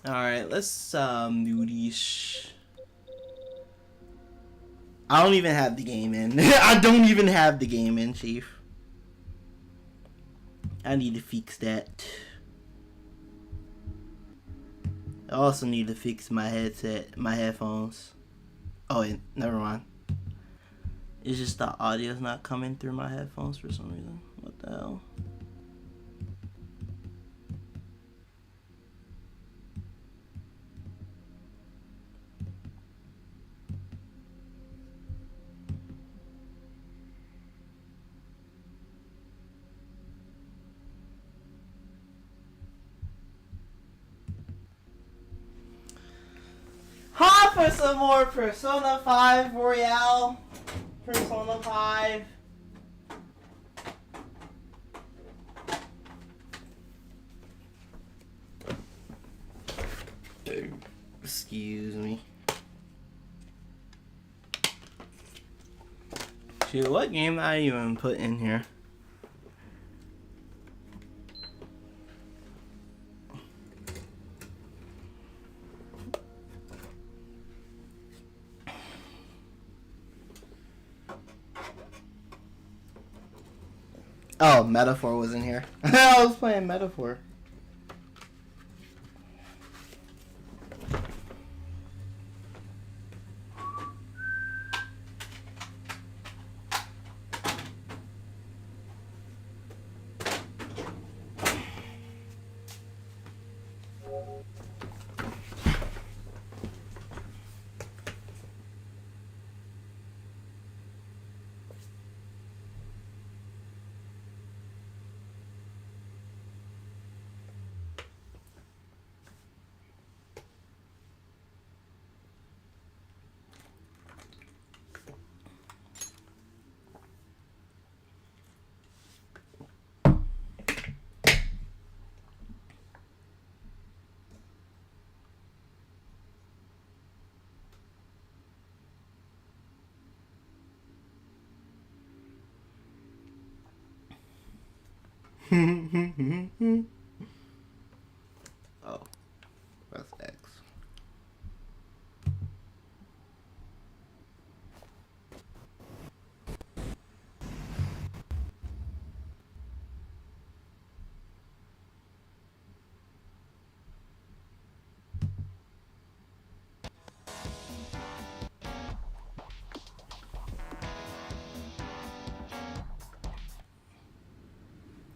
Alright, let's do these. I don't even have the game in. I don't even have the game in, Chief. I need to fix that. I also need to fix my headset, my headphones. Oh, wait, never mind. It's just the audio's not coming through my headphones for some reason. What the hell? Hi for some more Persona 5 Royale. Persona 5. Excuse me. Shoot, what game did I even put in here? Oh, Metaphor was in here. I was playing Metaphor. Oh, that's X.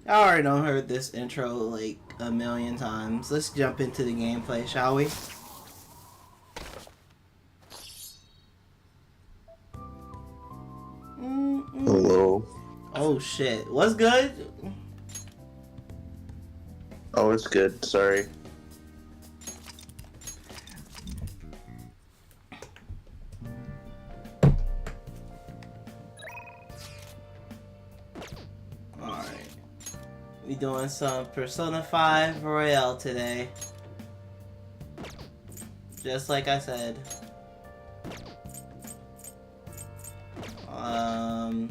I already done heard this intro like a million times. Let's jump into the gameplay, shall we? Hello. Oh shit, what's good? Oh, it's good. Sorry. Alright. We doing some Persona 5 Royale today. Just like I said. Oh.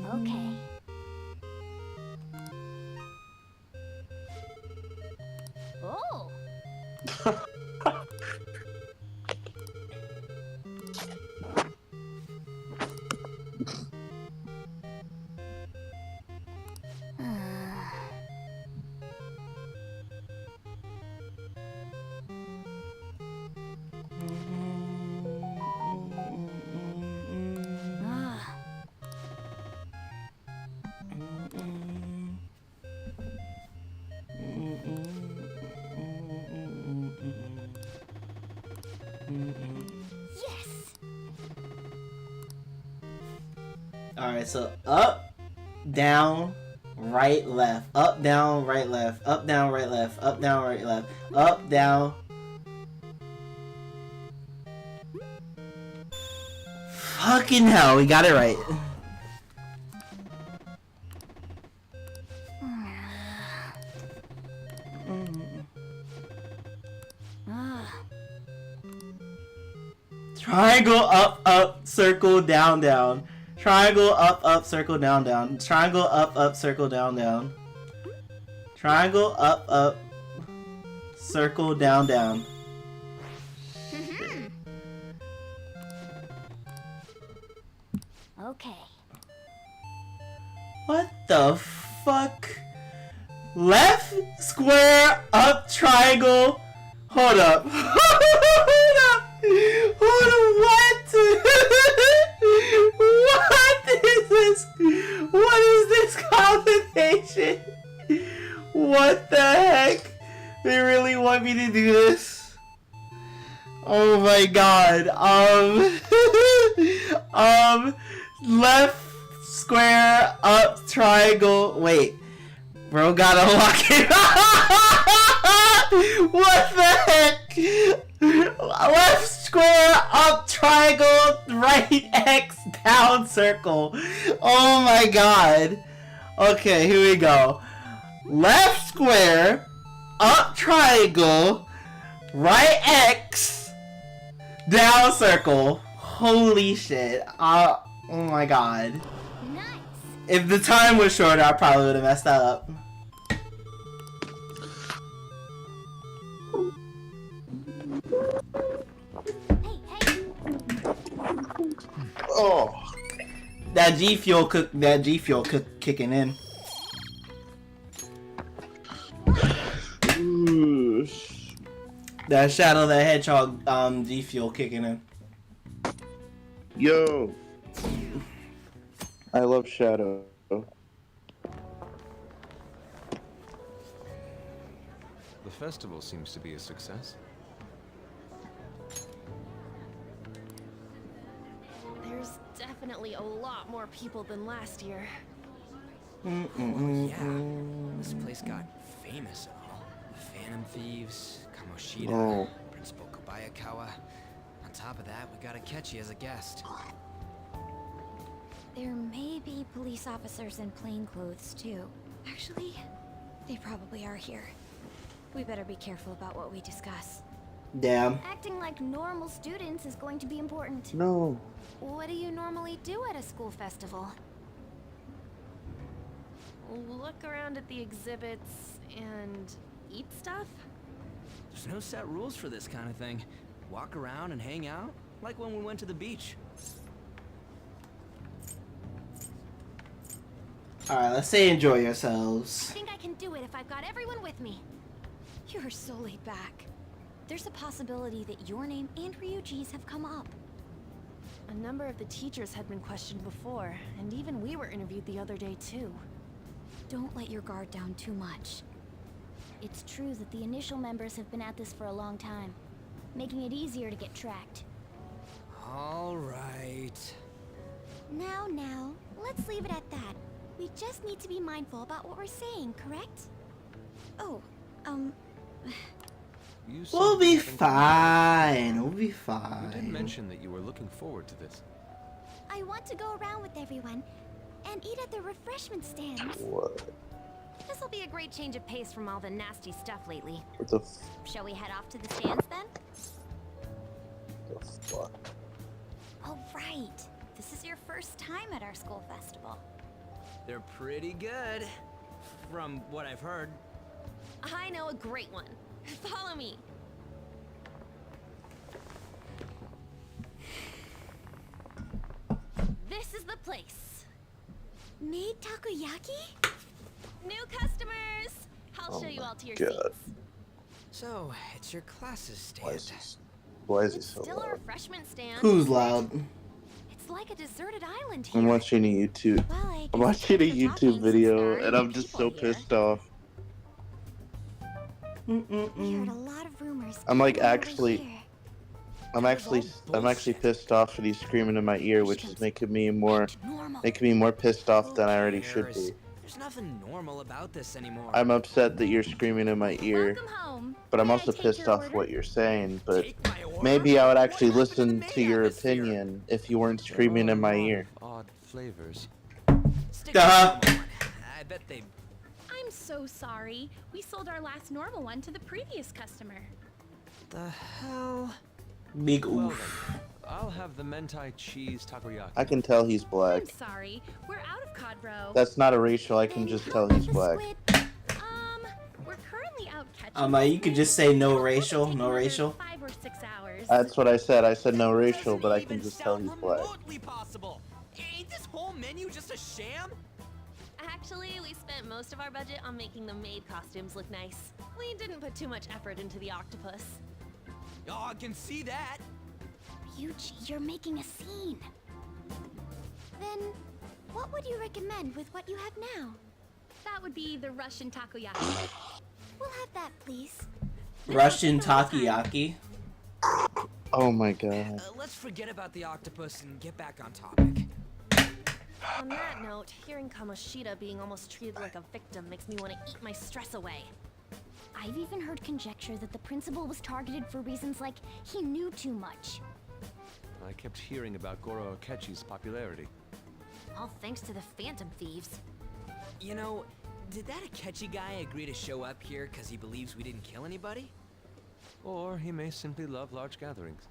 Okay. Oh. Yes. Alright, so up, down, right, left. Up, down, right, left. Up, down, right, left. Up, down, right, left. Up, down. Fucking hell, we got it right. Triangle up, up, circle, down, down. Triangle up, up, circle, down, down. Triangle up, up, circle, down, down. Triangle up, up, circle, down, down. Okay. What the fuck? Left square up triangle. Hold up. Hold up. Hold up. What? What is this? What is this combination? What the heck? They really want me to do this? Oh my god. Left square up triangle. Wait. Bro gotta lock it. What the heck? Left square up triangle, right X down circle. Oh my god. Okay, here we go. Left square up triangle, right X down circle. Holy shit. Oh my god. Nice. If the time was shorter, I probably would have messed that up. Hey. Oh. That G Fuel kicking in. Ooh. That Shadow the Hedgehog G Fuel kicking in. Yo. I love Shadow. The festival seems to be a success. There's definitely a lot more people than last year. Yeah, this place got famous and all. The Phantom Thieves, Kamoshida, Oh. Principal Kobayakawa. On top of that, we got Akechi as a guest. There may be police officers in plain clothes too. Actually, they probably are here. We better be careful about what we discuss. Damn. Acting like normal students is going to be important. No. What do you normally do at a school festival? Look around at the exhibits and eat stuff? There's no set rules for this kind of thing. Walk around and hang out, like when we went to the beach. Alright, let's say enjoy I yourselves. think I can do it if I've got everyone with me. You're so laid back. There's a possibility that your name and Ryuji's have come up. A number of the teachers had been questioned before, and even we were interviewed the other day too. Don't let your guard down too much. It's true that the initial members have been at this for a long time, making it easier to get tracked. All right. Now, let's leave it at that. We just need to be mindful about what we're saying, correct? Oh, You said We'll you be haven't- fine. We'll be You did fine. mention that you were looking forward to this. I want to go around with everyone and eat at the refreshment stands. What? This'll be a great change of pace from all the nasty stuff lately. What the Shall we head off to the stands then? fuck? Oh, right. This is your first time at our school festival. They're pretty good, from what I've heard. I know a great one. Follow me. This is the place. Made takoyaki? New customers! I'll Oh show you my all to your God. seats. So, it's your class's Why is stand. this? Why is he It's so still a loud? refreshment stand. Who's loud? It's like a deserted island here. I'm watching a YouTube. Well, I I'm guess watching a thanks for YouTube talking since there video aren't and any I'm just so people here. pissed off. We heard a lot of rumors. I'm like going over actually- here. I'm actually pissed off and he's screaming in my ear, which is making me more Normal. pissed off than I already should be. There's nothing normal about this anymore. I'm upset that you're screaming in my ear, Welcome home. but I'm May I also take pissed your off order? what you're saying. But Take my order? maybe I would actually What happened listen the to main your atmosphere? opinion if you weren't There screaming are in my a lot ear. of Odd flavors. Stick Duh. with someone. I bet they. I'm so sorry. We sold our last normal one to the previous customer. The hell? Big Well oof. then, I'll have the mentai cheese takoyaki. I can tell he's black. I'm sorry. We're out of cod roe. That's not a racial. I can Then just how tell about he's the black. squid? We're currently out catching. You could just say no It'll racial, take no another racial. 5 or 6 hours. That's what I said. I said no racial, Doesn't but I even can just tell sound he's black. remotely possible. Ain't this whole menu just a sham? Actually, we spent most of our budget on making the maid costumes look nice. We didn't put too much effort into the octopus. Oh, I can see that. Ryuji, you're making a scene. Then, what would you recommend with what you have now? That would be the Russian takoyaki. We'll have that, please. Russian takoyaki. Oh my god. Let's forget about the octopus and get back on topic. On that note, hearing Kamoshida being almost treated like a victim makes me want to eat my stress away. I've even heard conjecture that the principal was targeted for reasons like he knew too much. I kept hearing about Goro Akechi's popularity. All thanks to the Phantom Thieves. You know, did that Akechi guy agree to show up here because he believes we didn't kill anybody? Or he may simply love large gatherings.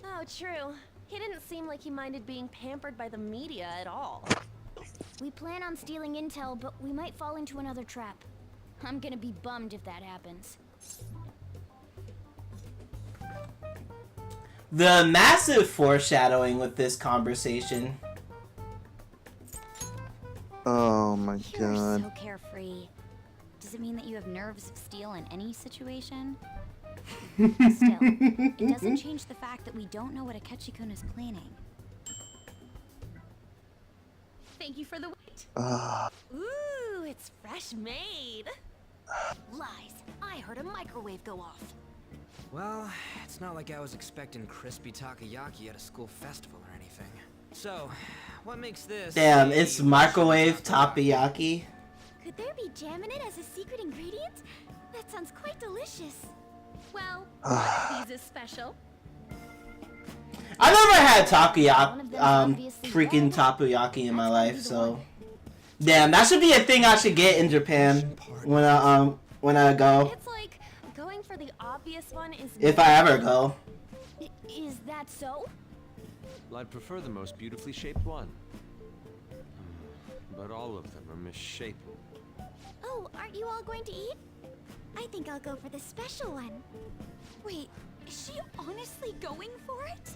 Oh, true. He didn't seem like he minded being pampered by the media at all. We plan on stealing intel, but we might fall into another trap. I'm gonna be bummed if that happens. The massive foreshadowing with this conversation. Oh my You're god. so carefree. Does it mean that you have nerves of steel in any situation? Still, it doesn't change the fact that we don't know what Akechi-kun is planning. Thank you for the wait. Ooh, it's fresh made. Lies. I heard a microwave go off. Well, it's not like I was expecting crispy takoyaki at a school festival or anything. So, what makes this? Damn, a it's Russian microwave takoyaki. Could there be jam in it as a secret ingredient? That sounds quite delicious. Well, these is special. I never had One of takoyaki, them's obviously freaking dead. takoyaki in my That's gonna life. be the So, one. damn, that should be a thing I should get in Japan when I go, It's like going for the obvious one is. if I ever go. Is that so? Well, I'd prefer the most beautifully shaped one. But all of them are misshapen. Oh, aren't you all going to eat? I think I'll go for the special one. Wait, is she honestly going for it?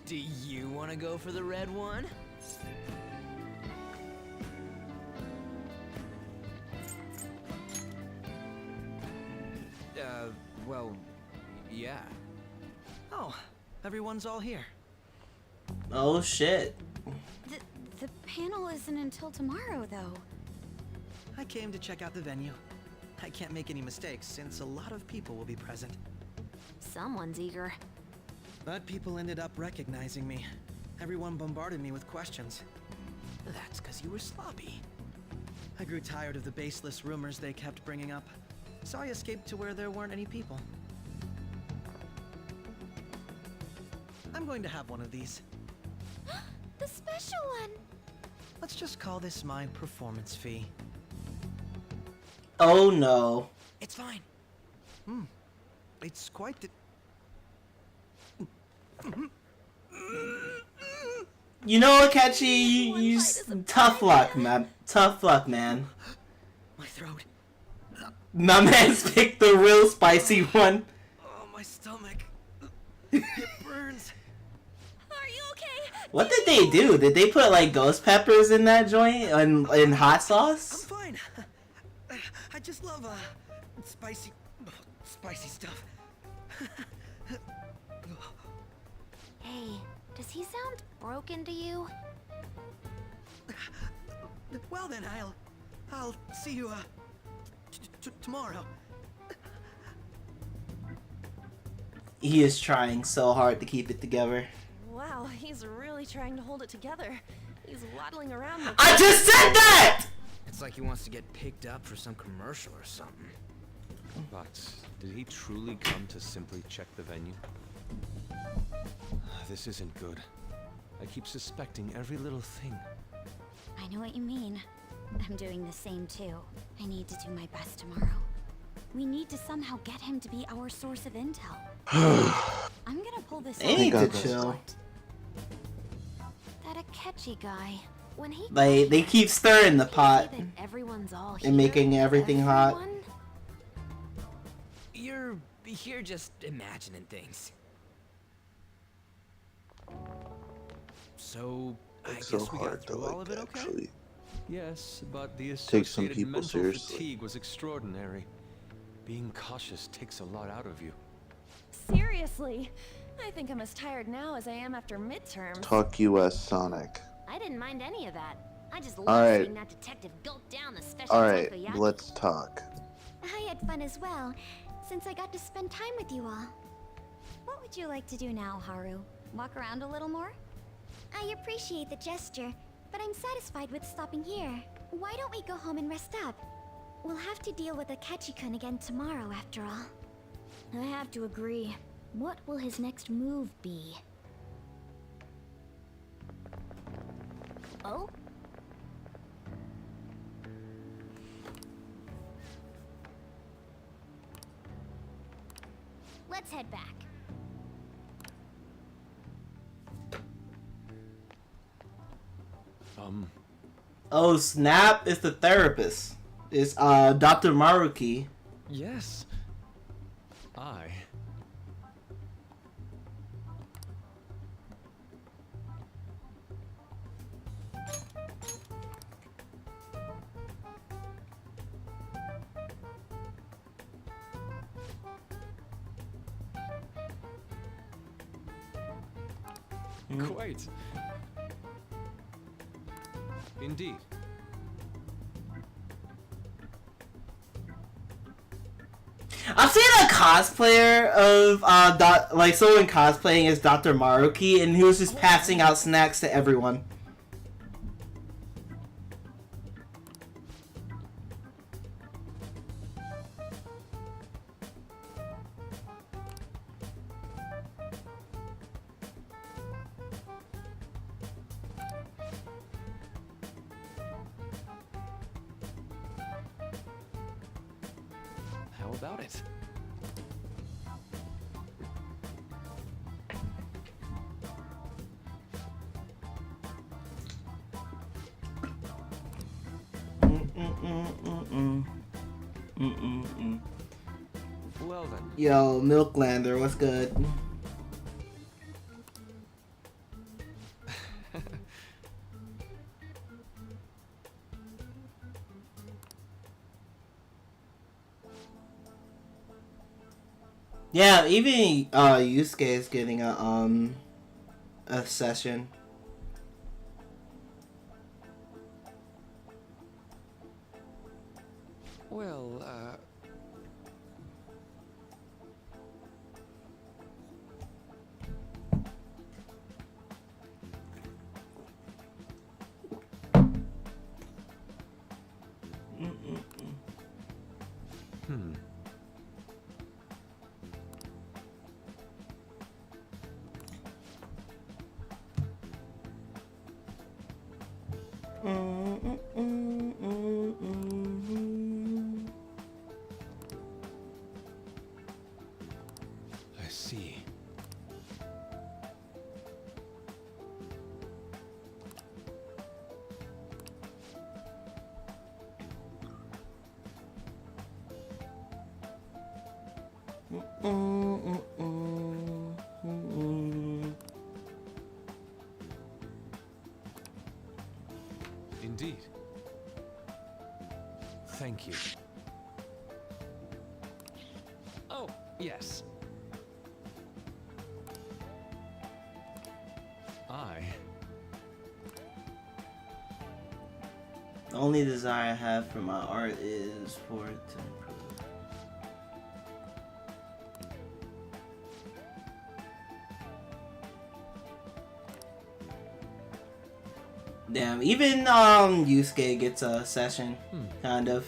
Do you want to go for the red one? Well, yeah. Oh, everyone's all here. Oh shit. The panel isn't until tomorrow, though. I came to check out the venue. I can't make any mistakes since a lot of people will be present. Someone's eager. But people ended up recognizing me. Everyone bombarded me with questions. That's because you were sloppy. I grew tired of the baseless rumors they kept bringing up, so I escaped to where there weren't any people. I'm going to have one of these. The special one! Let's just call this my performance fee. Oh no. It's fine. It's quite the... You know, Akechi, you tough luck, man. Tough luck, man. My throat. My man's picked the real spicy one. Oh, my stomach. It burns. Are you okay? What did they do? Did they put like ghost peppers in that joint and in hot I'm sauce? fine. I just love spicy stuff. Hey, does he sound broken to you? Well then, I'll see you tomorrow. He is trying so hard to keep it together. Wow, he's really trying to hold it together. He's waddling around like I just said that! It's like he wants to get picked up for some commercial or something. But did he truly come to simply check the venue? This isn't good. I keep suspecting every little thing. I know what you mean. I'm doing the same too. I need to do my best tomorrow. We need to somehow get him to be our source of intel. I'm gonna pull this They off. need to God, chill. That Akechi guy. When he They keep stirring the pot everyone's all and making everything hot. You're just imagining things. So I It's guess so we hard got to through all like of it okay? actually. Yes, but the Take some associated people mental seriously. fatigue was extraordinary. Being cautious takes a lot out of you. Seriously, I think I'm as tired now as I am after midterms. Talk US Sonic. I didn't mind any of that. I just love Alright. seeing that detective gulp down the special Alright, takoyaki. let's talk. I had fun as well, since I got to spend time with you all. What would you like to do now, Haru? Walk around a little more? I appreciate the gesture, but I'm satisfied with stopping here. Why don't we go home and rest up? We'll have to deal with Akechi-kun again tomorrow, after all. I have to agree. What will his next move be? Oh? Let's head back. Oh snap! It's the therapist. It's Dr. Maruki. Yes. I. Quite. Indeed. I've seen a cosplayer of like someone cosplaying as Dr. Maruki, and he was just passing out snacks to everyone. How about it? Well then. Yo, Milklander, what's good? Yeah, even Yusuke is getting a session. Well, I see. Indeed. Thank you. Oh, yes. The only desire I have for my art is for it to improve. Damn, even Yusuke gets a session, kind of.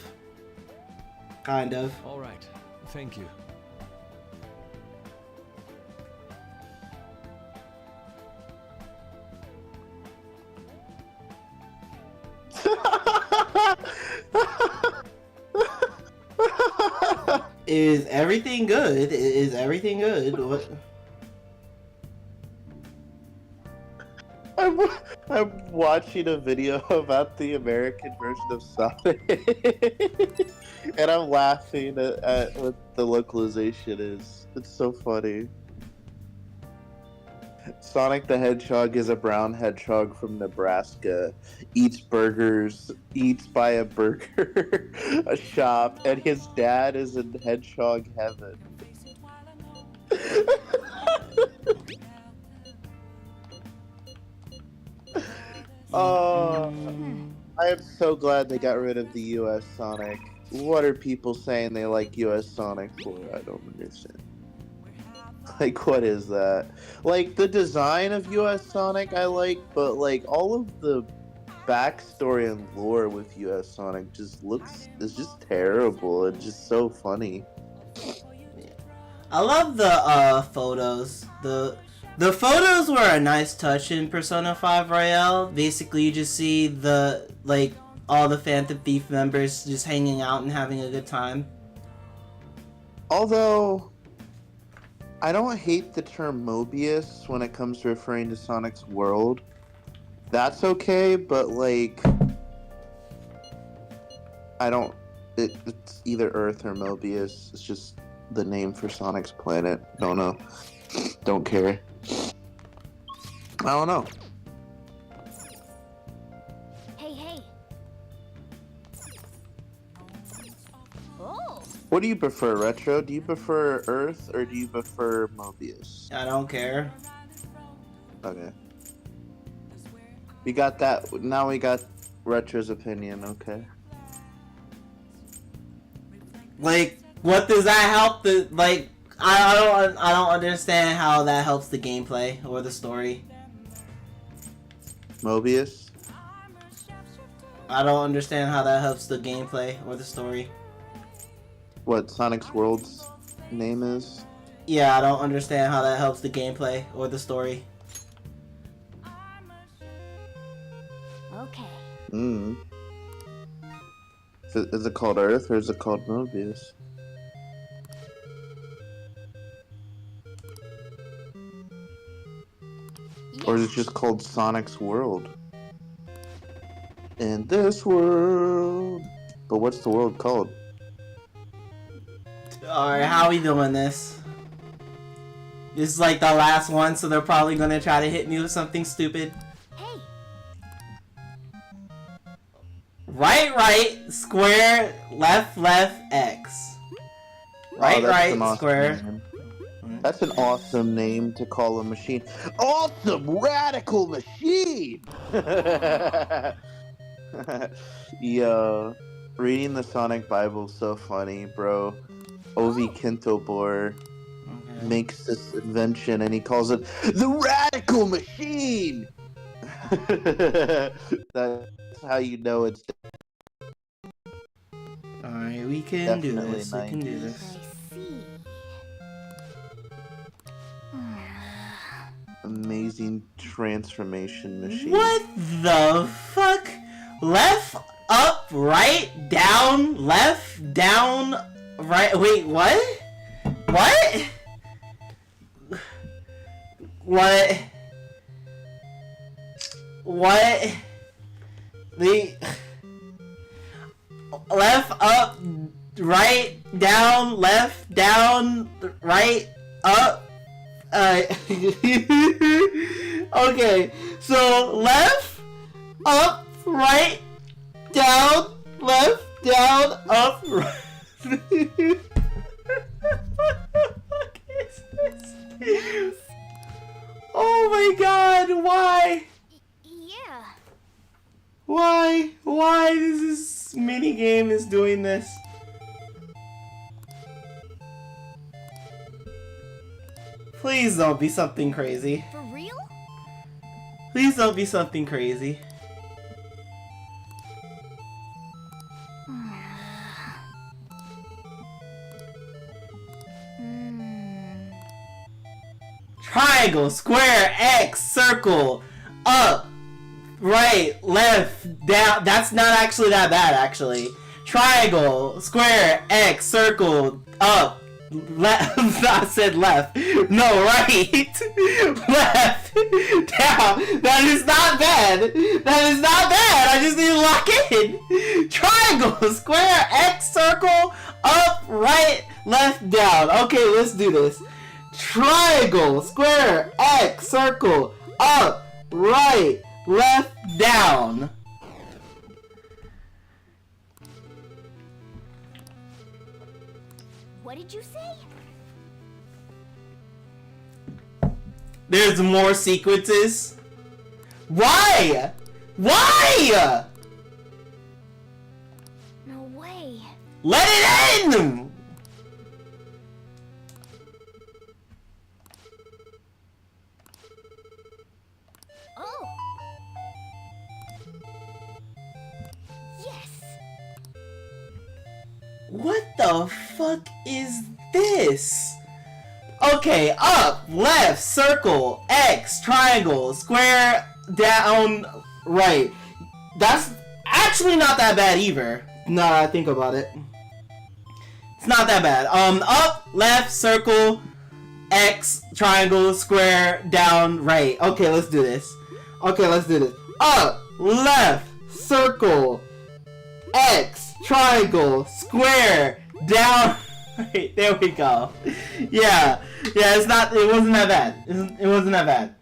All right. Thank you. Is everything good? Is everything good? What? I'm watching a video about the American version of Sonic, and I'm laughing at what the localization is. It's so funny. Sonic the Hedgehog is a brown hedgehog from Nebraska. Eats by a burger a shop, and his dad is in hedgehog heaven. Oh, I am so glad they got rid of the US Sonic. What are people saying they like US Sonic for? I don't understand. Like, what is that? Like, the design of US Sonic I like, but like all of the backstory and lore with US Sonic is just terrible. It's just so funny. I love the photos. The photos were a nice touch in Persona 5 Royale. Basically, you just see all the Phantom Thief members just hanging out and having a good time. Although, I don't hate the term Mobius when it comes to referring to Sonic's world. That's okay, but like, it's either Earth or Mobius. It's just the name for Sonic's planet. Don't know. Don't care. I don't know. Hey. Oh. What do you prefer, Retro? Do you prefer Earth or do you prefer Mobius? I don't care. Okay. We got that. Now we got Retro's opinion. Okay. Like, what does that help? I don't understand how that helps the gameplay or the story. Mobius? I don't understand how that helps the gameplay or the story. What Sonic's world's name is? Yeah, I don't understand how that helps the gameplay or the story. Okay. Is it called Earth or is it called Mobius? Or is it just called Sonic's World? In this world. But what's the world called? Alright, how are we doing this? This is like the last one, so they're probably gonna try to hit me with something stupid. Hey. Right, square, left, X. Right, square. Name. That's an awesome name to call a machine. Awesome radical machine! Yo, reading the Sonic Bible is so funny, bro. Ovi Kintobor makes this invention and he calls it the radical machine! That's how you know it's Alright, we can do definitely this. We can do this. I see. amazing transformation machine. What the fuck? Left, up, right, down, left, down, right. Wait, what? What? What? What? The left, up, right, down, left, down, right, up. Okay, so left, up, right, down, left, down, up, right. Oh my god, why? Yeah. Why? Why this minigame is doing this? Please don't be something crazy. For real? Please don't be something crazy. Triangle, square, X, circle, up, right, left, down. That's not actually that bad, actually. triangle, square, X, circle, up, left. I said left. No, right. Left. Down. That is not bad. That is not bad. I just need to lock in. Triangle, square, X, circle, up, right, left, down. Okay, let's do this. Triangle, square, X, circle, up, right, left, down. What did you say? There's more sequences. Why? Why? No way. Let it in! Oh. Yes. What the fuck is this? Okay, up, left, circle, X, triangle, square, down, right. That's actually not that bad either. Now that I think about it. It's not that bad. Up, left, circle, X, triangle, square, down, right. Okay, let's do this. Okay, let's do this. Up, left, circle, X, triangle, square, down, right. There we go. Yeah, it's not. It wasn't that bad. It wasn't that bad.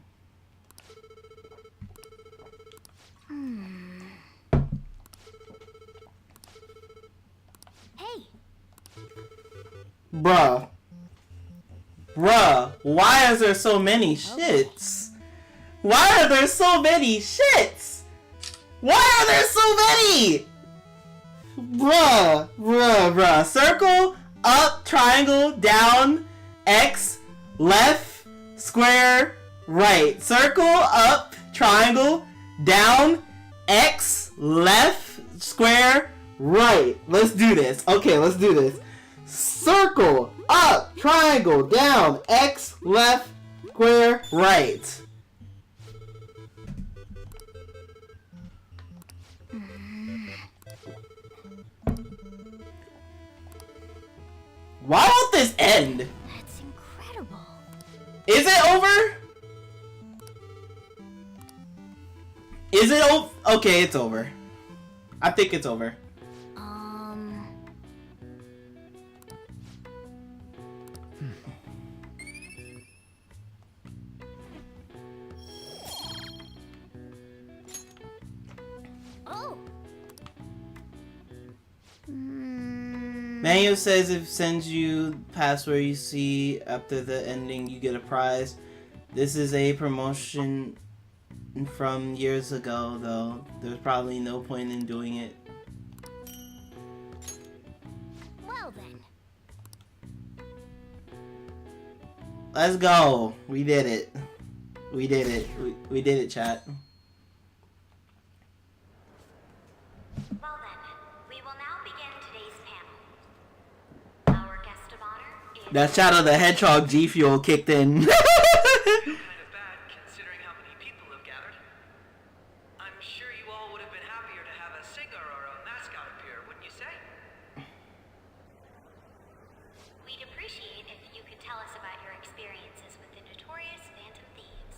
Hey. Bruh, why is there so many shits? Why are there so many shits? Why are there so many? Bruh. Circle, up, triangle, down, X, left, square, right. Circle, up, triangle, down, X, left, square, right. Let's do this. Okay, let's do this. Circle, up, triangle, down, X, left, square, right. Why won't this end? That's incredible. Is it over? Is it over? Okay, it's over. I think it's over. Oh. Manual says if it sends you past where you see after the ending, you get a prize. This is a promotion from years ago, though. There's probably no point in doing it. Well then. Let's go. We did it. We did it. We did it, chat. Well then, we will now begin today's panel. Our guest of honor is... That Shadow the Hedgehog G Fuel kicked in. Kind of bad considering how many people have gathered. I'm sure you all would have been happier to have a singer or a mascot appear, wouldn't you say? We'd appreciate if you could tell us about your experiences with the notorious Phantom Thieves.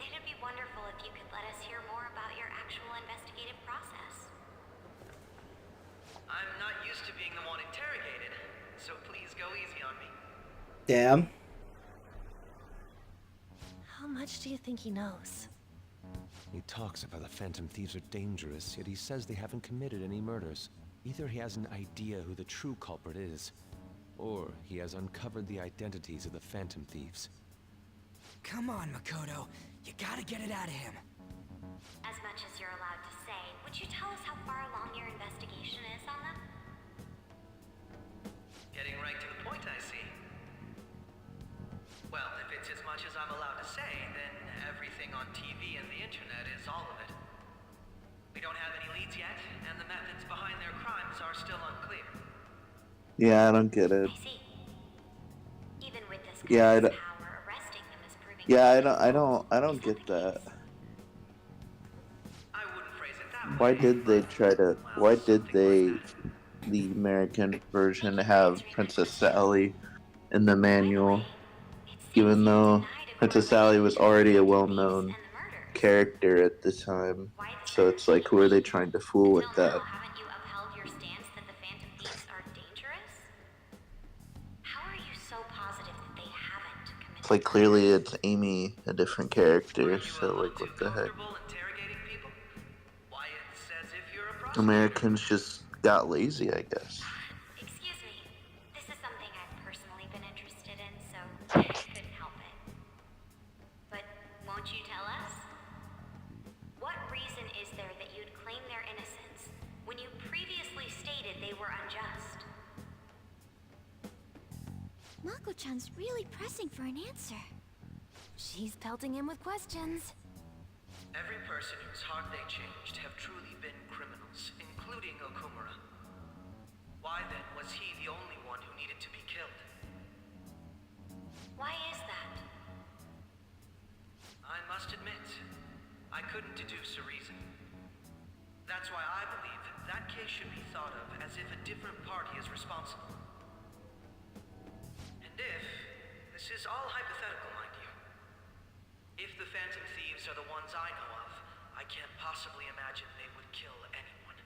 It'd be wonderful if you could let us hear more about your actual investigative process. I'm not used to being the one interrogated, so please go easy on me. Damn. How much do you think he knows? He talks about the Phantom Thieves are dangerous, yet he says they haven't committed any murders. Either he has an idea who the true culprit is, or he has uncovered the identities of the Phantom Thieves. Come on, Makoto. You gotta get it out of him. As much as you're allowed to say, would you tell us how far along your investigation is on them? Getting right to the point, I see. Well, if it's as much as I'm allowed to say, then everything on TV and the internet is all of it. We don't have any leads yet, and the methods behind their crimes are still unclear. Yeah, I don't get it. I see. Even with this Yeah, I kind of don't- power, arresting them is proving... Yeah, I don't get that. I wouldn't phrase it that Why did they the American version have Princess Sally in the manual, even though Princess Sally was already a well-known character at the time? So it's like, who are they trying to fool with that? Haven't you upheld your stance that the Phantom Thieves are dangerous? How are you so positive that they haven't committed? It's like, clearly it's Amy, a different character, so like, what the heck? Interrogating people? Why, it's as if you're a prosecutor. Americans just got lazy, I guess. Excuse me. This is something I've personally been interested in, so I couldn't help it. But won't you tell us? What reason is there that you'd claim their innocence when you previously stated they were unjust? Mako-chan's really pressing for an answer. She's pelting him with questions. Every person whose heart they changed have truly been criminals, including Okumura. Why then was he the only one who needed to be killed? Why is that? I must admit, I couldn't deduce a reason. That's why I believe that case should be thought of as if a different party is responsible. And if, this is all hypothetical, mind you, if the Phantom Thieves are the ones I know of, I can't possibly imagine they would kill anyone.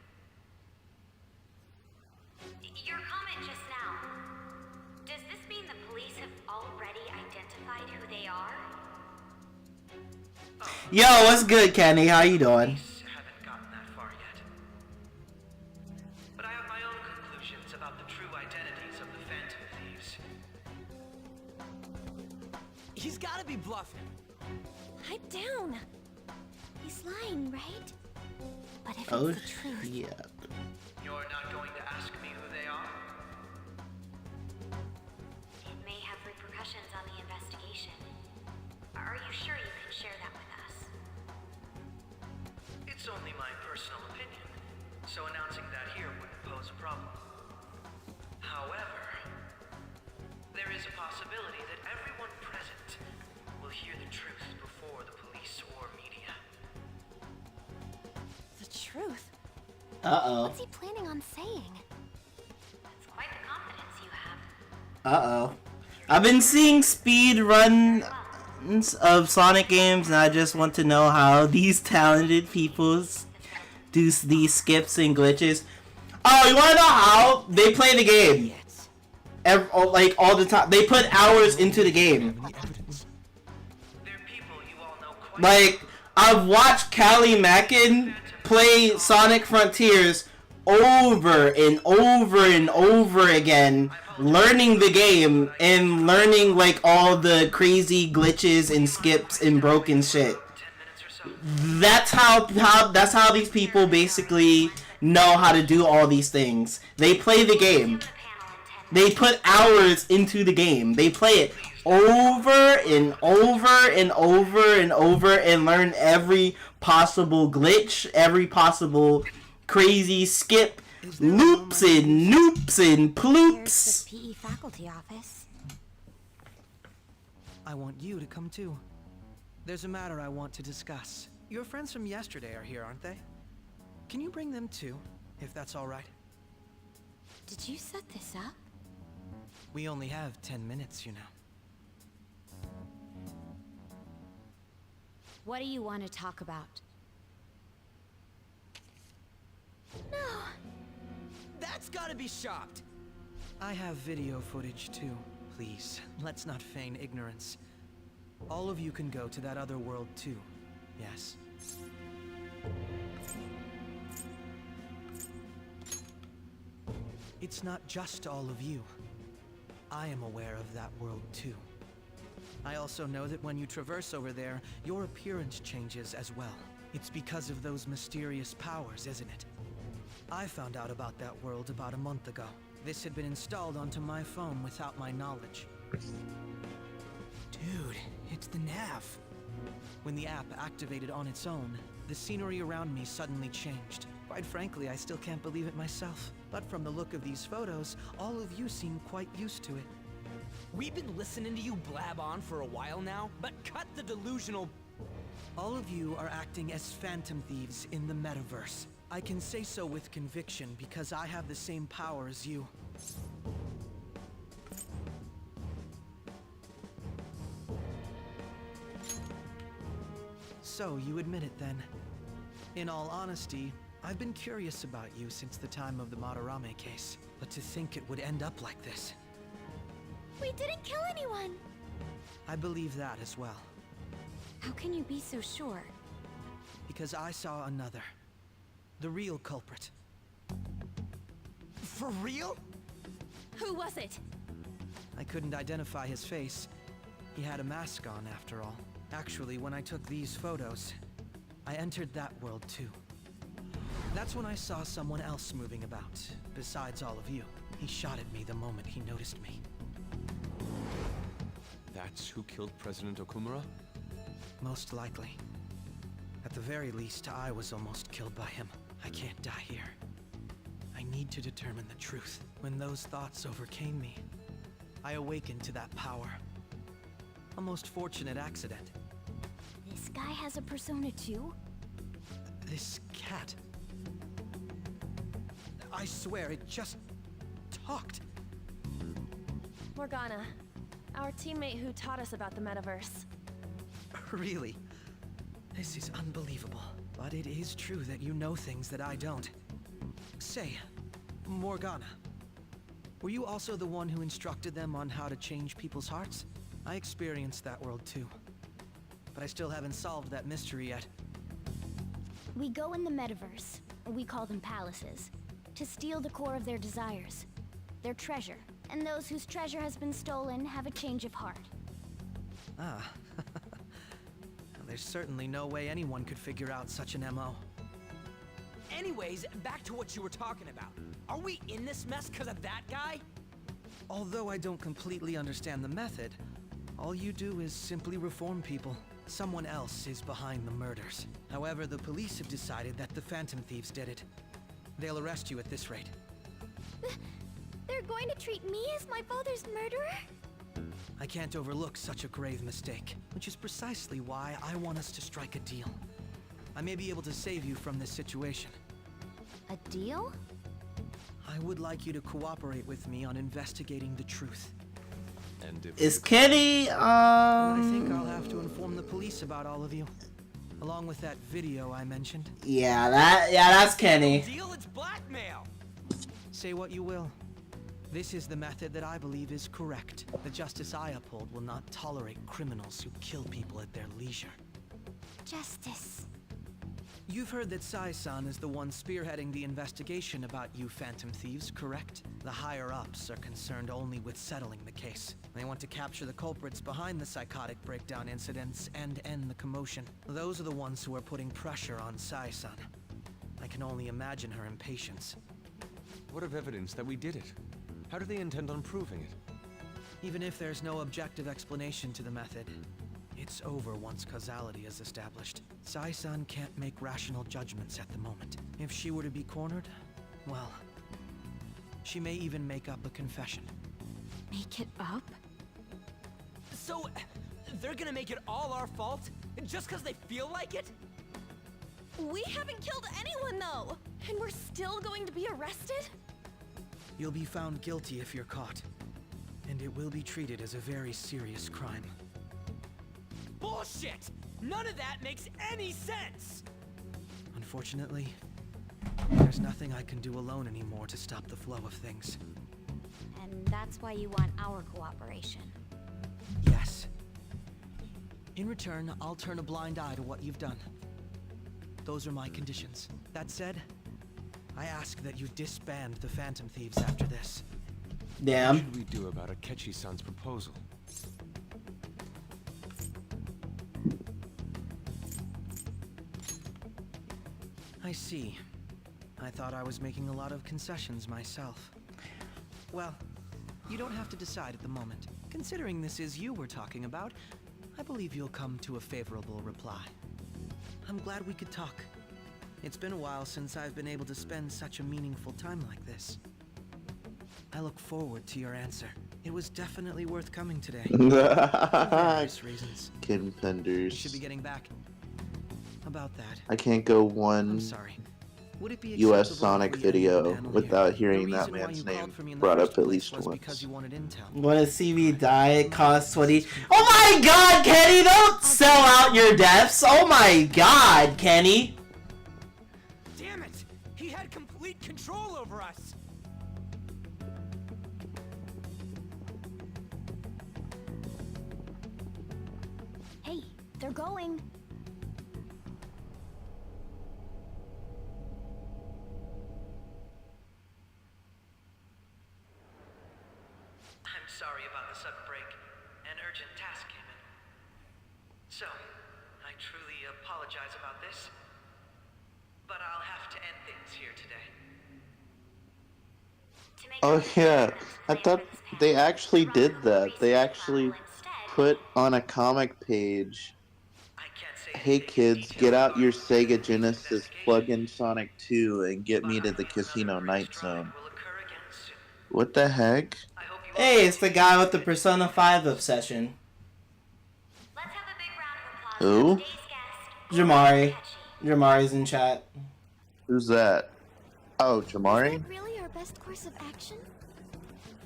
Your comment just now. Does this mean the police have already identified who they are? Yo, what's good, Kenny? How you doing? Police haven't gotten that far yet. But I have my own conclusions about the true identities of the Phantom Thieves. He's gotta be bluffing. Pipe down. He's lying, right? But if Oh, it's the truth, yeah. You're not going to ask me who they are? it may have repercussions on the investigation. Are you sure you can share that with us? It's only my personal opinion, so announcing that here wouldn't pose a problem. However, there is a possibility that everyone present will hear the truth before the police or media. The truth? Uh-oh. What's he planning on saying? That's quite the confidence you have. Uh-oh. I've been seeing speed runs of Sonic games, and I just want to know how these talented people do these skips and glitches. Oh, you want to know how? They play the game. Like, all the time. They put hours into the game. They're people you all know quite Like, I've watched Callie Mackin play Sonic Frontiers over and over and over again, learning the game and learning like all the crazy glitches and skips and broken shit. 10 minutes or so. That's how these people basically know how to do all these things. They play the game. They put hours into the game. They play it over and over and over and over and learn every possible glitch, every possible crazy skip, loops and noops and ploops. There's the PE faculty office. I want you to come too. There's a matter I want to discuss. Your friends from yesterday are here, aren't they? Can you bring them too, if that's all right? Did you set this up? We only have 10 minutes, you know. What do you want to talk about? No. That's gotta be shopped! I have video footage too. Please, let's not feign ignorance. All of you can go to that other world too. Yes. It's not just all of you. I am aware of that world too. I also know that when you traverse over there, your appearance changes as well. It's because of those mysterious powers, isn't it? I found out about that world about a month ago. This had been installed onto my phone without my knowledge. Dude, it's the nav. When the app activated on its own, the scenery around me suddenly changed. Quite frankly, I still can't believe it myself. But from the look of these photos, all of you seem quite used to it. We've been listening to you blab on for a while now, but cut the delusional... All of you are acting as Phantom Thieves in the metaverse. I can say so with conviction because I have the same power as you. So, you admit it then. In all honesty, I've been curious about you since the time of the Madarame case. But to think it would end up like this. We didn't kill anyone! I believe that as well. How can you be so sure? Because I saw another. The real culprit. For real? Who was it? I couldn't identify his face. He had a mask on, after all. Actually, when I took these photos, I entered that world too. That's when I saw someone else moving about, besides all of you. He shot at me the moment he noticed me. That's who killed President Okumura? Most likely. At the very least, I was almost killed by him. I can't die here. I need to determine the truth. When those thoughts overcame me, I awakened to that power. A most fortunate accident. This guy has a persona too? This cat. I swear, it just talked. Morgana, our teammate who taught us about the metaverse. Really? This is unbelievable. But it is true that you know things that I don't. Say, Morgana, were you also the one who instructed them on how to change people's hearts? I experienced that world too. But I still haven't solved that mystery yet. We go in the metaverse, we call them palaces, to steal the core of their desires, their treasure. And those whose treasure has been stolen have a change of heart. Ah. There's certainly no way anyone could figure out such an MO. Anyways, back to what you were talking about. Are we in this mess because of that guy? Although I don't completely understand the method, all you do is simply reform people. Someone else is behind the murders. However, the police have decided that the Phantom Thieves did it. They'll arrest you at this rate. They're going to treat me as my father's murderer? I can't overlook such a grave mistake, which is precisely why I want us to strike a deal. I may be able to save you from this situation. A deal? I would like you to cooperate with me on investigating the truth. And if Is Kenny, I think I'll have to inform the police about all of you. Along with that video I mentioned. Yeah, that's Kenny. Deal? It's blackmail. Say what you will. This is the method that I believe is correct. The justice I uphold will not tolerate criminals who kill people at their leisure. Justice. You've heard that Sai-san is the one spearheading the investigation about you Phantom Thieves, correct? The higher-ups are concerned only with settling the case. They want to capture the culprits behind the psychotic breakdown incidents and end the commotion. Those are the ones who are putting pressure on Sai-san. I can only imagine her impatience. what of evidence that we did it? How do they intend on proving it? Even if there's no objective explanation to the method, it's over once causality is established. Sai-san can't make rational judgments at the moment. If she were to be cornered, well, she may even make up a confession. Make it up? So, they're gonna make it all our fault? Just because they feel like it? We haven't killed anyone, though! And we're still going to be arrested? You'll be found guilty if you're caught, and it will be treated as a very serious crime. Bullshit! None of that makes any sense! Unfortunately, there's nothing I can do alone anymore to stop the flow of things. And that's why you want our cooperation. Yes. In return, I'll turn a blind eye to what you've done. Those are my conditions. That said, I ask that you disband the Phantom Thieves after this. What Damn. should we do about Akechi-san's proposal? I see. I thought I was making a lot of concessions myself. Well, you don't have to decide at the moment. Considering this is you we're talking about, I believe you'll come to a favorable reply. I'm glad we could talk. It's been a while since I've been able to spend such a meaningful time like this. I look forward to your answer. It was definitely worth coming today. For various reasons. Kid Should be Penders. getting back. About that. I can't go I'm one sorry. Would it be US acceptable Sonic if we ended the video panel without here? hearing The that reason why man's you name called for me in the brought first up at place least was once. because you wanted intel. Wanna see me die? It costs 20. Oh my god, Kenny! Don't sell out your deaths! Oh my god, Kenny! Damn it! He had complete control over us! Hey, they're going. I'm sorry about the sudden break. An urgent task came in. So, I truly apologize about this. But I'll have to end things here today. Oh yeah, I thought they actually did that. They actually put on a comic page, I can't say hey anything in kids, detail get out about your this Sega Genesis, investigation, plug in Sonic 2, and get but me to I the believe Casino another Night great strike Zone. will occur again soon. What the heck? I hope you all Hey, it's the continue guy to with the fit. Persona 5 obsession. Let's have a big round of applause Who? for today's guest. Jamari. Jamari's in chat. Who's that? Oh, Is Jamari? that really our best course of action?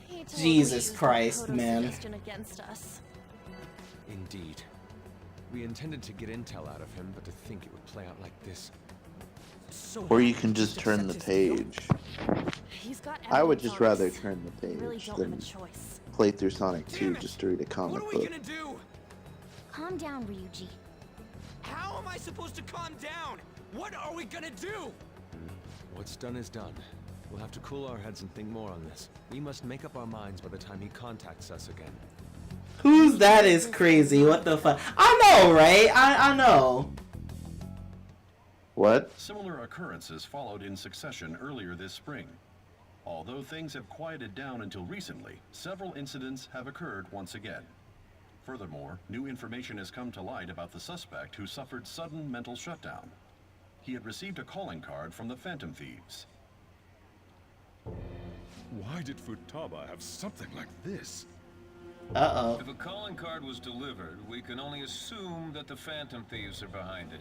Hate to Jesus use that Christ, Kodo man. suggestion against us. Indeed. We intended to get intel out of him, but to think it would play out like this. So Or how you did can just turn the accept his deal? page. He's got I would evidence just on rather us. turn the We really page don't have a than choice. play through Sonic 2 Damn it! just to read a What comic are we book. gonna do? Calm down, Ryuji. How am I supposed to calm down? What are we gonna do? What's done is done. We'll have to cool our heads and think more on this. We must make up our minds by the time he contacts us again. Who's that is crazy? What the fuck? I know, right? I know. What? Similar occurrences followed in succession earlier this spring. Although things have quieted down until recently, several incidents have occurred once again. Furthermore, new information has come to light about the suspect who suffered sudden mental shutdown. He had received a calling card from the Phantom Thieves. Why did Futaba have something like this? Uh-oh. If a calling card was delivered, we can only assume that the Phantom Thieves are behind it.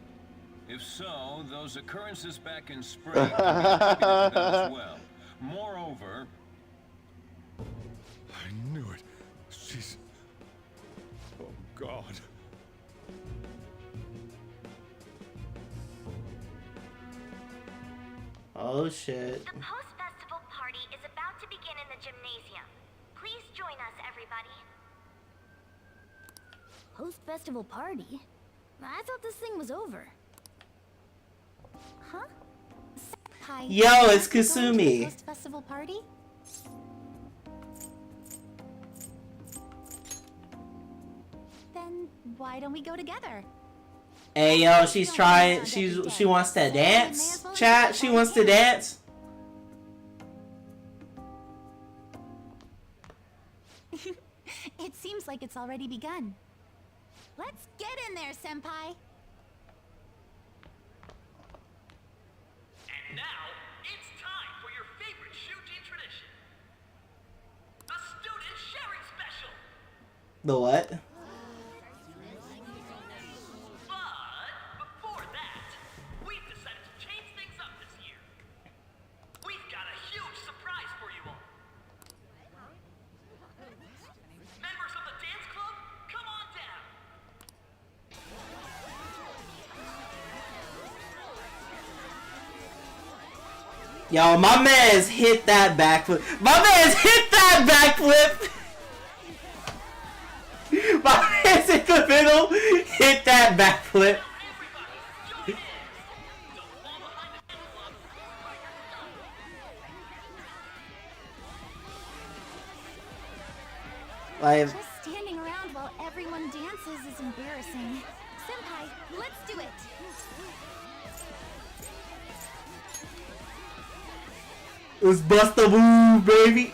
If so, those occurrences back in spring can be attributed to them as well. Moreover... I knew it. She's... Oh, God. Oh, shit. The post-festival party is about to begin in the gymnasium. Please join us, everybody. Post-festival party? I thought this thing was over. Huh? Senpai, Yo, it's you going to the Kasumi. Post-festival party? Then why don't we go together? Hey, yo, she's trying. She wants to dance. Chat. She wants to dance. It seems like it's already begun. Let's get in there, Senpai. And now, it's time for your favorite Shuji tradition. The student sharing special. The what? But before that, we've decided to change things up this year. We've got a huge surprise for you all. Members of the dance club, come on down. Yo, my man's hit that backflip. My man's hit that backflip. My man's in the middle. Hit that backflip. Like, Just standing around while everyone dances is embarrassing. Senpai, let's do it. let's bust a move, baby.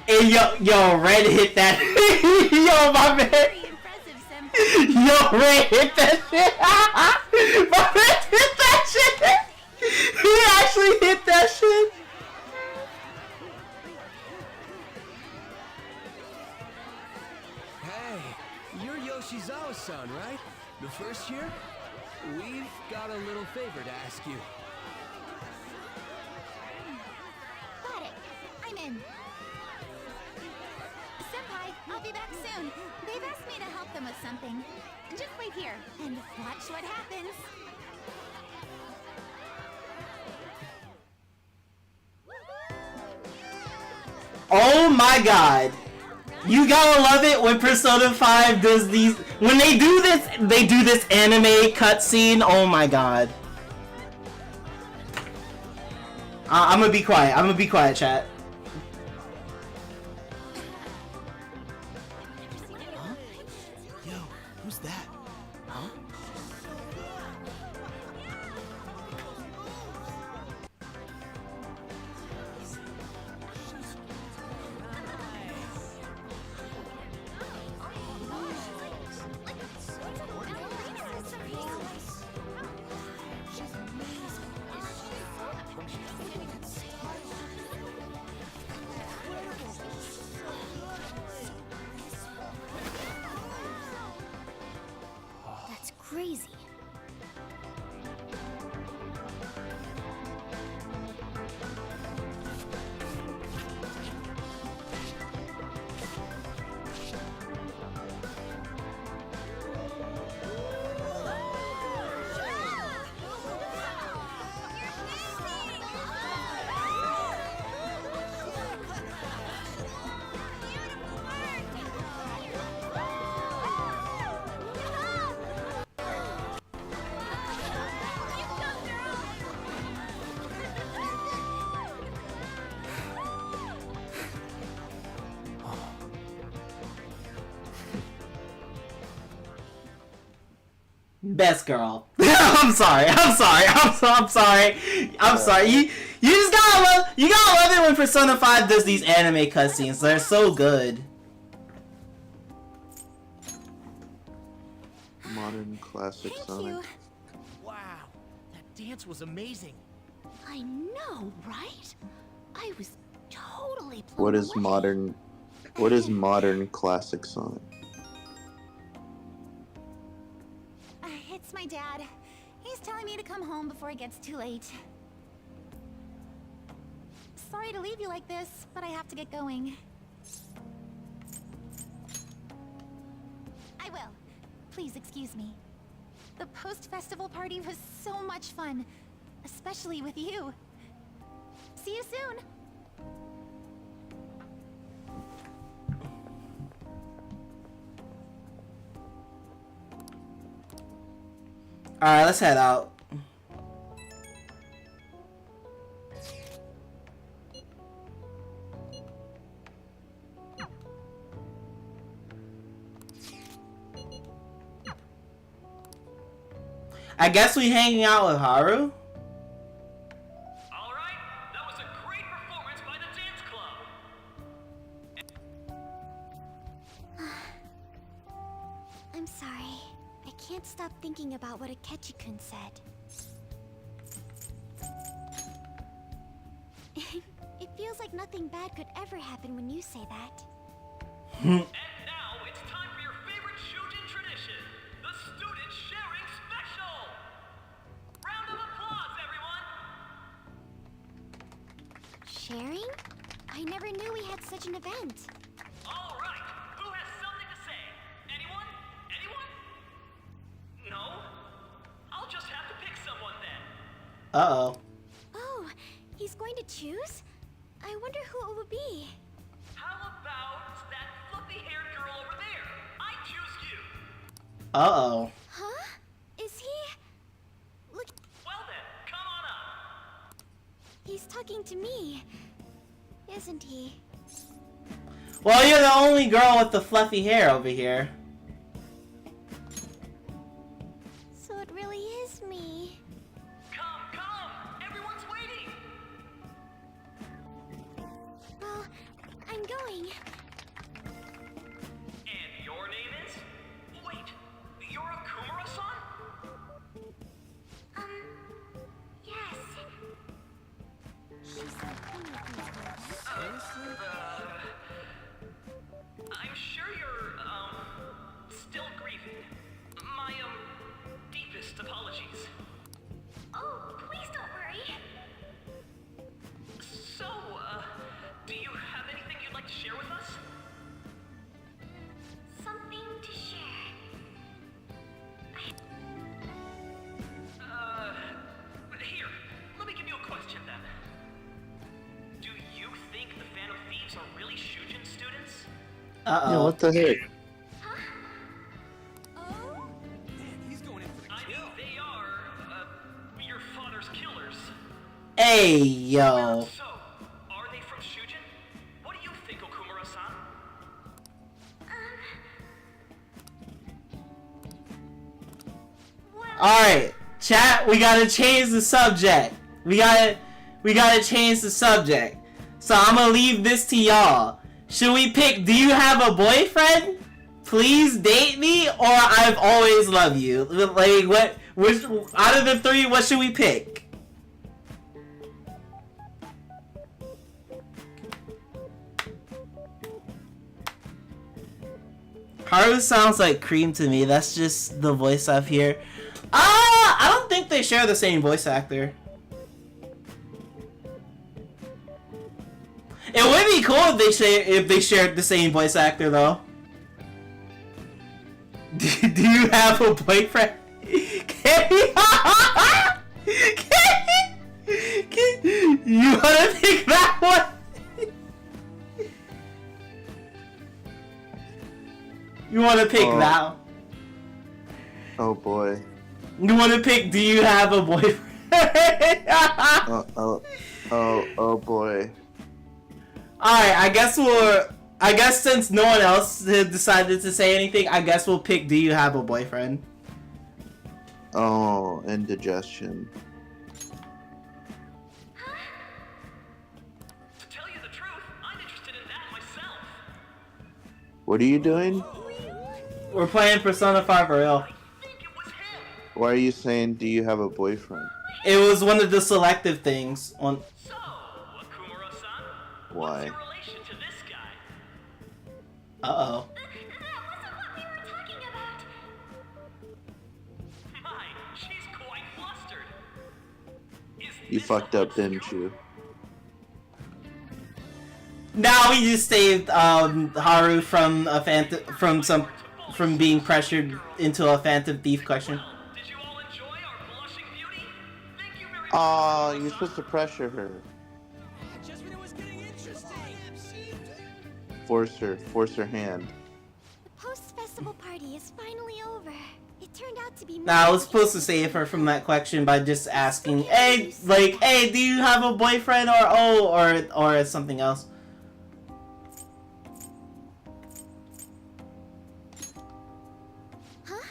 Hey, yo, Red hit that. Yo, my man. Very impressive, Senpai. Yo, Red hit that shit. My man hit that shit. He actually hit that shit. Hey, you're Yoshizawa-san, right? The first year? We've got a little favor to ask you. Got it. I'm in. Senpai, I'll be back soon. They've asked me to help them with something. Just wait here and watch what happens. Oh my god. You gotta love it when Persona 5 does these. When they do this anime cutscene. Oh my god. I'm gonna be quiet, chat. Huh? Yo, who's that? Huh? That's crazy. Best girl. I'm sorry. You just gotta love it when Persona 5 does these anime cutscenes. They're so good. Modern classic Sonic. Wow, that dance was amazing. I know, right? I was totally blown What is away. modern classic Sonic? It's my dad. He's telling me to come home before it gets too late. Sorry to leave you like this, but I have to get going. I will. Please excuse me. The post-festival party was so much fun, especially with you. See you soon. Alright, let's head out. I guess we hanging out with Haru? Alright, that was a great performance by the dance club. I'm sorry. I can't stop thinking about what Akechi-kun said. It feels like nothing bad could ever happen when you say that. And now it's time for your favorite Shujin tradition, the Student Sharing Special! Round of applause, everyone! Sharing? I never knew we had such an event. Alright, who has something to say? Anyone? Anyone? No? I'll just have to pick someone then. Uh-oh. Oh, he's going to choose? I wonder who it would be. How about that fluffy-haired girl over there? I choose you! Uh-oh. Huh? Is he... Look... Well then, come on up! He's talking to me. Isn't he? Well, you're the only girl with the fluffy hair over here. So it really is me. Come, come! Everyone's waiting! Well, I'm going. And your name is? Wait, you're Akumura-san? Yes. I'm sure you're, still grieving. My, deepest apologies. Oh, please don't worry. So, do you have anything you'd like to share with us? Something to share. Here, let me give you a question then. Do you think the Phantom Thieves are really Shujin students? Uh-oh. Yeah, what the heck? I mean, they are, your father's killers. Hey, yo. So, are they from Shujin? What do you think, Okumura-san? Alright, chat, we gotta change the subject. We gotta change the subject. So I'm gonna leave this to y'all. Should we pick, do you have a boyfriend? Please date me, or I've always loved you? Like, which, out of the three, what should we pick? Haru sounds like Cream to me. That's just the voice I've heard. I don't think they share the same voice actor. It would be cool if they shared the same voice actor though. Do you have a boyfriend? You wanna pick that one? You wanna pick that one? Oh boy. You wanna pick, do you have a boyfriend? Oh boy. Alright, I guess since no one else had decided to say anything, I guess we'll pick, do you have a boyfriend? Oh, indigestion. To tell you the truth, I'm interested in that myself. What are you doing? We're playing Persona 5 Royal. Why are you saying, do you have a boyfriend? It was one of the selective things on. So, Okumura-san, Why? your relation to this guy? Uh-oh. That wasn't what we were talking about. My, she's quite flustered. You fucked up, didn't you? Now we just saved Haru from a from being pressured into a Phantom Thief question. Aw, you're supposed to pressure her. Just when it was getting interesting. Force her hand. The post-festival party is finally over. It turned out to be. Now I was supposed to save her from that question by just asking, hey, like, hey, do you have a boyfriend or something else? Huh?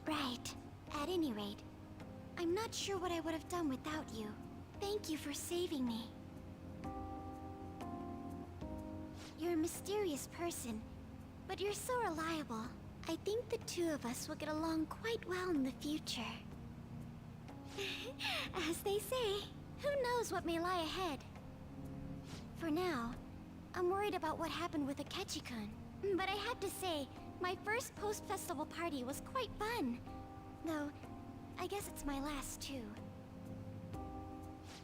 Right. At any rate, I'm not sure what I would have done without you. Thank you for saving me. You're a mysterious person, but you're so reliable. I think the two of us will get along quite well in the future. As they say, who knows what may lie ahead? For now, I'm worried about what happened with Akechi-kun. But I have to say, my first post-festival party was quite fun. Though, I guess it's my last too.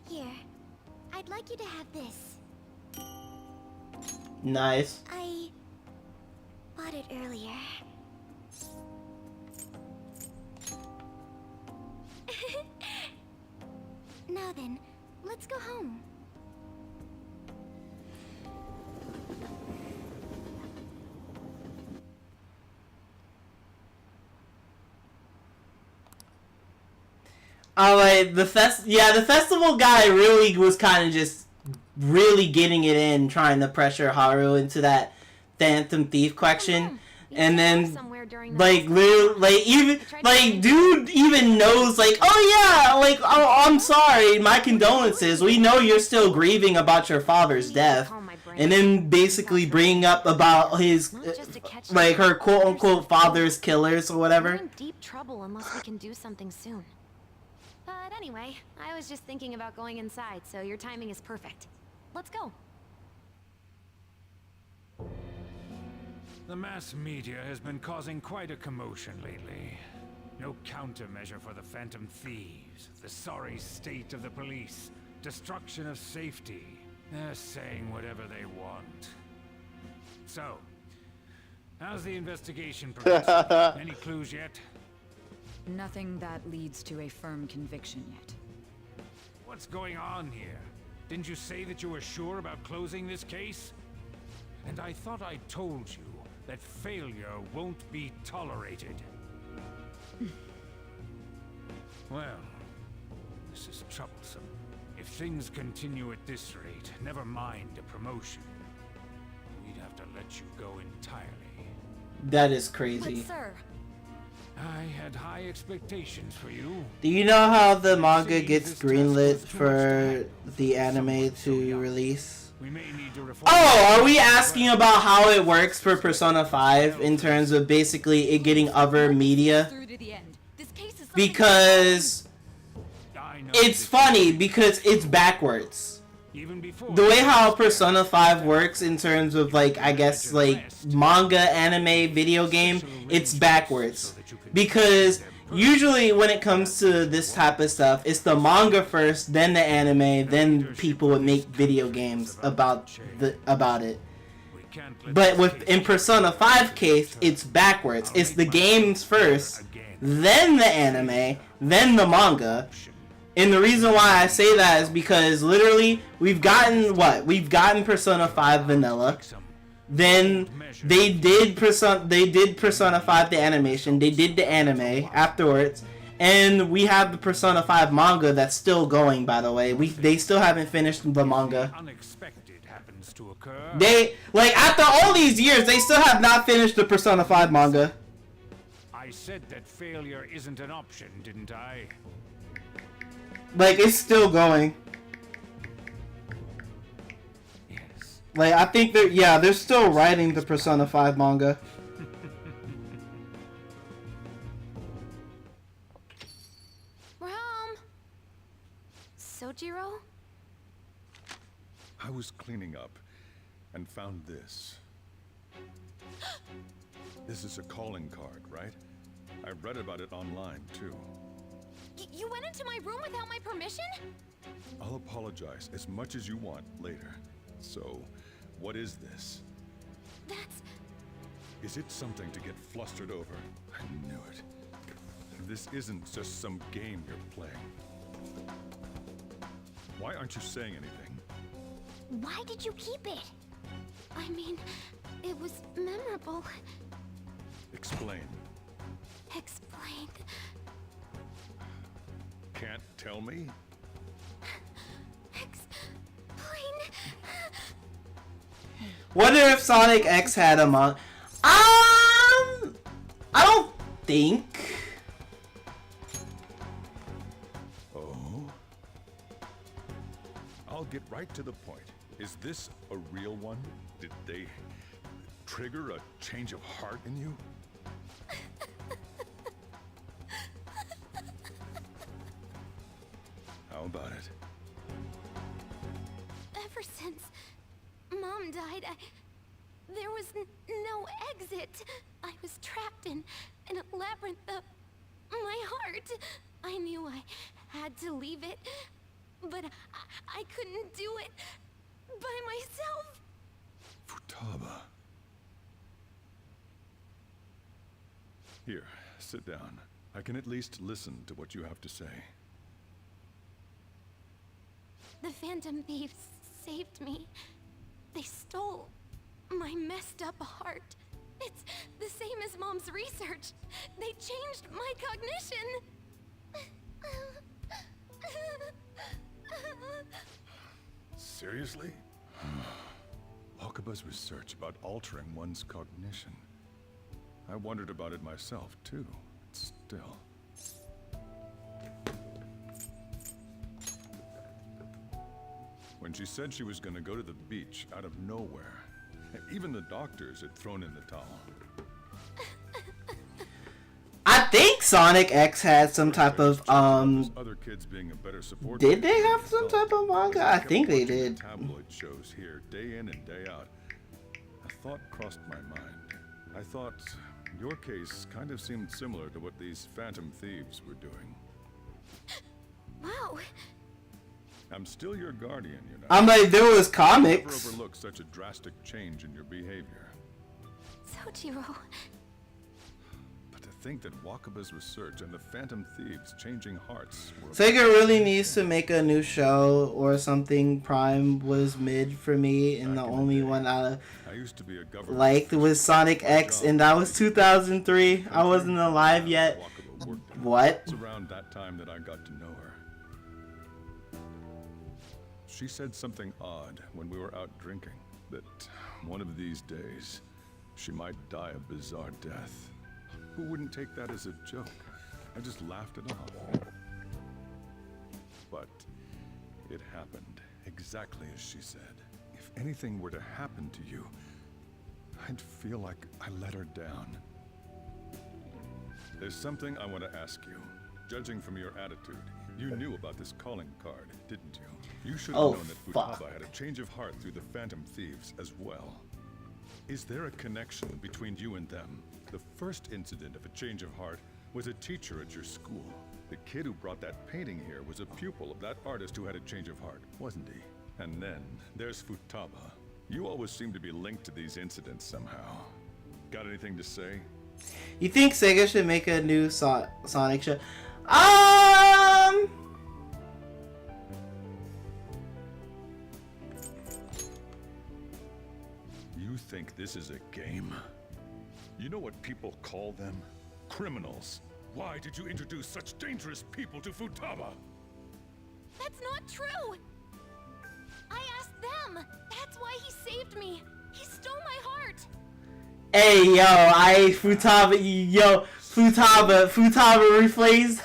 Here, I'd like you to have this. Nice. I bought it earlier. Now then, let's go home. Alright, the festival guy really was kind of just really getting it in, trying to pressure Haru into that Phantom Thief question. And then, like, dude even knows, like, oh yeah, like, oh, I'm sorry, my condolences, we know you're still grieving about your father's death. And then basically bringing up about his, like, her quote-unquote father's killers or whatever. We're in deep trouble unless we can do something soon. But anyway, I was just thinking about going inside, so your timing is perfect. Let's go. The mass media has been causing quite a commotion lately. No countermeasure for the Phantom Thieves, the sorry state of the police, destruction of safety. They're saying whatever they want. So, how's the investigation progressing? Any clues yet? Nothing that leads to a firm conviction yet. What's going on here? Didn't you say that you were sure about closing this case? And I thought I told you that failure won't be tolerated. Well, this is troublesome. If things continue at this rate, never mind a promotion, we'd have to let you go entirely. That is crazy. But sir, I had high expectations for you. Do you know how the manga gets greenlit for the anime to release? Oh, are we asking about how it works for Persona 5 in terms of basically it getting other media? Because it's funny because it's backwards. The way how Persona 5 works in terms of like, I guess like manga, anime, video game, it's backwards. Because usually when it comes to this type of stuff, it's the manga first, then the anime, then people would make video games about it. But in Persona 5 case, it's backwards. It's the games first, then the anime, then the manga. And the reason why I say that is because literally we've gotten Persona 5 vanilla. Then they did Persona 5 the animation, they did the anime afterwards, and we have the Persona 5 manga that's still going, by the way. They still haven't finished the manga. They, like, after all these years, they still have not finished the Persona 5 manga. I said that failure isn't an option, didn't I? Like, it's still going. Like, I think they're still writing the Persona 5 manga. We're home. Sojiro? I was cleaning up and found this. This is a calling card, right? I read about it online, too. You went into my room without my permission? I'll apologize as much as you want later. So, what is this? That's... Is it something to get flustered over? I knew it. This isn't just some game you're playing. Why aren't you saying anything? Why did you keep it? I mean, it was memorable. Explain. Explain. Can't tell me? Wonder if Sonic X had a manga. I don't think. Oh? I'll get right to the point. Is this a real one? Did they trigger a change of heart in you? How about it? Ever since Mom died, there was no exit. I was trapped in a labyrinth of my heart. I knew I had to leave it, but I couldn't do it by myself. Futaba. Here, sit down. I can at least listen to what you have to say. The Phantom Thieves saved me. They stole my messed up heart. It's the same as Mom's research. They changed my cognition. Seriously? Okaba's research about altering one's cognition. I wondered about it myself, too. Still. When she said she was going to go to the beach out of nowhere, even the doctors had thrown in the towel. I think Sonic X had some type of Other kids being a better support. Did they have some type of manga? I think they did. Tabloid shows here day in and day out. A thought crossed my mind. I thought your case kind of seemed similar to what these Phantom Thieves were doing. Wow. I'm still your guardian, you know. I'm like, there was comics. Never overlook such a drastic change in your behavior. Sojiro. But to think that Wakaba's research and the Phantom Thieves changing hearts were... Sega really needs to make a new show or something. Prime was mid for me, and the only one I used to be a government liked was Sonic X, and that was 2003. I wasn't alive yet. What? It's around that time that I got to know her. She said something odd when we were out drinking, that one of these days she might die a bizarre death. Who wouldn't take that as a joke? I just laughed it off. But it happened exactly as she said. If anything were to happen to you, I'd feel like I let her down. There's something I want to ask you. Judging from your attitude, you knew about this calling card, didn't you? You should have known that Futaba had a change of heart through the Phantom Thieves as well. Is there a connection between you and them? The first incident of a change of heart was a teacher at your school. The kid who brought that painting here was a pupil of that artist who had a change of heart, wasn't he? And then there's Futaba. You always seem to be linked to these incidents somehow. Got anything to say? You think Sega should make a new Sonic show? You think this is a game? You know what people call them? Criminals. Why did you introduce such dangerous people to Futaba? That's not true! I asked them! That's why he saved me! He stole my heart! Hey, yo, Futaba, rephrase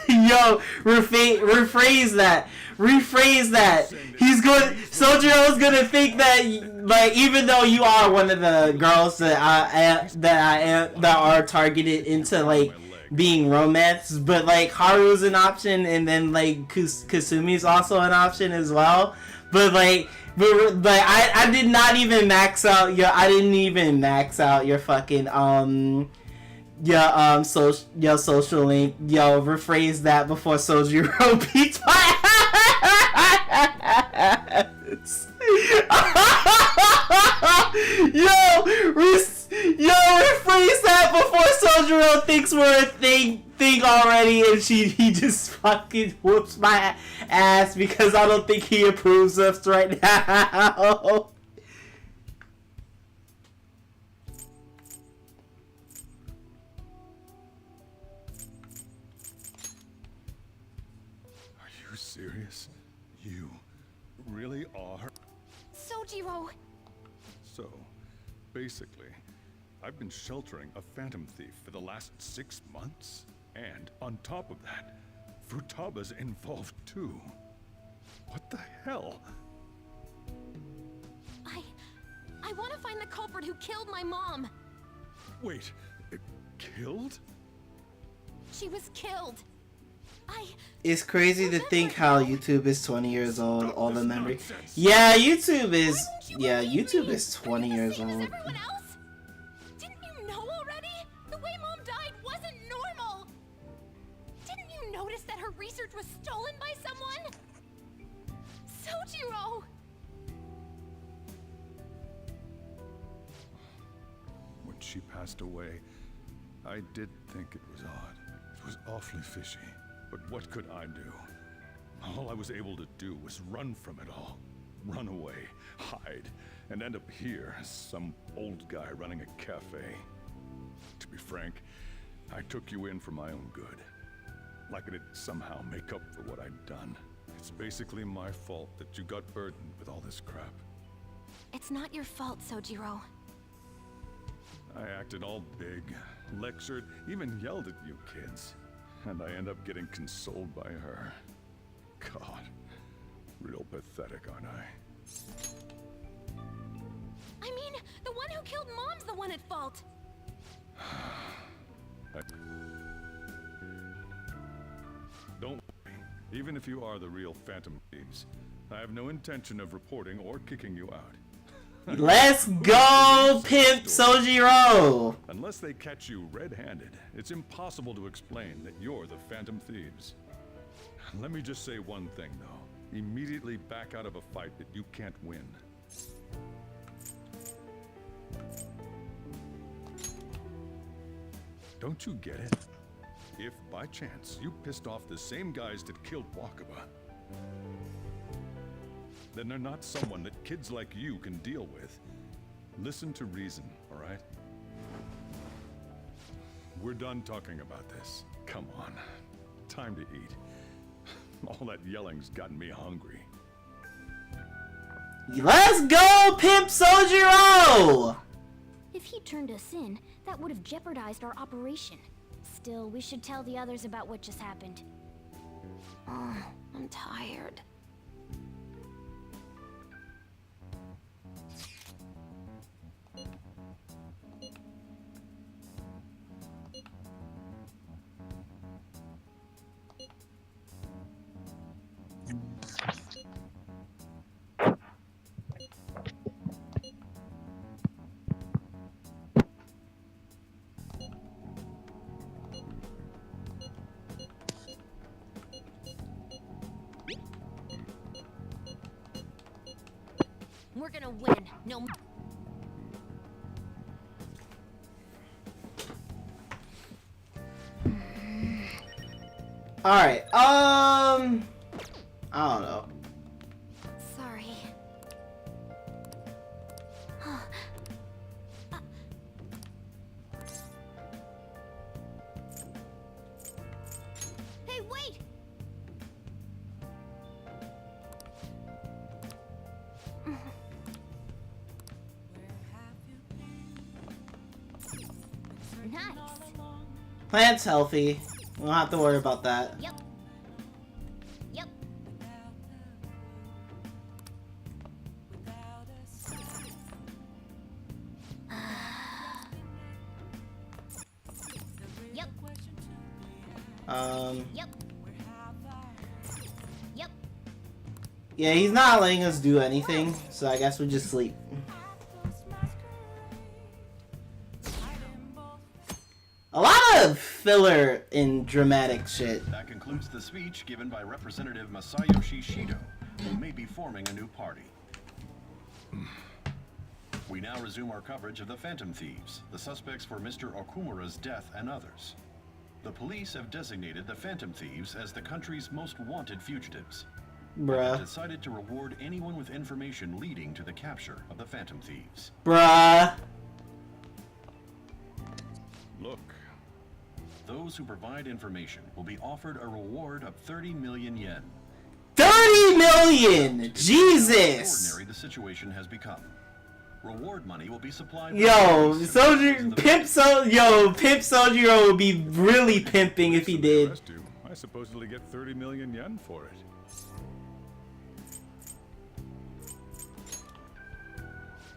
that. Sojiro's gonna think that, like, even though you are one of the girls that are targeted into, like, being romance, but, like, Haru's an option, and then, like, Kasumi's also an option as well, but, like, I did not even max out I didn't even max out your fucking social link. Yo, rephrase that before Sojiro beats my ass. Rephrase that before Sojiro thinks we're a thing already, and he just fucking whoops my ass because I don't think he approves us right now. Are you serious? You really are? Sojiro! So, basically, I've been sheltering a Phantom Thief for the last 6 months. And on top of that, Futaba's involved too. What the hell? I want to find the culprit who killed my mom. Wait, killed? She was killed. It's crazy to think how YouTube is 20 years old, all the memory. Yeah, YouTube is 20 years old. Didn't you know already? The way Mom died wasn't normal. Didn't you notice that her research was stolen by someone? Sojiro! When she passed away, I did think it was odd. It was awfully fishy. But what could I do? All I was able to do was run from it all. Run away, hide, and end up here as some old guy running a cafe. To be frank, I took you in for my own good. Like it'd somehow make up for what I'd done. It's basically my fault that you got burdened with all this crap. It's not your fault, Sojiro. I acted all big, lectured, even yelled at you kids. And I end up getting consoled by her. God, real pathetic, aren't I? I mean, the one who killed Mom's the one at fault. Don't worry. Even if you are the real Phantom Thieves, I have no intention of reporting or kicking you out. Let's go, Pimp Sojiro! Unless they catch you red-handed, it's impossible to explain that you're the Phantom Thieves. Let me just say one thing, though. Immediately back out of a fight that you can't win. Don't you get it? If, by chance, you pissed off the same guys that killed Wakaba, then they're not someone that kids like you can deal with. Listen to reason, all right? We're done talking about this. Come on. Time to eat. All that yelling's gotten me hungry. Let's go, Pimp Sojiro! If he turned us in, that would have jeopardized our operation. Still, we should tell the others about what just happened. Oh, I'm tired. We're gonna win. No. Alright, I don't know. Sorry. Hey, wait! Nice. Plant's healthy. We don't have to worry about that. Yep. Yep. Yep. Yep. Yep. Yeah, he's not letting us do anything, so I guess we just sleep. A lot of filler in dramatic shit. That concludes the speech given by Representative Masayoshi Shido, who may be forming a new party. We now resume our coverage of the Phantom Thieves, the suspects for Mr. Okumura's death and others. The police have designated the Phantom Thieves as the country's most wanted fugitives. Bruh. They decided to reward anyone with information leading to the capture of the Phantom Thieves. Bruh. Look. Those who provide information will be offered a reward of 30 million yen. 30 million! Jesus! Extraordinary the situation has become. Reward money will be supplied. Yo, Pimp Sojiro would be really pimping if he did. I supposedly get 30 million yen for it.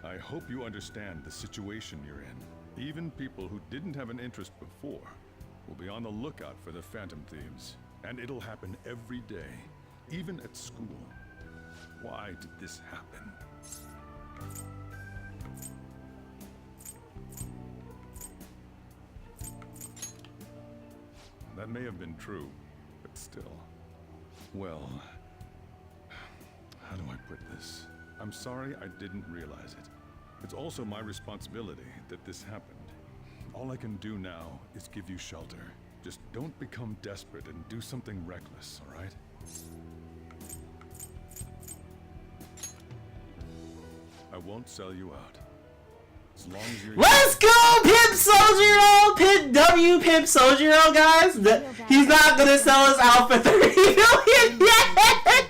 I hope you understand the situation you're in. Even people who didn't have an interest before will be on the lookout for the Phantom Thieves. And it'll happen every day, even at school. Why did this happen? That may have been true, but still. Well, how do I put this? I'm sorry I didn't realize it. It's also my responsibility that this happened. All I can do now is give you shelter. Just don't become desperate and do something reckless, all right? I won't sell you out. As long as you're... Let's go, Pimp Sojiro! Pimp Sojiro, guys! He's not gonna sell us out for 30 million yet!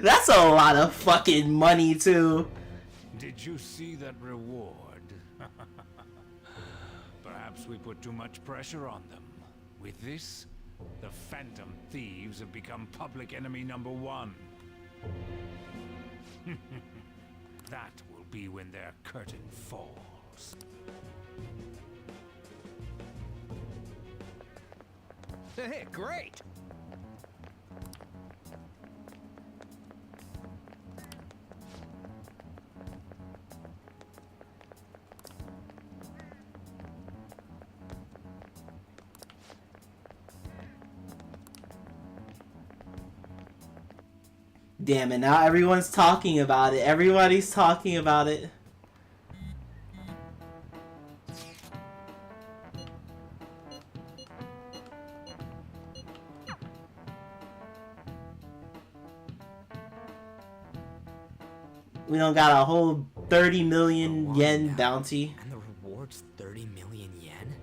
That's a lot of fucking money, too. Did you see that reward? Perhaps we put too much pressure on them. With this, the Phantom Thieves have become public enemy #1. That will be when their curtain falls. Hey, great! Damn it, now everyone's talking about it. Everybody's talking about it. We don't got a whole 30 million yen bounty. And the reward's 30 million yen?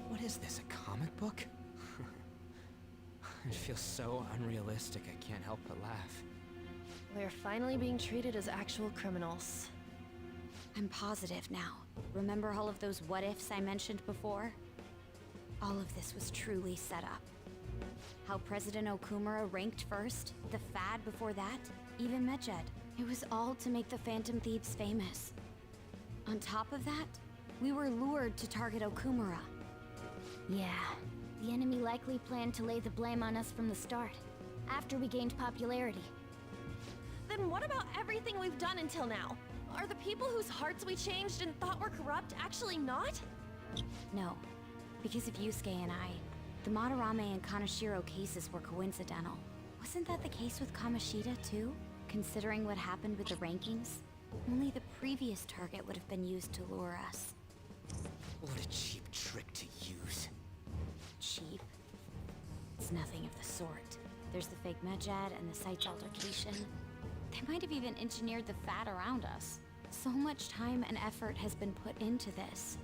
What is this, a comic book? It feels so unrealistic, I can't help but laugh. We're finally being treated as actual criminals. I'm positive now. Remember all of those what-ifs I mentioned before? All of this was truly set up. How President Okumura ranked first, the Fad before that, even Medjed. It was all to make the Phantom Thieves famous. On top of that, we were lured to target Okumura. Yeah, the enemy likely planned to lay the blame on us from the start, after we gained popularity. Then what about everything we've done until now? Are the people whose hearts we changed and thought were corrupt actually not? No, because of Yusuke and I, the Madarame and Kaneshiro cases were coincidental. Wasn't that the case with Kamoshida too? Considering what happened with the rankings, only the previous target would have been used to lure us. What a cheap trick to use. Cheap? It's nothing of the sort. There's the fake Medjed and the site's altercation. They might have even engineered the Fad around us. So much time and effort has been put into this.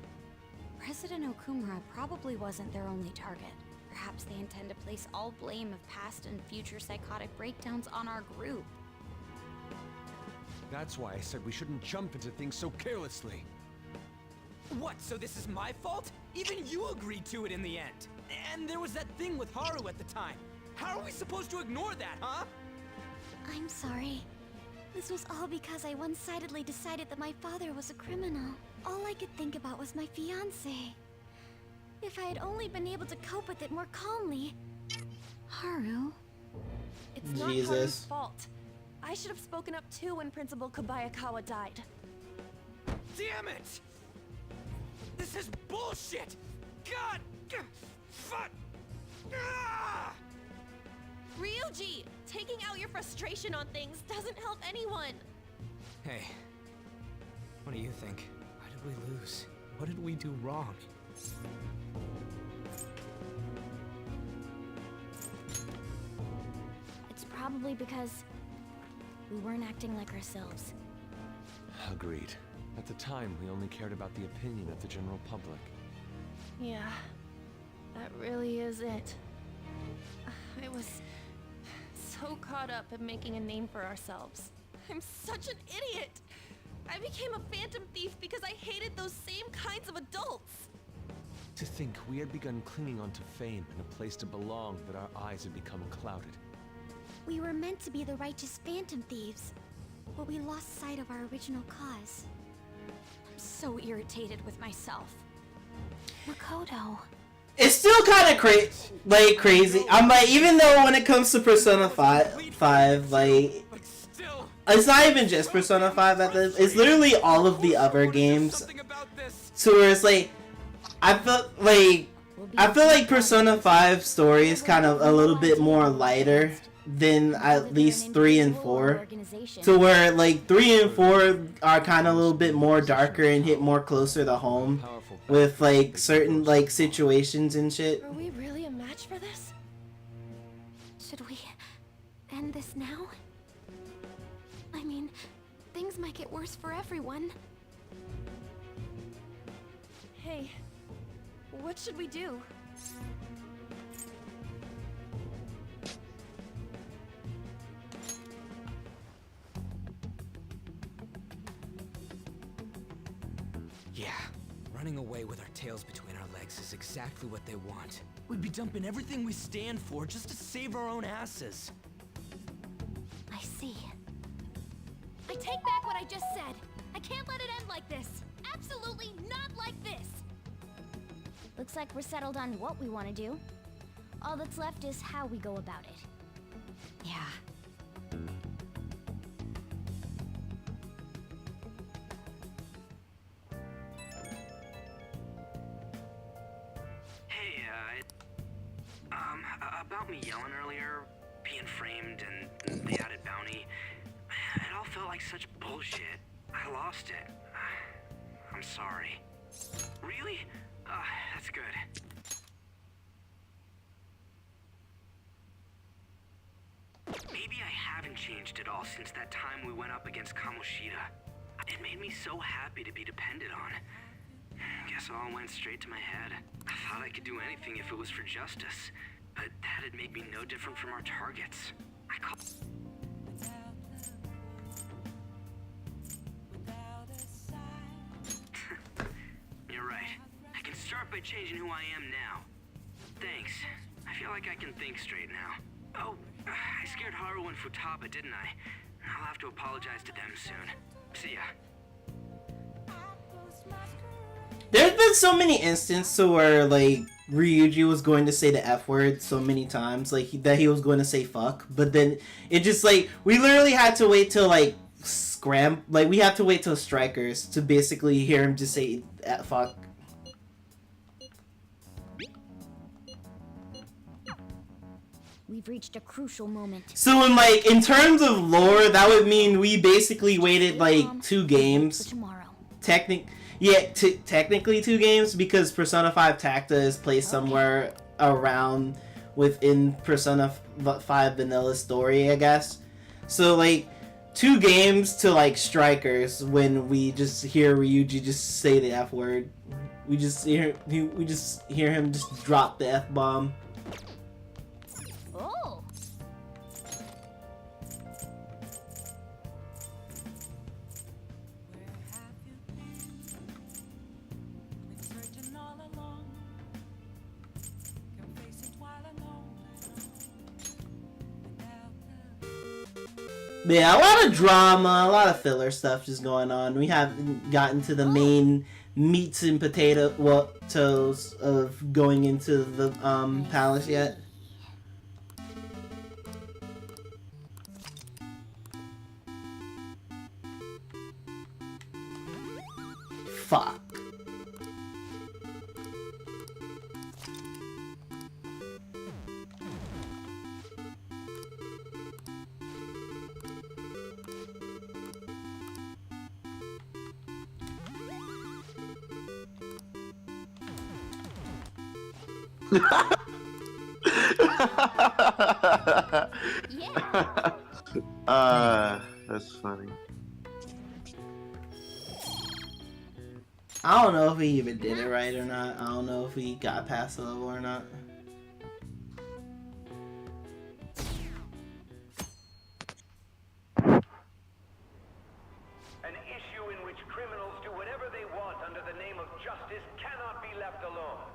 President Okumura probably wasn't their only target. Perhaps they intend to place all blame of past and future psychotic breakdowns on our group. That's why I said we shouldn't jump into things so carelessly. What, so this is my fault? Even you agreed to it in the end. And there was that thing with Haru at the time. How are we supposed to ignore that, huh? I'm sorry. This was all because I one-sidedly decided that my father was a criminal. All I could think about was my fiancé. If I had only been able to cope with it more calmly. Haru? It's not Haru's fault. I should have spoken up too when Principal Kobayakawa died. Damn it! This is bullshit! God! Fuck! Ah! Ryuji! Taking out your frustration on things doesn't help anyone! Hey, what do you think? Why did we lose? What did we do wrong? It's probably because we weren't acting like ourselves. Agreed. At the time, we only cared about the opinion of the general public. Yeah, that really is it. I was so caught up in making a name for ourselves. I'm such an idiot! I became a phantom thief because I hated those same kinds of adults! To think we had begun clinging onto fame and a place to belong, that our eyes had become clouded. We were meant to be the righteous Phantom Thieves, but we lost sight of our original cause. I'm so irritated with myself. Makoto. It's still kind of crazy. I'm like, even though when it comes to Persona 5, like, it's not even just Persona 5 at this. It's literally all of the other games. So where it's like, I feel like Persona 5 story is kind of a little bit more lighter than at least 3 and 4. To where like 3 and 4 are kind of a little bit more darker and hit more closer to home with like certain like situations and shit. Are we really a match for this? Should we end this now? I mean, things might get worse for everyone. Hey, what should we do? Yeah, running away with our tails between our legs is exactly what they want. We'd be dumping everything we stand for just to save our own asses. I see. I take back what I just said. I can't let it end like this. Absolutely not like this. Looks like we're settled on what we want to do. All that's left is how we go about it. Yeah. Hey, about me yelling earlier, being framed, and the added that bounty. It all felt like such bullshit. I lost it. I'm sorry. Really? That's good. Maybe I haven't changed at all since that time we went up against Kamoshida. It made me so happy to be depended on. Guess it all went straight to my head. I thought I could do anything if it was for justice, but that'd make me no different from our targets. You're right. I can start by changing who I am now. Thanks. I feel like I can think straight now. Oh, I scared Haru and Futaba, didn't I? I'll have to apologize to them soon. See ya. There's been so many instances where like Ryuji was going to say the F word so many times, like that he was going to say fuck, but then it just like we literally had to wait till like we had to wait till Strikers to basically hear him just say fuck. We've reached a crucial moment. So in terms of lore, that would mean we basically waited like 2 games. Technically 2 games because Persona 5 Tacta is placed somewhere around within Persona 5 Vanilla story, I guess. So like 2 games to like Strikers when we just hear Ryuji just say the F word. We just hear him just drop the F bomb. Oh. Yeah, a lot of drama, a lot of filler stuff just going on. We haven't gotten to the main meats and potatoes of going into the palace yet. Fuck. That's funny. I don't know if he even did it right or not. I don't know if he got past the level or not. An issue in which criminals do whatever they want under the name of justice cannot be left alone.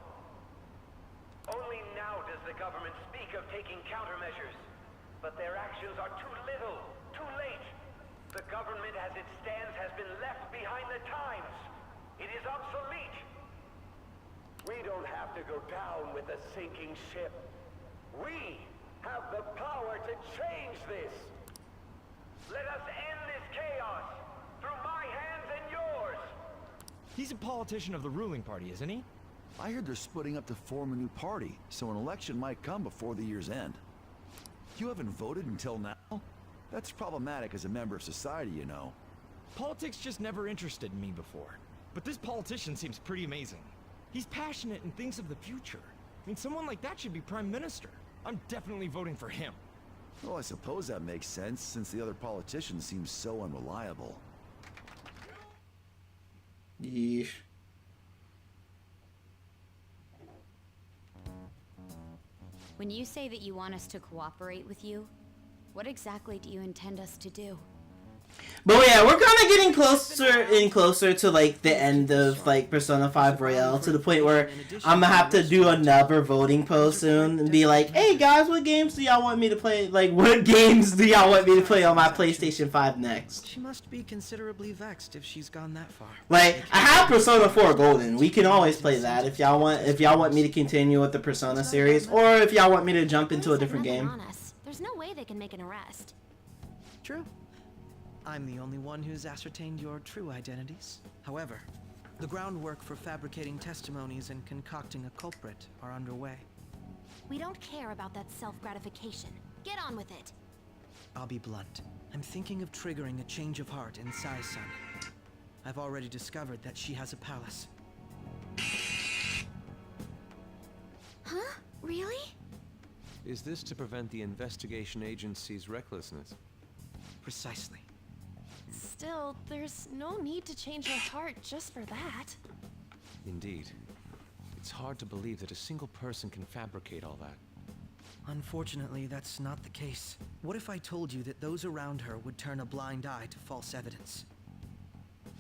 Only now does the government speak of taking countermeasures, but their actions are too little, too late. The government as it stands has been left behind the times. It is obsolete. We don't have to go down with the sinking ship. We have the power to change this. Let us end this chaos through my hands and yours. He's a politician of the ruling party, isn't he? I heard they're splitting up to form a new party, so an election might come before the year's end. You haven't voted until now? That's problematic as a member of society, you know. Politics just never interested me before. But this politician seems pretty amazing. He's passionate and thinks of the future. I mean, someone like that should be prime minister. I'm definitely voting for him. Well, I suppose that makes sense, since the other politicians seem so unreliable. Yeesh. When you say that you want us to cooperate with you, what exactly do you intend us to do? But yeah, we're kind of getting closer and closer to like the end of like Persona 5 Royale, to the point where I'm gonna have to do another voting post soon and be like, hey guys, what games do y'all want me to play? Like, what games do y'all want me to play on my PlayStation 5 next? She must be considerably vexed if she's gone that far. Like, I have Persona 4 Golden. We can always play that if y'all want me to continue with the Persona series, or if y'all want me to jump into a different game. There's no way they can make an arrest. True. I'm the only one who's ascertained your true identities. However, the groundwork for fabricating testimonies and concocting a culprit are underway. We don't care about that self-gratification. Get on with it. I'll be blunt. I'm thinking of triggering a change of heart in Sai-san. I've already discovered that she has a palace. Huh? Really? Is this to prevent the investigation agency's recklessness? Precisely. Still, there's no need to change her heart just for that. Indeed. It's hard to believe that a single person can fabricate all that. Unfortunately, that's not the case. What if I told you that those around her would turn a blind eye to false evidence?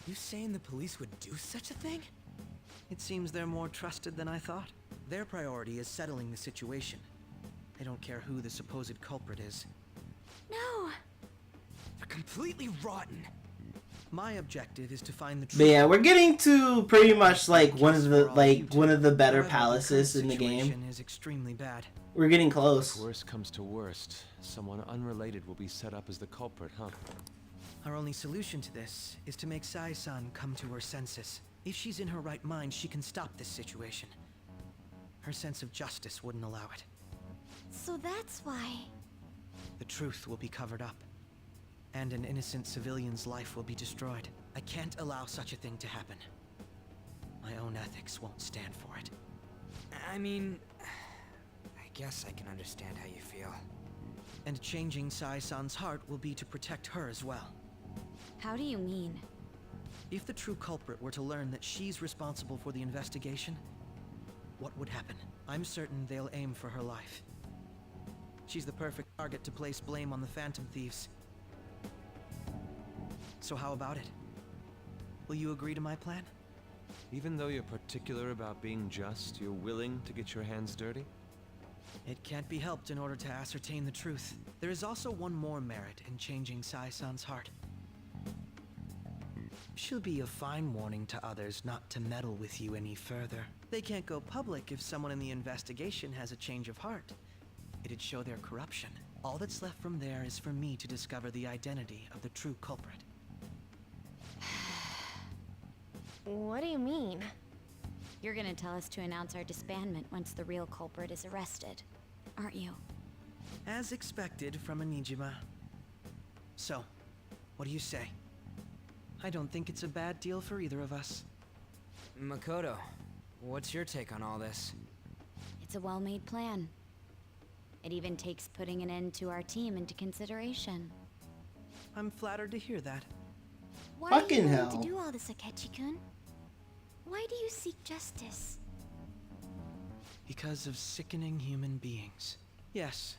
You saying the police would do such a thing? It seems they're more trusted than I thought. Their priority is settling the situation. They don't care who the supposed culprit is. No! They're completely rotten. My objective is to find the truth. But yeah, we're getting to pretty much like one of the better palaces in the game. Is extremely bad. We're getting close. If worst comes to worst, someone unrelated will be set up as the culprit, huh? Our only solution to this is to make Sai-san come to her senses. If she's in her right mind, she can stop this situation. Her sense of justice wouldn't allow it. So that's why. The truth will be covered up, and an innocent civilian's life will be destroyed. I can't allow such a thing to happen. My own ethics won't stand for it. I mean, I guess I can understand how you feel. And changing Sai-san's heart will be to protect her as well. How do you mean? If the true culprit were to learn that she's responsible for the investigation, what would happen? I'm certain they'll aim for her life. She's the perfect target to place blame on the Phantom Thieves. So how about it? Will you agree to my plan? Even though you're particular about being just, you're willing to get your hands dirty? It can't be helped in order to ascertain the truth. There is also one more merit in changing Sai-san's heart. She'll be a fine warning to others not to meddle with you any further. They can't go public if someone in the investigation has a change of heart. It'd show their corruption. All that's left from there is for me to discover the identity of the true culprit. What do you mean? You're gonna tell us to announce our disbandment once the real culprit is arrested, aren't you? As expected from a Nijima. So, what do you say? I don't think it's a bad deal for either of us. Makoto, what's your take on all this? It's a well-made plan. It even takes putting an end to our team into consideration. I'm flattered to hear that. Why are you Fucking willing hell. to do all this, Akechi-kun? Why do you seek justice? Because of sickening human beings. Yes.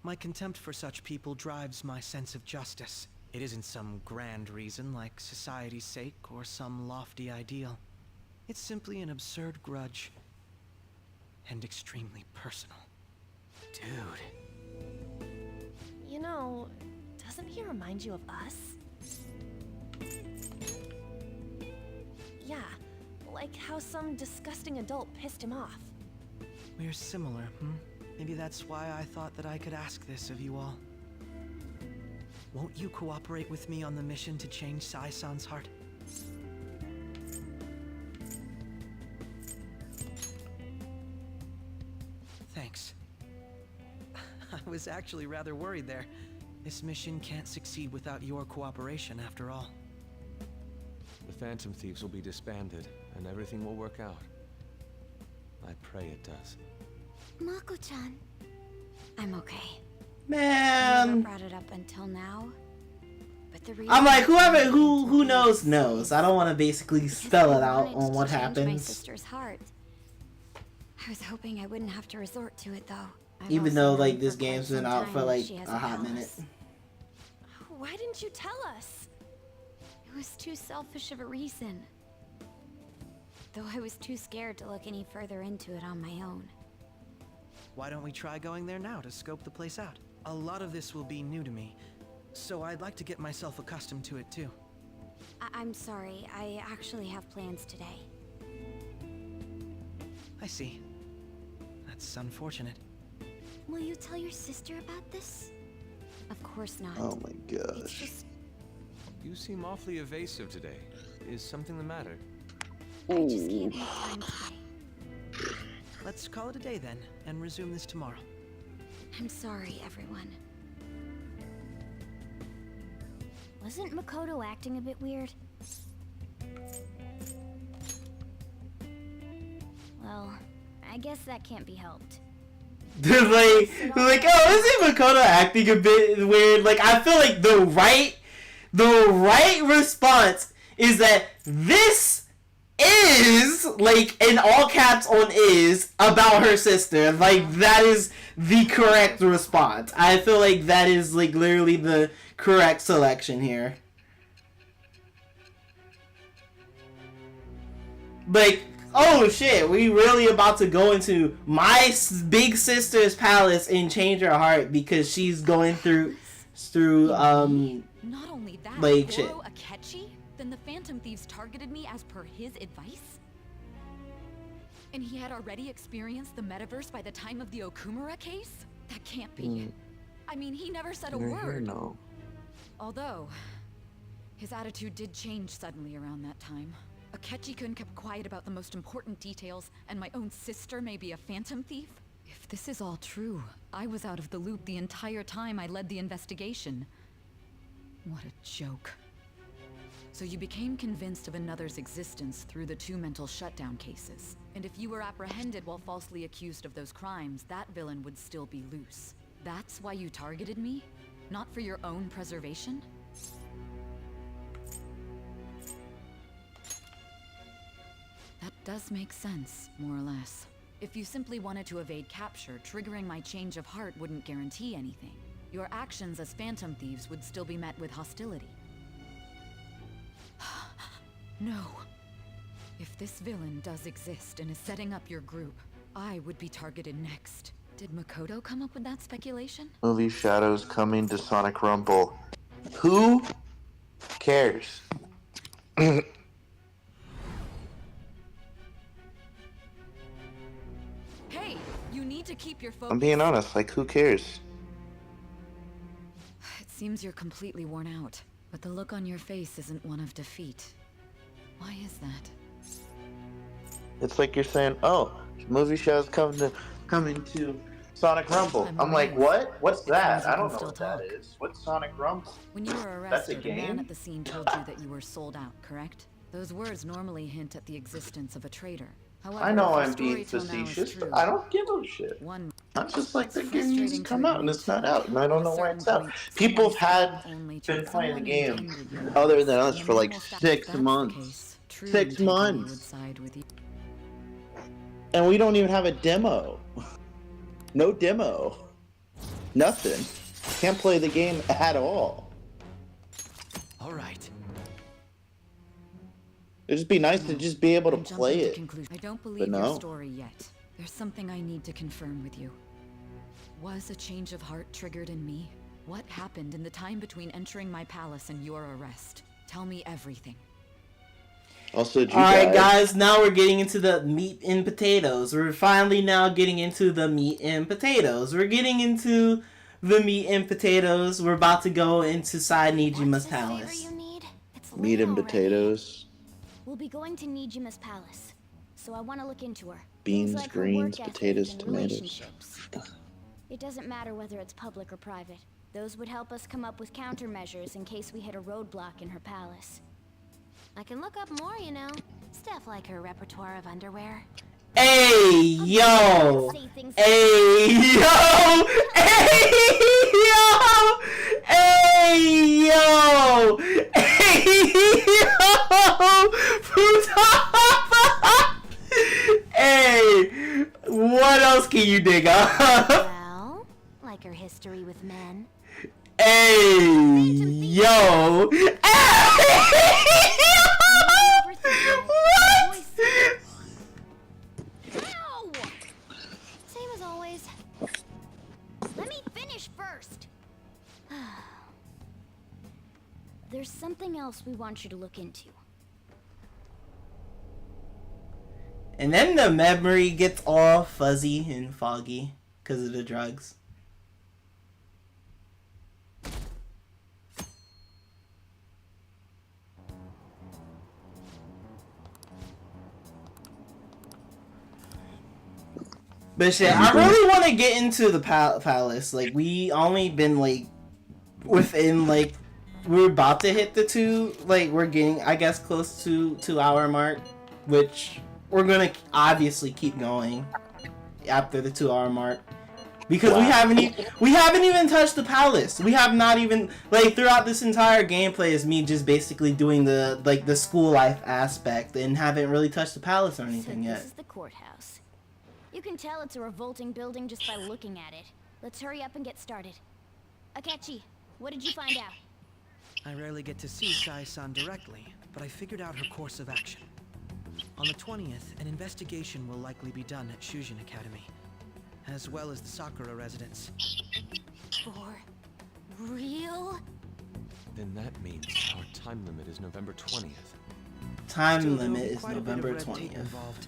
My contempt for such people drives my sense of justice. It isn't some grand reason like society's sake or some lofty ideal. It's simply an absurd grudge. And extremely personal. Dude. You know, doesn't he remind you of us? Yeah, like how some disgusting adult pissed him off. We're similar, Maybe that's why I thought that I could ask this of you all. Won't you cooperate with me on the mission to change Sai-san's heart? Thanks. I was actually rather worried there. This mission can't succeed without your cooperation, after all. The Phantom Thieves will be disbanded, and everything will work out. I pray it does. Mako-chan. I'm okay. I Man, never brought it up until now. But the reason I'm like, who knows knows. I don't want to basically spell it out on what My happens. sister's heart. I was hoping I wouldn't have to resort to it, though. I've Even also though known like this for quite game's been some out time for that like she has a hot minute. palace. Why didn't you tell us? It was too selfish of a reason. Though I was too scared to look any further into it on my own. Why don't we try going there now to scope the place out? A lot of this will be new to me, so I'd like to get myself accustomed to it too. I'm sorry, I actually have plans today. I see. That's unfortunate. Will you tell your sister about this? Of course not. Oh my It's gosh. just You seem awfully evasive today. Is something the matter? I just can't make time today. Let's call it a day then, and resume this tomorrow. I'm sorry, everyone. Wasn't Makoto acting a bit weird? Well, I guess that can't be helped. They're like, oh, isn't Makoto acting a bit weird? Like, I feel like the right response is that this is, like, in all caps on is, about her sister. Like, that is the correct response. I feel like that is, like, literally the correct selection here. Like, oh shit, we really about to go into my big sister's palace and change her heart because she's going through Not only that, like shit. Goro Akechi? Then the Phantom Thieves targeted me as per his advice? And he had already experienced the metaverse by the time of the Okumura case? That can't be. I mean, he never said a word. No. Although, his attitude did change suddenly around that time. Akechi-kun kept quiet about the most important details, and my own sister may be a phantom thief? If this is all true, I was out of the loop the entire time I led the investigation. What a joke. So you became convinced of another's existence through the 2 mental shutdown cases. And if you were apprehended while falsely accused of those crimes, that villain would still be loose. That's why you targeted me? Not for your own preservation? That does make sense, more or less. If you simply wanted to evade capture, triggering my change of heart wouldn't guarantee anything. Your actions as Phantom Thieves would still be met with hostility. No. If this villain does exist and is setting up your group, I would be targeted next. Did Makoto come up with that speculation? Movie Shadows coming to Sonic Rumble. Who cares? Hey, you need to keep your focus. I'm being honest, like, who cares? It seems you're completely worn out, but the look on your face isn't one of defeat. Why is that? It's like you're saying, oh, movie Shadows coming to Sonic Rumble. I'm like, what? What's that? I don't know what that is. What's Sonic Rumble? When you were arrested, the man at the scene told you that you were sold out, correct? Those words normally hint at the existence of a traitor. However, I know if I'm the being story till now is facetious, true, but I don't give a shit. I'm just like, the game needs to come out and it's not out, and I don't know why it's out. People have been playing the game other than us for like 6 months. 6 months. And we don't even have a demo. No demo. Nothing. Can't play the game at all. All right. It'd just be nice to just be able to play it. I don't believe But your no. story yet. There's something I need to confirm with you. Was a change of heart triggered in me? What happened in the time between entering my palace and your arrest? Tell me everything. Also, alright guys, now we're getting into the meat and potatoes. We're finally now getting into the meat and potatoes. We're getting into the meat and potatoes. We're about to go inside Nijima's palace. Meat and potatoes. We'll be going to Nijima's palace, so I want to look into her. Beans, Things like her greens, work ethic potatoes, and tomatoes. relationships. It doesn't matter whether it's public or private. Those would help us come up with countermeasures in case we hit a roadblock in her palace. I can look up more, you know. Stuff like her repertoire of underwear. Hey, yo! Hey, yo! Hey, yo! Hey, yo! Hey, yo! Hey! What else can you dig up? Well, like her history with men. Hey, yo! What? Ow! Same as always. Let me finish first. There's something else we want you to look into. And then the memory gets all fuzzy and foggy because of the drugs. But shit, I really want to get into the palace. Like, we only been like within like we're about to hit the 2, like we're getting, I guess, close to 2-hour mark, which we're gonna obviously keep going after the 2-hour mark. Because we haven't even touched the palace. We have not even, like, throughout this entire gameplay is me just basically doing the school life aspect and haven't really touched the palace or anything yet. This is the courthouse. You can tell it's a revolting building just by looking at it. Let's hurry up and get started. Akechi, what did you find out? I rarely get to see Sai-san directly, but I figured out her course of action. On the 20th, an investigation will likely be done at Shujin Academy, as well as the Sakura residence. For real? Then that means our time limit is November 20th. Time limit is November 20th. Involved.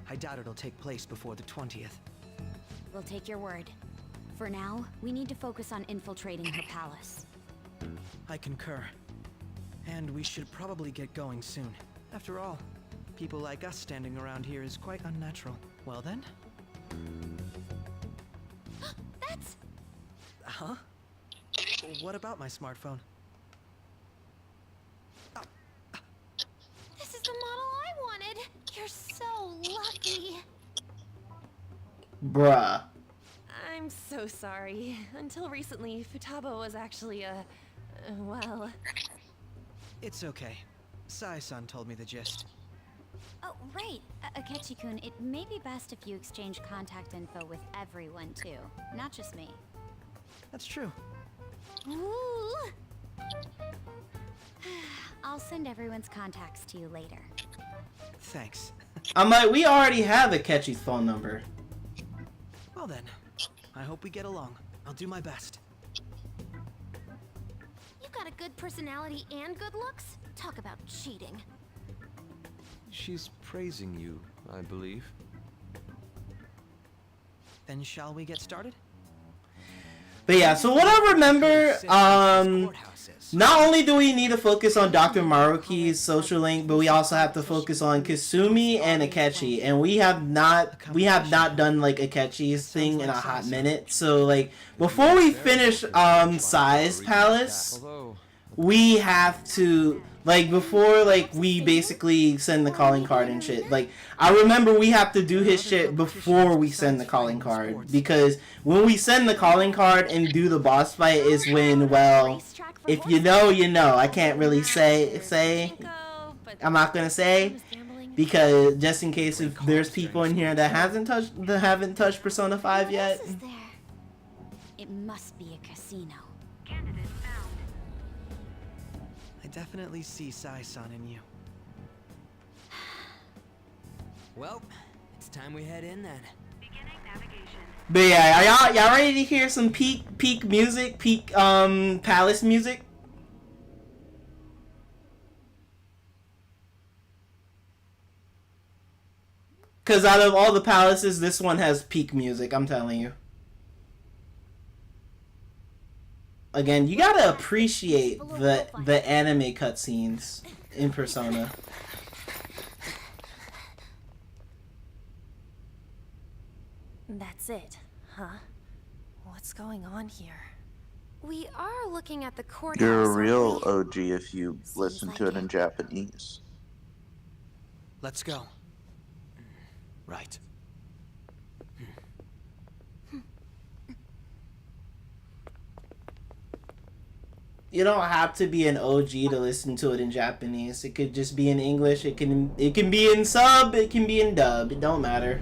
I doubt it'll take place before the 20th. We'll take your word. For now, we need to focus on infiltrating her palace. I concur. And we should probably get going soon. After all, people like us standing around here is quite unnatural. Well then? That's... Huh? What about my smartphone? This is the model I wanted. You're so lucky. Bruh. I'm so sorry. Until recently, Futaba was actually well... It's okay. Sai-san told me the gist. Oh, right. Akechi-kun, it may be best if you exchange contact info with everyone, too. Not just me. That's true. Ooh. I'll send everyone's contacts to you later. Thanks. I'm like, we already have Akechi's phone number. Well then, I hope we get along. I'll do my best. You got a good personality and good looks? Talk about cheating. She's praising you, I believe. Then shall we get started? But yeah, so what I remember, not only do we need to focus on Dr. Maruki's social link, but we also have to focus on Kasumi and Akechi, and we have not done like Akechi's thing in a hot minute. So like before we finish Sai's palace, we have to like before like we basically send the calling card and shit. Like I remember we have to do his shit before we send the calling card, because when we send the calling card and do the boss fight is when, well, if you know, you know. I can't really say. I'm not gonna say, because just in case if there's people in here that haven't touched Persona 5 yet. It must be a casino. I definitely see Sai-san in you. Well, it's time we head in then. But yeah, are y'all ready to hear some peak music, palace music? Cause out of all the palaces, this one has peak music, I'm telling you. Again, you gotta appreciate the anime cutscenes in Persona. That's it, huh? What's going on here? We are looking at the courthouse. You're a real OG if you listen to it in Japanese. Let's go. Right. You don't have to be an OG to listen to it in Japanese. It could just be in English. It can be in sub. It can be in dub. It don't matter.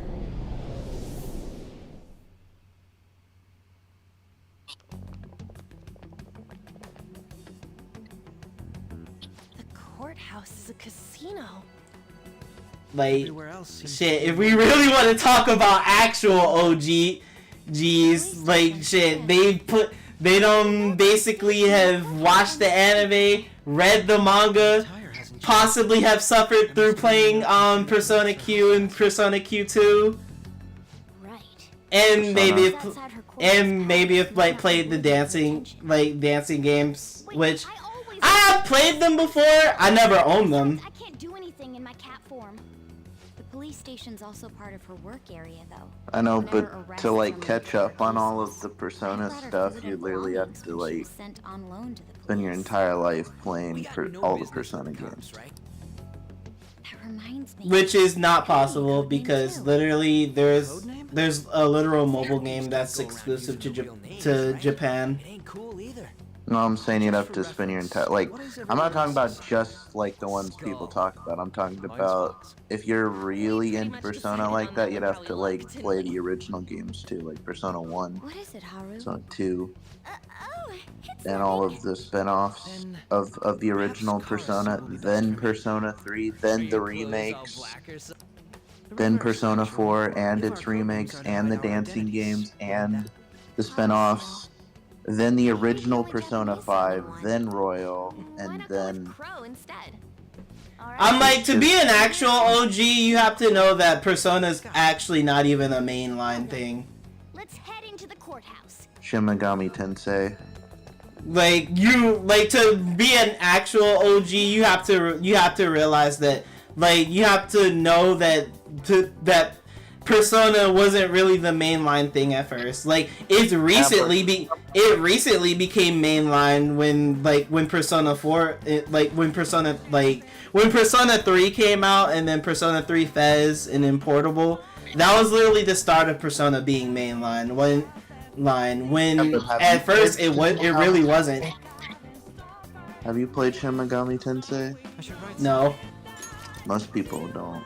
The courthouse is a casino. Like, shit, if we really want to talk about actual OGs, like, shit, they don't basically have watched the anime, read the manga, possibly have suffered through playing Persona Q and Persona Q2, and maybe if like played the dancing games, which I have played them before. I never owned them. in my cat form. The police station's also part of her work area, though. I know, Whenever but arrests to like or catch up on all of the Persona stuff, you literally have to like sent on loan to the spend your entire life playing all the Persona games. That reminds me. Which is not possible because literally there's a literal mobile game that's exclusive to Japan. No, I'm saying you'd have to spend your entire I'm not talking about just like the ones people talk about. I'm talking about if you're really into Persona like that, you'd have to like play the original games too, like Persona 1, What is it, Haru? Persona 2, and all of the spin-offs of the original Persona, then Persona 3, then the remakes, then Persona 4 and its remakes, and the dancing games, and the spin-offs, then the original Persona 5, then Royal, and then... I'm like, to be an actual OG, you have to know that Persona's actually not even a mainline thing. Let's head into the courthouse. Shin Megami Tensei. To be an actual OG, you have to realize that, you have to know that Persona wasn't really the mainline thing at first. It recently became mainline when Persona 4, when Persona 3 came out, and then Persona 3 Fez, and then Portable. That was literally the start of Persona being mainline. When at first it really wasn't. Have you played Shin Megami Tensei? No. Most people don't.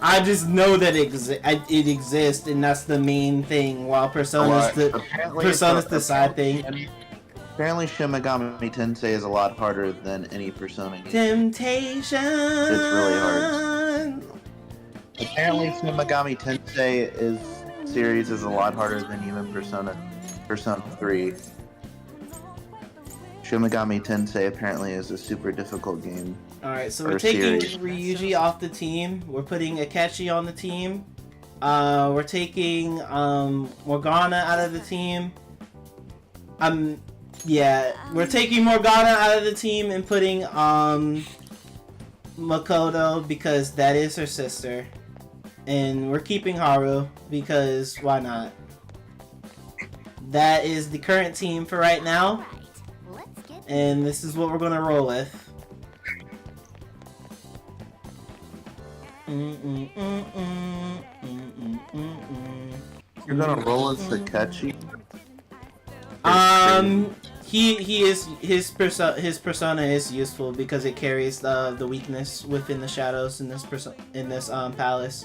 I just know that it exists, and that's the main thing. While Persona's the side thing. Apparently, Shin Megami Tensei is a lot harder than any Persona game. Temptation. It's really hard. Apparently, Shin Megami Tensei series is a lot harder than even Persona 3. Shin Megami Tensei apparently is a super difficult game. Alright, so we're taking Ryuji off the team. We're putting Akechi on the team. We're taking Morgana out of the team. We're taking Morgana out of the team and putting Makoto because that is her sister. And we're keeping Haru because why not? That is the current team for right now. And this is what we're gonna roll with. You're gonna roll with Takechi? His persona is useful because it carries the weakness within the shadows in this palace.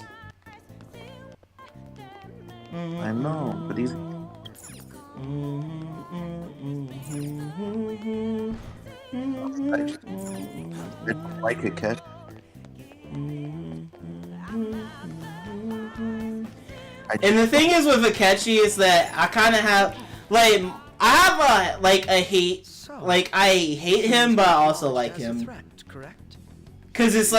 I know, but he's. Like a cat. And the thing is with Akechi is that I kind of have a hate, I hate him, but I also like him. Cause it's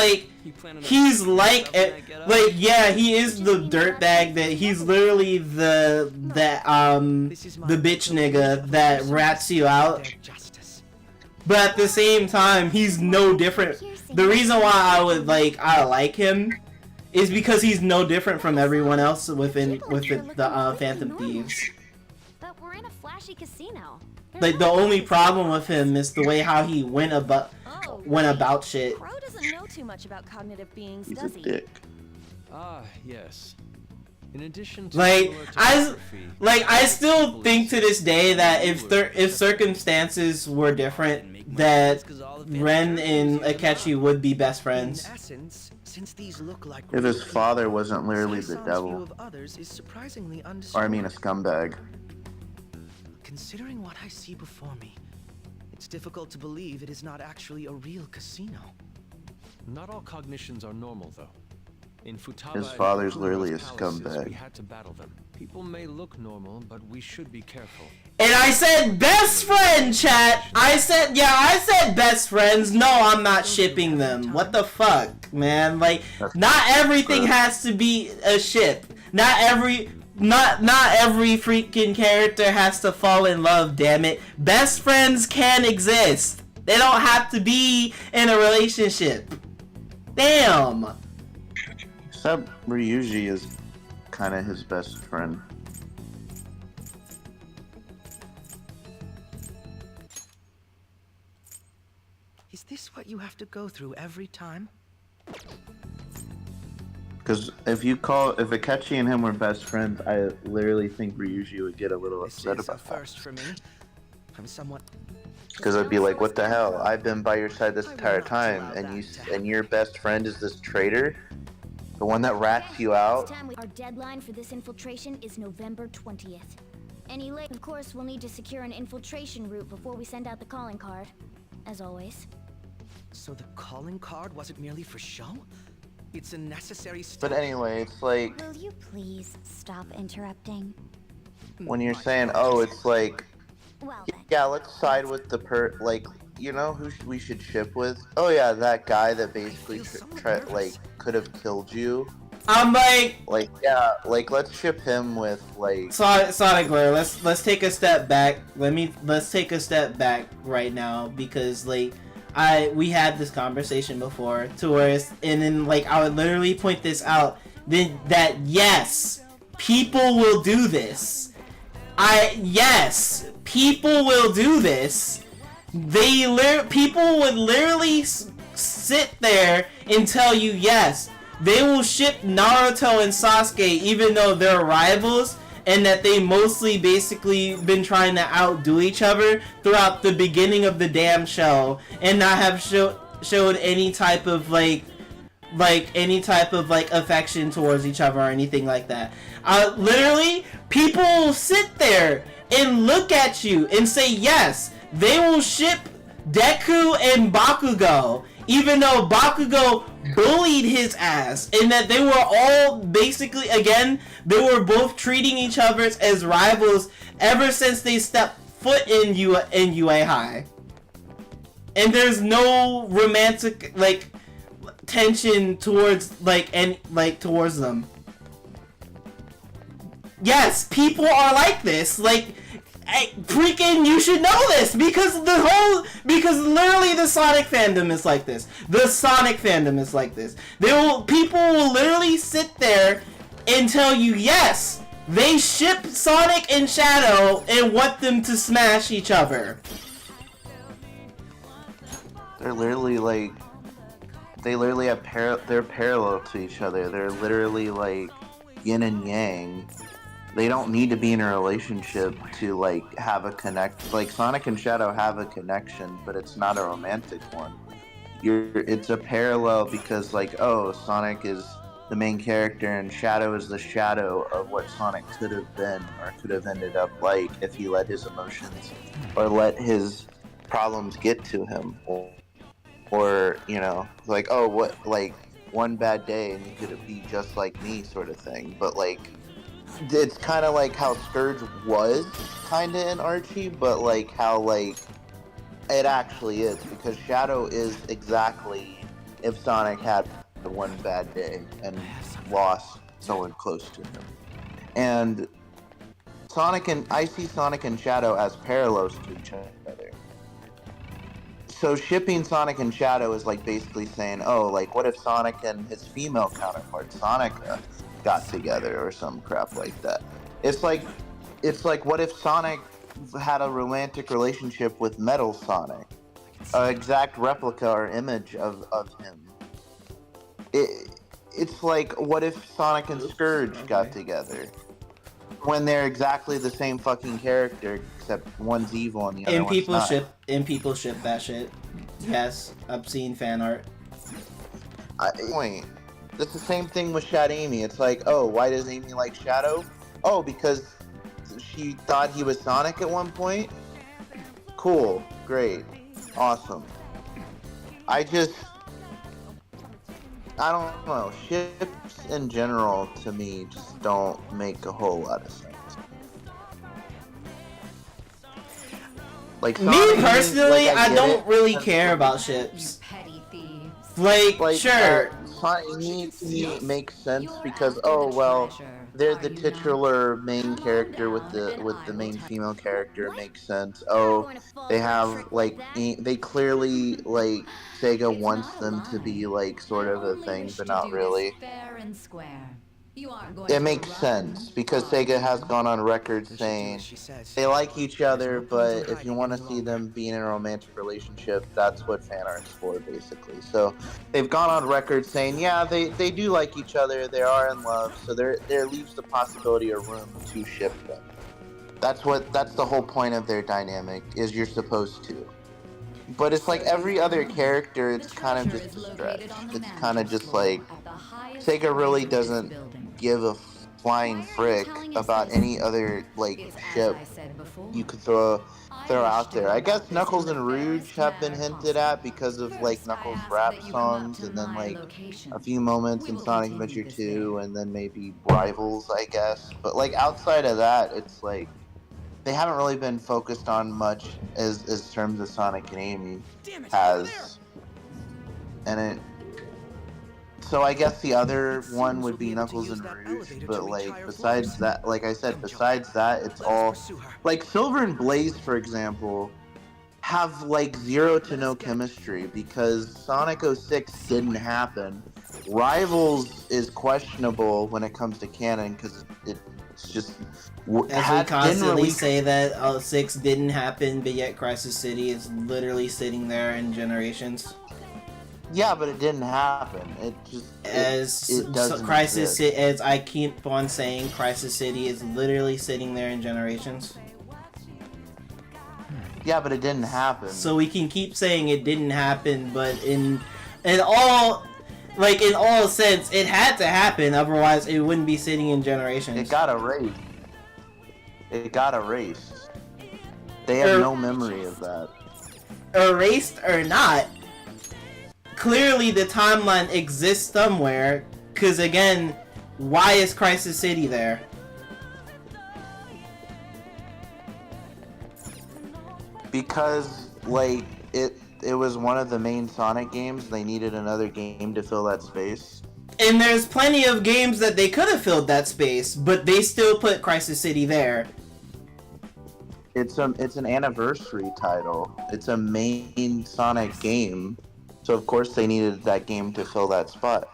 he's he is the dirtbag that he's literally the bitch nigga that rats you out. But at the same time, he's no different. The reason why I like him is because he's no different from everyone else within the Phantom Thieves. But we're in a flashy casino. The only problem with him is the way how he went about shit. Crow doesn't know too much about cognitive beings, He's does a he? dick. Ah, yes. In addition to I still think to this day that if circumstances were different, that Ren and Akechi would be best friends. If his father wasn't literally the devil. Or I mean a scumbag. Considering what I see before me, it's difficult to believe it is not actually a real casino. Not all cognitions are normal, though. In Futaba, His father's and literally a Kurosa's, scumbag. We had to battle them. People may look normal, but we should be careful. And I said best friend, chat. I said best friends. No, I'm not shipping them. What the fuck, man? Not everything has to be a ship. Not every freaking character has to fall in love, damn it. Best friends can exist. They don't have to be in a relationship. Damn! Except Ryuji is kind of his best friend. Is this what you have to go through every time? Because if Akechi and him were best friends, I literally think Ryuji would get a little upset about that. First for me. I'm somewhat. Because I'd be like, what the hell? I've been by your side this entire time, and your best friend is this traitor? The one that rats you out? Our deadline for this infiltration is November 20th. Any late, of course, we'll need to secure an infiltration route before we send out the calling card. As always. So the calling card wasn't merely for show? It's a necessary step. But anyway, it's like... Will you please stop interrupting? When you're saying, oh, it's like... Well, yeah, let's side with the like, you know who we should ship with? Oh yeah, that guy that basically could have killed you. I'm like, yeah, like let's ship him with like Sonic Glare. Let's take a step back. Let's take a step back right now, because like we had this conversation before to where and then like I would literally point this out that yes, people will do this. Yes, people will do this. People would literally sit there and tell you yes, they will ship Naruto and Sasuke even though they're rivals, and that they mostly basically been trying to outdo each other throughout the beginning of the damn show, and not have showed any type of affection towards each other or anything like that. Literally, people will sit there and look at you and say yes, they will ship Deku and Bakugo, even though Bakugo bullied his ass, and that they were all basically, again, they were both treating each other as rivals ever since they stepped foot in UA High. And there's no romantic tension towards towards them. Yes, people are like this. Freaking, you should know this, because literally the Sonic fandom is like this. The Sonic fandom is like this. People will literally sit there and tell you yes, they ship Sonic and Shadow and want them to smash each other. They're literally they're parallel to each other. They're literally like yin and yang. They don't need to be in a relationship to have a connect. Like Sonic and Shadow have a connection, but it's not a romantic one. It's a parallel because Sonic is the main character and Shadow is the shadow of what Sonic could have been or could have ended up like if he let his emotions or let his problems get to him, or one bad day and you could be just like me sort of thing. But it's kind of like how Scourge was kind of in Archie, but how it actually is, because Shadow is exactly if Sonic had one bad day and lost someone close to him. And I see Sonic and Shadow as parallels to each other. So shipping Sonic and Shadow is basically saying, what if Sonic and his female counterpart, Sonica, got together or some crap like that. It's like what if Sonic had a romantic relationship with Metal Sonic, an exact replica or image of him. It's like what if Sonic and Scourge got together when they're exactly the same fucking character, except one's evil and the other one's not. People ship that shit. Yes, obscene fan art. Wait. It's the same thing with Shad Amy. It's like, oh, why does Amy like Shadow? Oh, because she thought he was Sonic at one point? Cool. Great. Awesome. I don't know. Ships in general, to me, just don't make a whole lot of sense. Me personally, I don't really care about ships. Petty thieves. Sure. Sonic to me makes sense because they're the titular main character with the main female character. It makes sense. They have like they clearly like Sega wants them to be like sort of a thing, but not really. It makes sense because Sega has gone on record saying they like each other, but if you want to see them being in a romantic relationship, that's what fan art's for, basically. So they've gone on record saying, yeah, they do like each other, they are in love, so there leaves the possibility of room to ship them. That's the whole point of their dynamic, is you're supposed to. But it's like every other character, it's kind of just a stretch. It's kind of just like Sega really doesn't give a flying frick about any other like ship you could throw out there. I guess Knuckles and Rouge have been hinted at because of like Knuckles' rap songs, and then like a few moments in Sonic Adventure 2, and then maybe Rivals, I guess. But like outside of that, it's like they haven't really been focused on much as terms of Sonic and Amy has. And so I guess the other one would be Knuckles and Rouge, but like besides that, like I said, besides that, it's all like Silver and Blaze, for example, have like zero to no chemistry because Sonic 06 didn't happen. Rivals is questionable when it comes to canon because it's just. As we constantly say that 06 didn't happen, but yet Crisis City is literally sitting there in Generations. Yeah, but it didn't happen. It just it doesn't Crisis as I keep on saying, Crisis City is literally sitting there in Generations. Yeah, but it didn't happen. So we can keep saying it didn't happen, but in all sense, it had to happen. Otherwise, it wouldn't be sitting in Generations. It got erased. They have no memory of that. Erased or not, clearly the timeline exists somewhere, because again, why is Crisis City there? Because, like, it was one of the main Sonic games, they needed another game to fill that space. And there's plenty of games that they could have filled that space, but they still put Crisis City there. It's an anniversary title. It's a main Sonic game. So of course they needed that game to fill that spot.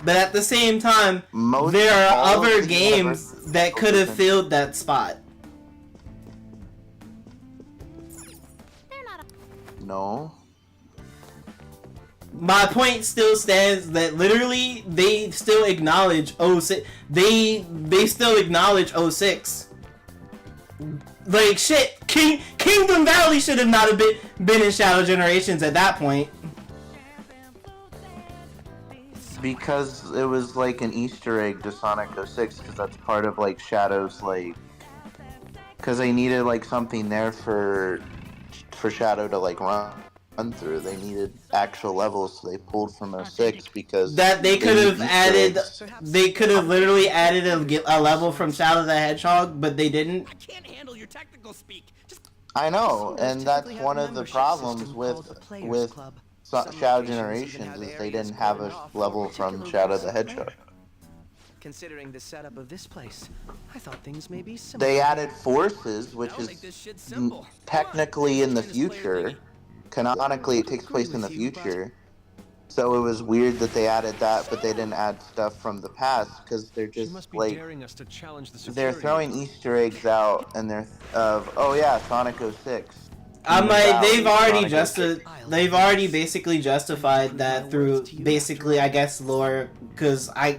But at the same time, there are other games that could have filled that spot. No. My point still stands that literally they still acknowledge 06. They still acknowledge 06. Like shit, Kingdom Valley should have not have been in Shadow Generations at that point. Because it was like an Easter egg to Sonic 06, because that's part of like Shadow's like, because they needed like something there for Shadow to like run through. They needed actual levels, so they pulled from 06 because that they could have added. They could have literally added a level from Shadow the Hedgehog, but they didn't. I can't handle your technical speak. I know, and that's one of the problems with Shadow Generations is they didn't have a level from Shadow the Hedgehog. Considering the setup of this place, I thought things may be similar. They added Forces, which is technically in the future. Canonically, it takes place in the future. So it was weird that they added that, but they didn't add stuff from the past because they're just like they're throwing Easter eggs out, and they're oh yeah, Sonic 06. I'm like, they've already basically justified that through basically, I guess, lore, because I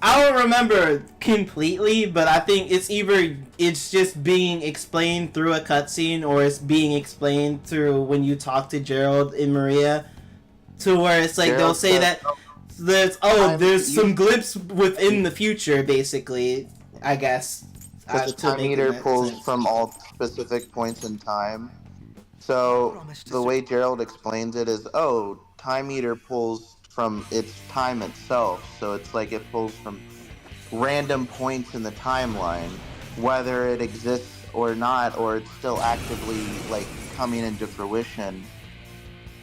don't remember completely, but I think it's either it's just being explained through a cutscene, or it's being explained through when you talk to Gerald and Maria, to where it's like they'll say that there's some glimpse within the future, basically, I guess. Because the time meter pulls from all specific points in time. So the way Gerald explains it is, time meter pulls from its time itself, so it's like it pulls from random points in the timeline, whether it exists or not, or it's still actively like coming into fruition.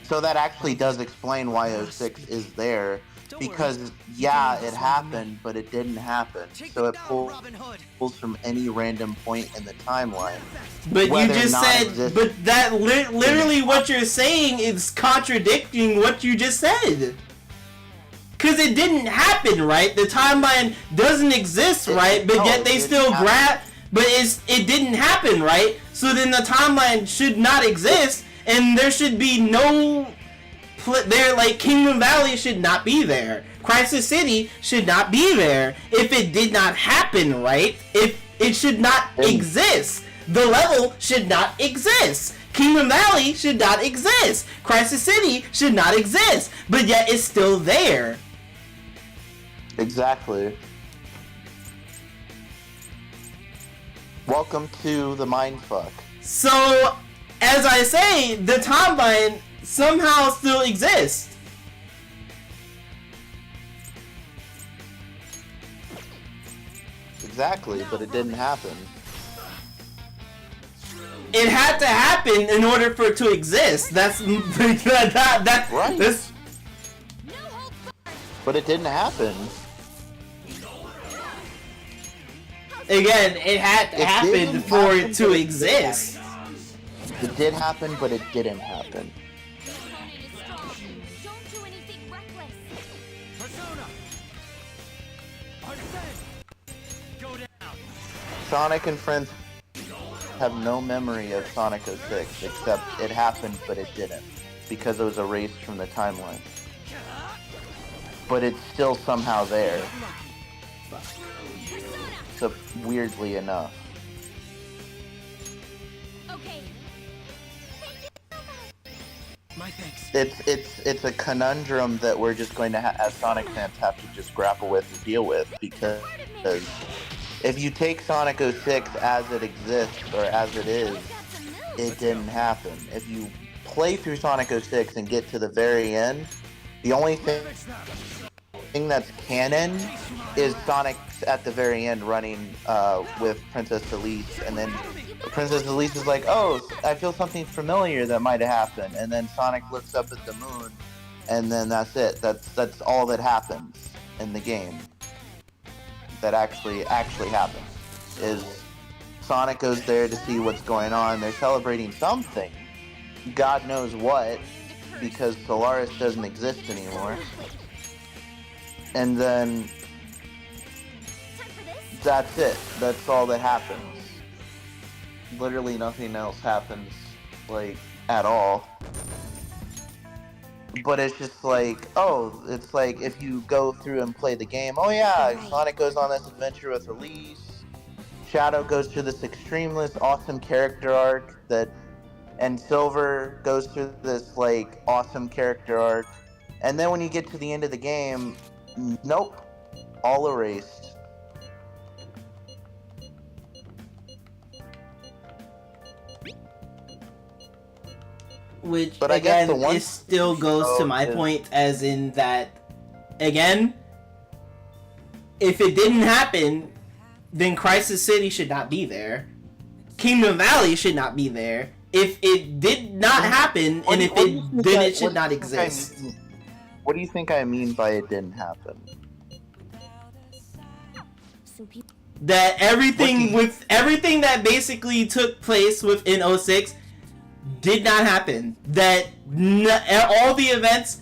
So that actually does explain why 06 is there, because yeah, it happened, but it didn't happen. So it pulls from any random point in the timeline. But you just said, but that literally what you're saying is contradicting what you just said. Because it didn't happen, right? The timeline doesn't exist, right? But yet they still grab, but it didn't happen, right? So then the timeline should not exist. And there should be no like Kingdom Valley should not be there. Crisis City should not be there if it did not happen, right? If it should not exist. The level should not exist. Kingdom Valley should not exist. Crisis City should not exist. But yet it's still there. Exactly. Welcome to the mindfuck. So, as I say, the timeline somehow still exists. Exactly, but it didn't happen. It had to happen in order for it to exist. That's that right. That's... But it didn't happen. Again, it had to happen for it to exist. It did happen, but it didn't happen. Sonic and friends have no memory of Sonic 06, except it happened, but it didn't, because it was erased from the timeline. But it's still somehow there. So weirdly enough. My thanks. It's a conundrum that we're just going to as Sonic fans have to just grapple with and deal with, because if you take Sonic 06 as it exists or as it is, it didn't happen. If you play through Sonic 06 and get to the very end, the only thing that's canon is Sonic at the very end running with Princess Elise, and then Princess Elise is like, oh, I feel something familiar that might have happened, and then Sonic looks up at the moon, and then that's it. That's all that happens in the game. That actually happens is Sonic goes there to see what's going on. They're celebrating something, God knows what, because Solaris doesn't exist anymore. And then that's it. That's all that happens. Literally nothing else happens, like, at all. But it's just like, oh, it's like if you go through and play the game, oh yeah, Sonic goes on this adventure with Elise, Shadow goes through this extremely awesome character arc, and Silver goes through this, like, awesome character arc, and then when you get to the end of the game, nope, all erased. Which, but again, it still goes to my point, as in that, again, if it didn't happen, then Crisis City should not be there. Kingdom Valley should not be there. If it did not happen, and if it then it should not exist. What do you think I mean by it didn't happen? That everything that basically took place within 06 did not happen. That all the events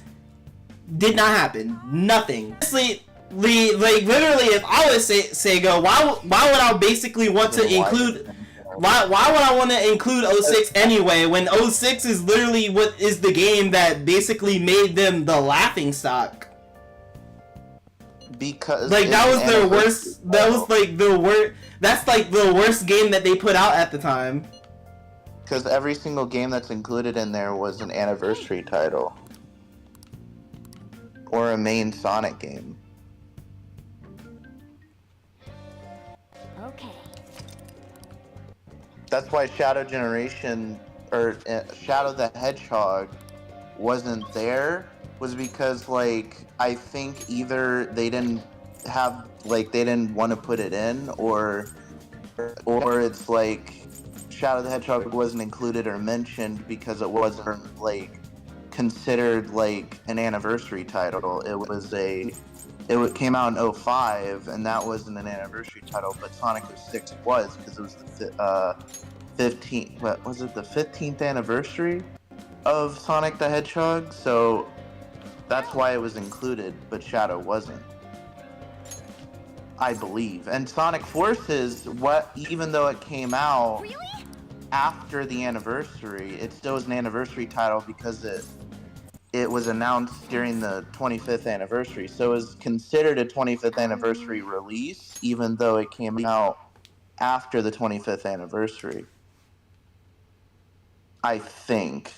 did not happen. Nothing. Honestly, like literally, if I was Sega, why would I basically want to include? Why would I want to include 06 anyway? When 06 is literally what is the game that basically made them the laughingstock. Because like that was their worst. That was like the worst. That's like the worst game that they put out at the time. Because every single game that's included in there was an anniversary title. Or a main Sonic game. Okay. That's why Shadow Generation, or Shadow the Hedgehog, wasn't there, was because, like, I think either they didn't have, like, they didn't want to put it in, or it's like Shadow the Hedgehog wasn't included or mentioned because it wasn't, like, considered like an anniversary title. It came out in 05, and that wasn't an anniversary title, but Sonic 06 was, because it was the 15th anniversary of Sonic the Hedgehog, so that's why it was included, but Shadow wasn't, I believe. And Sonic Forces, even though it came out after the anniversary, it still was an anniversary title because it was announced during the 25th anniversary, so it was considered a 25th anniversary release, even though it came out after the 25th anniversary. I think.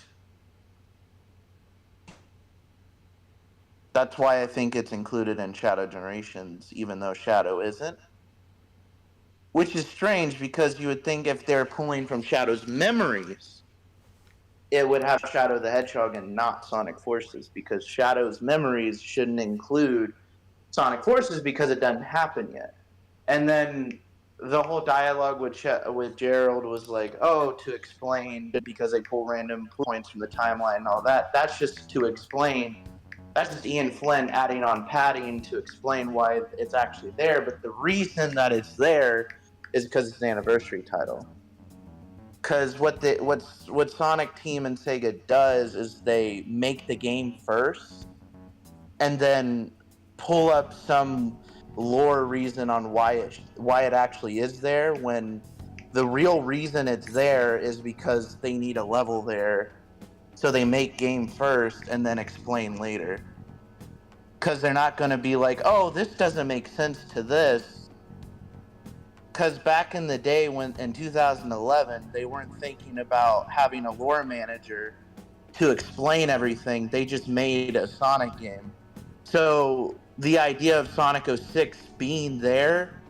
That's why I think it's included in Shadow Generations, even though Shadow isn't. Which is strange, because you would think if they're pulling from Shadow's memories, it would have Shadow the Hedgehog and not Sonic Forces, because Shadow's memories shouldn't include Sonic Forces because it doesn't happen yet. And then the whole dialogue with Gerald was like, oh, to explain, because they pull random points from the timeline and all that. That's just to explain. That's just Ian Flynn adding on padding to explain why it's actually there. But the reason that it's there is because it's an anniversary title. Because what Sonic Team and Sega does is they make the game first, and then pull up some lore reason on why it actually is there, when the real reason it's there is because they need a level there, so they make game first and then explain later. Because they're not going to be like, oh, this doesn't make sense to this. Because back in the day, in 2011, they weren't thinking about having a lore manager to explain everything. They just made a Sonic game. So the idea of Sonic 06 being there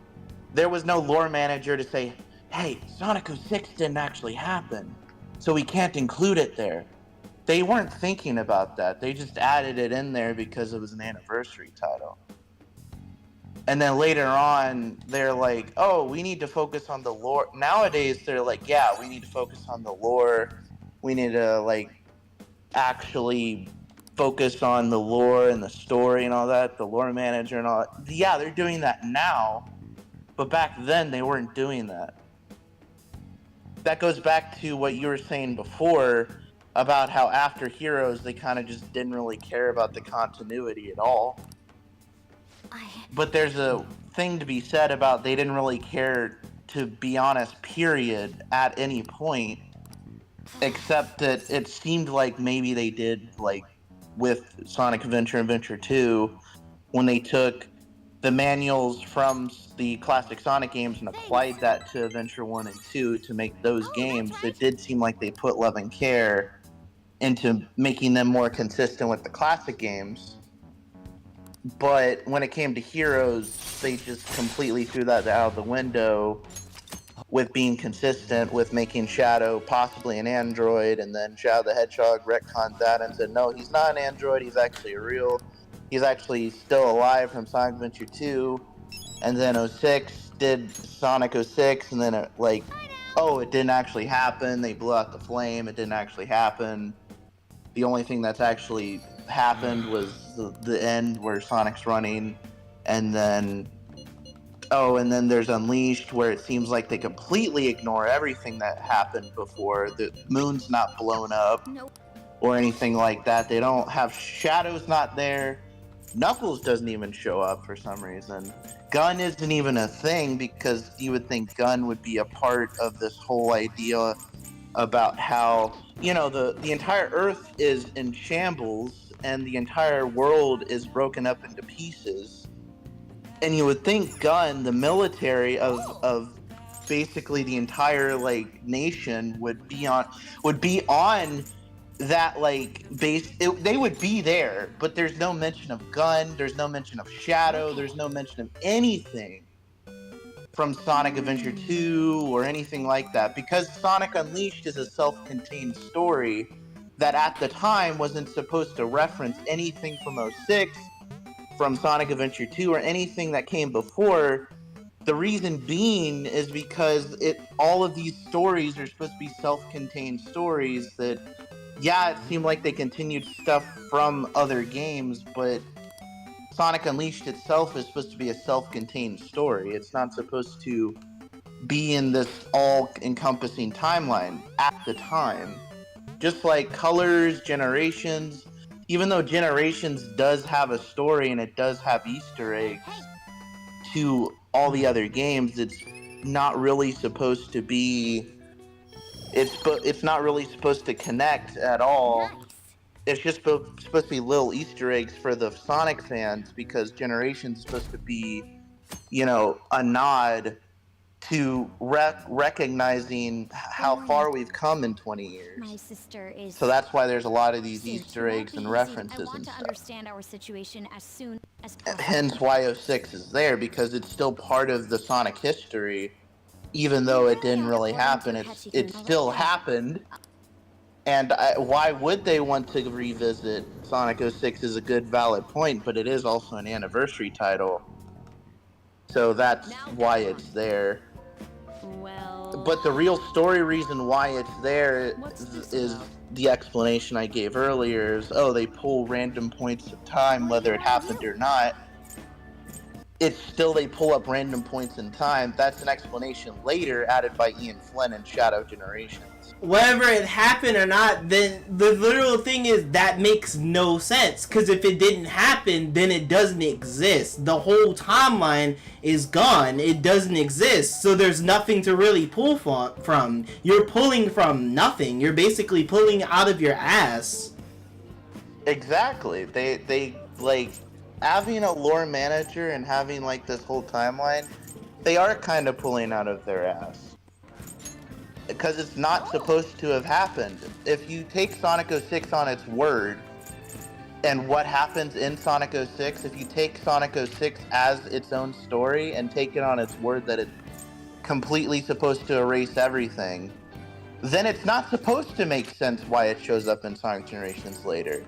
was no lore manager to say, hey, Sonic 06 didn't actually happen, so we can't include it there. They weren't thinking about that. They just added it in there because it was an anniversary title. And then later on, they're like, oh, we need to focus on the lore. Nowadays, they're like, yeah, we need to focus on the lore. We need to, like, actually focus on the lore and the story and all that, the lore manager and all that. Yeah, they're doing that now, but back then, they weren't doing that. That goes back to what you were saying before about how after Heroes, they kind of just didn't really care about the continuity at all. But there's a thing to be said about they didn't really care, to be honest, period, at any point, except that it seemed like maybe they did, like, with Sonic Adventure and Adventure 2, when they took the manuals from the classic Sonic games and applied that to Adventure 1 and 2 to make those games. It did seem like they put love and care into making them more consistent with the classic games. But when it came to Heroes, they just completely threw that out of the window with being consistent with making Shadow possibly an android, and then Shadow the Hedgehog retconned that and said, no, he's not an android, he's actually he's actually still alive from Sonic Adventure 2. And then 06 did Sonic 06, and then it, like, oh, it didn't actually happen, they blew out the flame, it didn't actually happen. The only thing that's actually happened was the end where Sonic's running, and then there's Unleashed, where it seems like they completely ignore everything that happened before. The moon's not blown up or anything like that. They don't have Shadow's not there. Knuckles doesn't even show up for some reason. Gun isn't even a thing, because you would think Gun would be a part of this whole idea about how, you know, the entire Earth is in shambles and the entire world is broken up into pieces. And you would think Gun, the military of basically the entire, like, nation would be on that, like, base. They would be there, but there's no mention of Gun, there's no mention of Shadow, there's no mention of anything from Sonic Adventure 2 or anything like that, because Sonic Unleashed is a self-contained story that at the time wasn't supposed to reference anything from 06, from Sonic Adventure 2, or anything that came before. The reason being is because all of these stories are supposed to be self-contained stories that yeah, it seemed like they continued stuff from other games, but Sonic Unleashed itself is supposed to be a self-contained story. It's not supposed to be in this all-encompassing timeline at the time. Just like Colors, Generations, even though Generations does have a story and it does have Easter eggs to all the other games, it's not really supposed to be... It's not really supposed to connect at all. It's just supposed to be little Easter eggs for the Sonic fans, because Generations is supposed to be, you know, a nod to recognizing how far we've come in 20 years. My sister is... So that's why there's a lot of these Easter eggs and references and stuff. understand our situation as soon as possible. Hence why 06 is there, because it's still part of the Sonic history. Even though it didn't really happen, it still happened. And why would they want to revisit Sonic 06 is a good, valid point, but it is also an anniversary title. So that's why it's there. Well... But the real story reason why it's there is the explanation I gave earlier. Is, oh, they pull random points of time, whether it happened or not. It's still, they pull up random points in time. That's an explanation later added by Ian Flynn in Shadow Generations. Whether it happened or not, then the literal thing is that makes no sense. Because if it didn't happen, then it doesn't exist. The whole timeline is gone. It doesn't exist. So there's nothing to really pull from. You're pulling from nothing. You're basically pulling out of your ass. Exactly. They like... having a lore manager and having like this whole timeline, they are kind of pulling out of their ass. Because it's not supposed to have happened. If you take Sonic 06 on its word, and what happens in Sonic 06, if you take Sonic 06 as its own story and take it on its word that it's completely supposed to erase everything, then it's not supposed to make sense why it shows up in Sonic Generations later.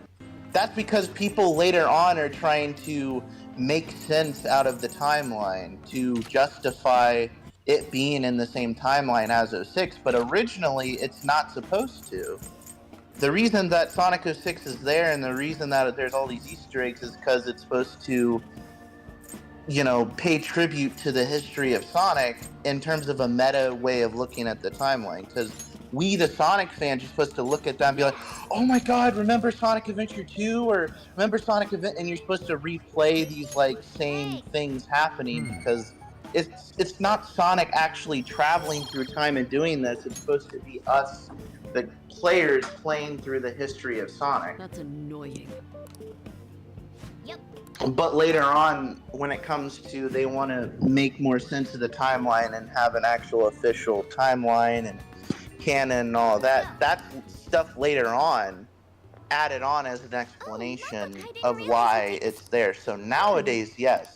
That's because people later on are trying to make sense out of the timeline to justify it being in the same timeline as 06, but originally it's not supposed to. The reason that Sonic 06 is there and the reason that there's all these Easter eggs is because it's supposed to, you know, pay tribute to the history of Sonic in terms of a meta way of looking at the timeline, because we, the Sonic fans, are supposed to look at that and be like, oh my god, remember Sonic Adventure 2? Or remember Sonic Adventure? And you're supposed to replay these, like, same things happening, because it's not Sonic actually traveling through time and doing this. It's supposed to be us, the players, playing through the history of Sonic. That's annoying. Yep. But later on, when it comes to they want to make more sense of the timeline and have an actual official timeline and canon and all that, that's stuff later on added on as an explanation of why it's there. So nowadays, yes,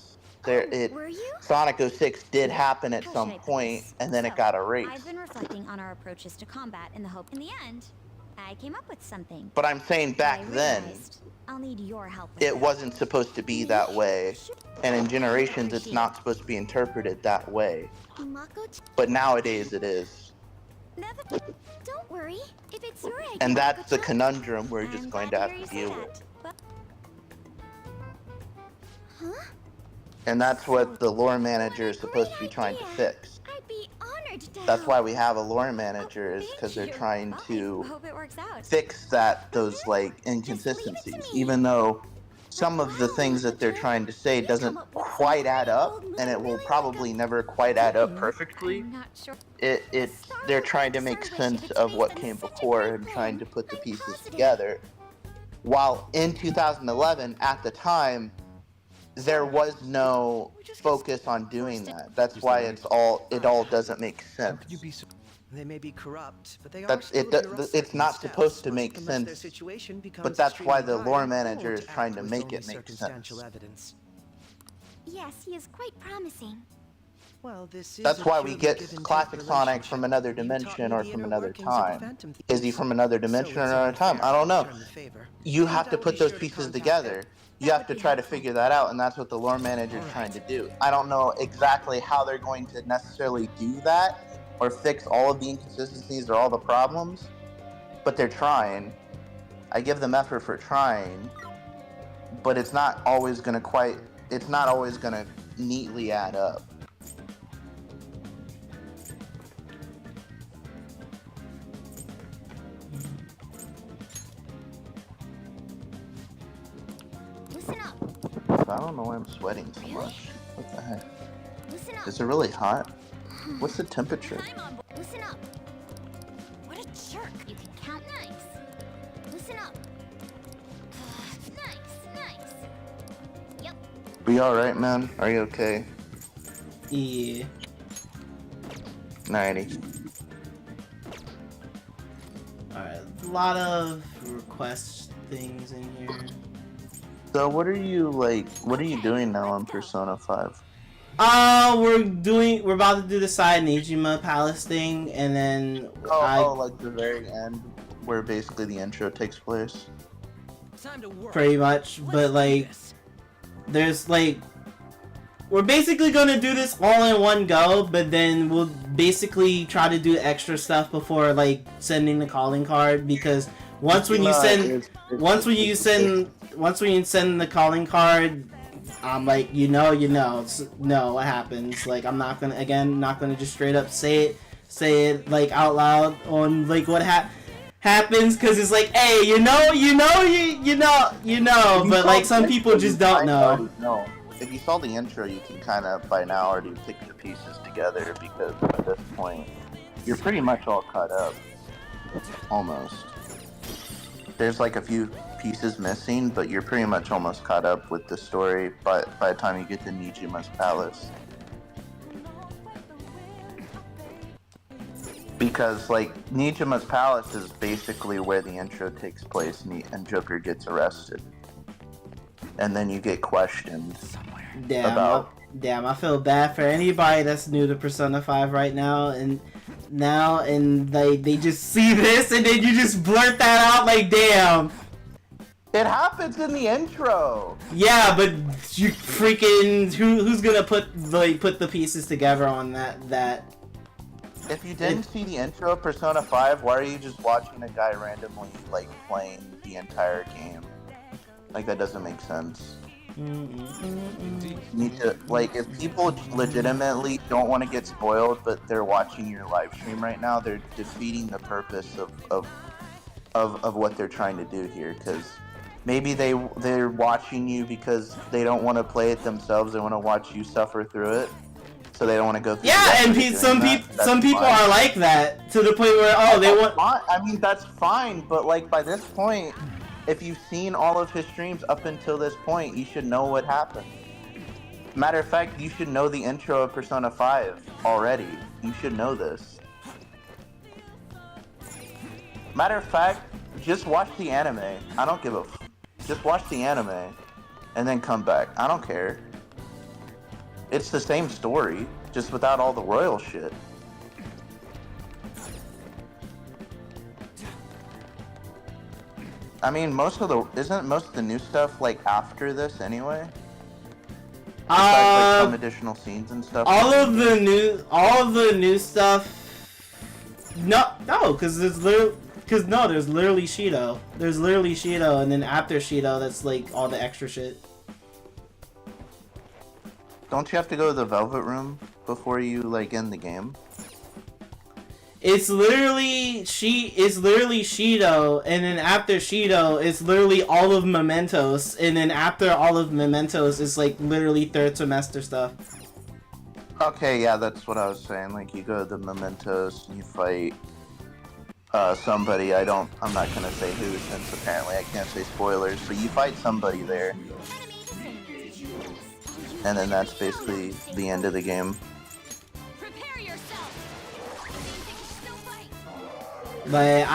Sonic 06 did happen at some point, and then it got erased. I've been reflecting on our approaches to combat in the hope in the end I came up with something. But I'm saying back then, I'll need your help with it wasn't supposed to be that way, and in Generations it's not supposed to be interpreted that way. But nowadays it is. Don't worry. If it's your idea, And that's the conundrum we're just going to have to deal with. Huh? And that's what the lore manager is supposed to be trying to fix. I'd be honored to That's why we have a lore manager, is because they're trying to Hope it works out. fix those like inconsistencies, even though some of the things that they're trying to say doesn't quite add up, and it will probably never quite add up perfectly. They're trying to make sense of what came before and trying to put the pieces together. While in 2011, at the time, there was no focus on doing that. That's why it all doesn't make sense. They may be corrupt, but they it's not supposed to make sense. But that's why the lore manager is trying to make it make sense. Yes, he is quite promising. Well, this is That's why we get classic Sonic from another dimension or from another time. Is he from another dimension or another time? I don't know. You have to put those pieces together. You have to try to figure that out, and that's what the lore manager is trying to do. I don't know exactly how they're going to necessarily do that or fix all of the inconsistencies or all the problems, but they're trying. I give them effort for trying, but it's not always gonna neatly add up. Listen up. I don't know why I'm sweating so much. What the heck? Listen up. Is it really hot? What's the temperature? Listen up. What a jerk. You can count. Nice. Listen up. Nice. Yep. Are you alright, man? Are you okay? Yeah. 90. Alright, a lot of request things in here. So what are you doing now on Persona 5? We're about to do the side Nijima Palace thing, and then like the very end, where basically the intro takes place. Time to work. Pretty much, but like, there's like, we're basically gonna do this all in one go, but then we'll basically try to do extra stuff before like sending the calling card, because once when you send the calling card, I'm like, you know, what happens. Like, I'm not gonna just straight up say it like out loud on like what happens, because it's like, hey, you know, but like some people just don't know. No, if you saw the intro, you can kind of by now already pick the pieces together, because at this point, you're pretty much all caught up, almost. There's like a few pieces missing, but you're pretty much almost caught up with the story by the time you get to Nijima's palace. Because like Nijima's palace is basically where the intro takes place, and Joker gets arrested, and then you get questioned about. Damn, I feel bad for anybody that's new to Persona 5 right now, and they just see this and then you just blurt that out like, damn. It happens in the intro. Yeah, but you freaking who's gonna put the pieces together on that? If you didn't see the intro of Persona 5, why are you just watching a guy randomly like playing the entire game? Like, that doesn't make sense. You need to, like, if people legitimately don't want to get spoiled, but they're watching your live stream right now, they're defeating the purpose of what they're trying to do here. Because maybe they're watching you because they don't want to play it themselves. They want to watch you suffer through it, so they don't want to go through. Yeah, and some people are like that, to the point where they want. I mean, that's fine, but like by this point, if you've seen all of his streams up until this point, you should know what happened. Matter of fact, you should know the intro of Persona 5 already. You should know this. Matter of fact, just watch the anime. I don't give a f. Just watch the anime, and then come back. I don't care. It's the same story, just without all the royal shit. I mean, isn't most of the new stuff like after this anyway? Besides, like some additional scenes and stuff. All of the new stuff. No, because there's literally Shido. There's literally Shido, and then after Shido, that's like all the extra shit. Don't you have to go to the Velvet Room before you like end the game? It's literally Shido, and then after Shido, it's literally all of Mementos, and then after all of Mementos, it's like literally third semester stuff. Okay, yeah, that's what I was saying. Like, you go to the Mementos, and you fight somebody. I'm not gonna say who, since apparently I can't say spoilers, but you fight somebody there. And then that's basically the end of the game. But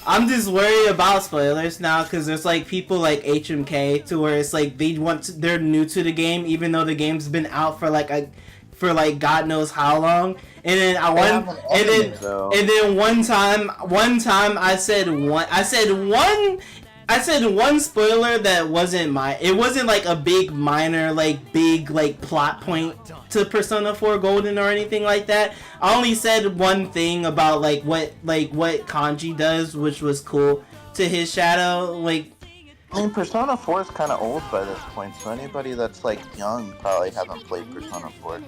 I'm just worried about spoilers now, because there's like people like HMK to where it's like they're new to the game, even though the game's been out for God knows how long. And then one time I said one spoiler that wasn't it wasn't like a big minor big plot point to Persona 4 Golden or anything like that. I only said one thing about what Kanji does, which was cool to his shadow. Like, I mean, Persona 4 is kind of old by this point, so anybody that's like young probably haven't played Persona 4.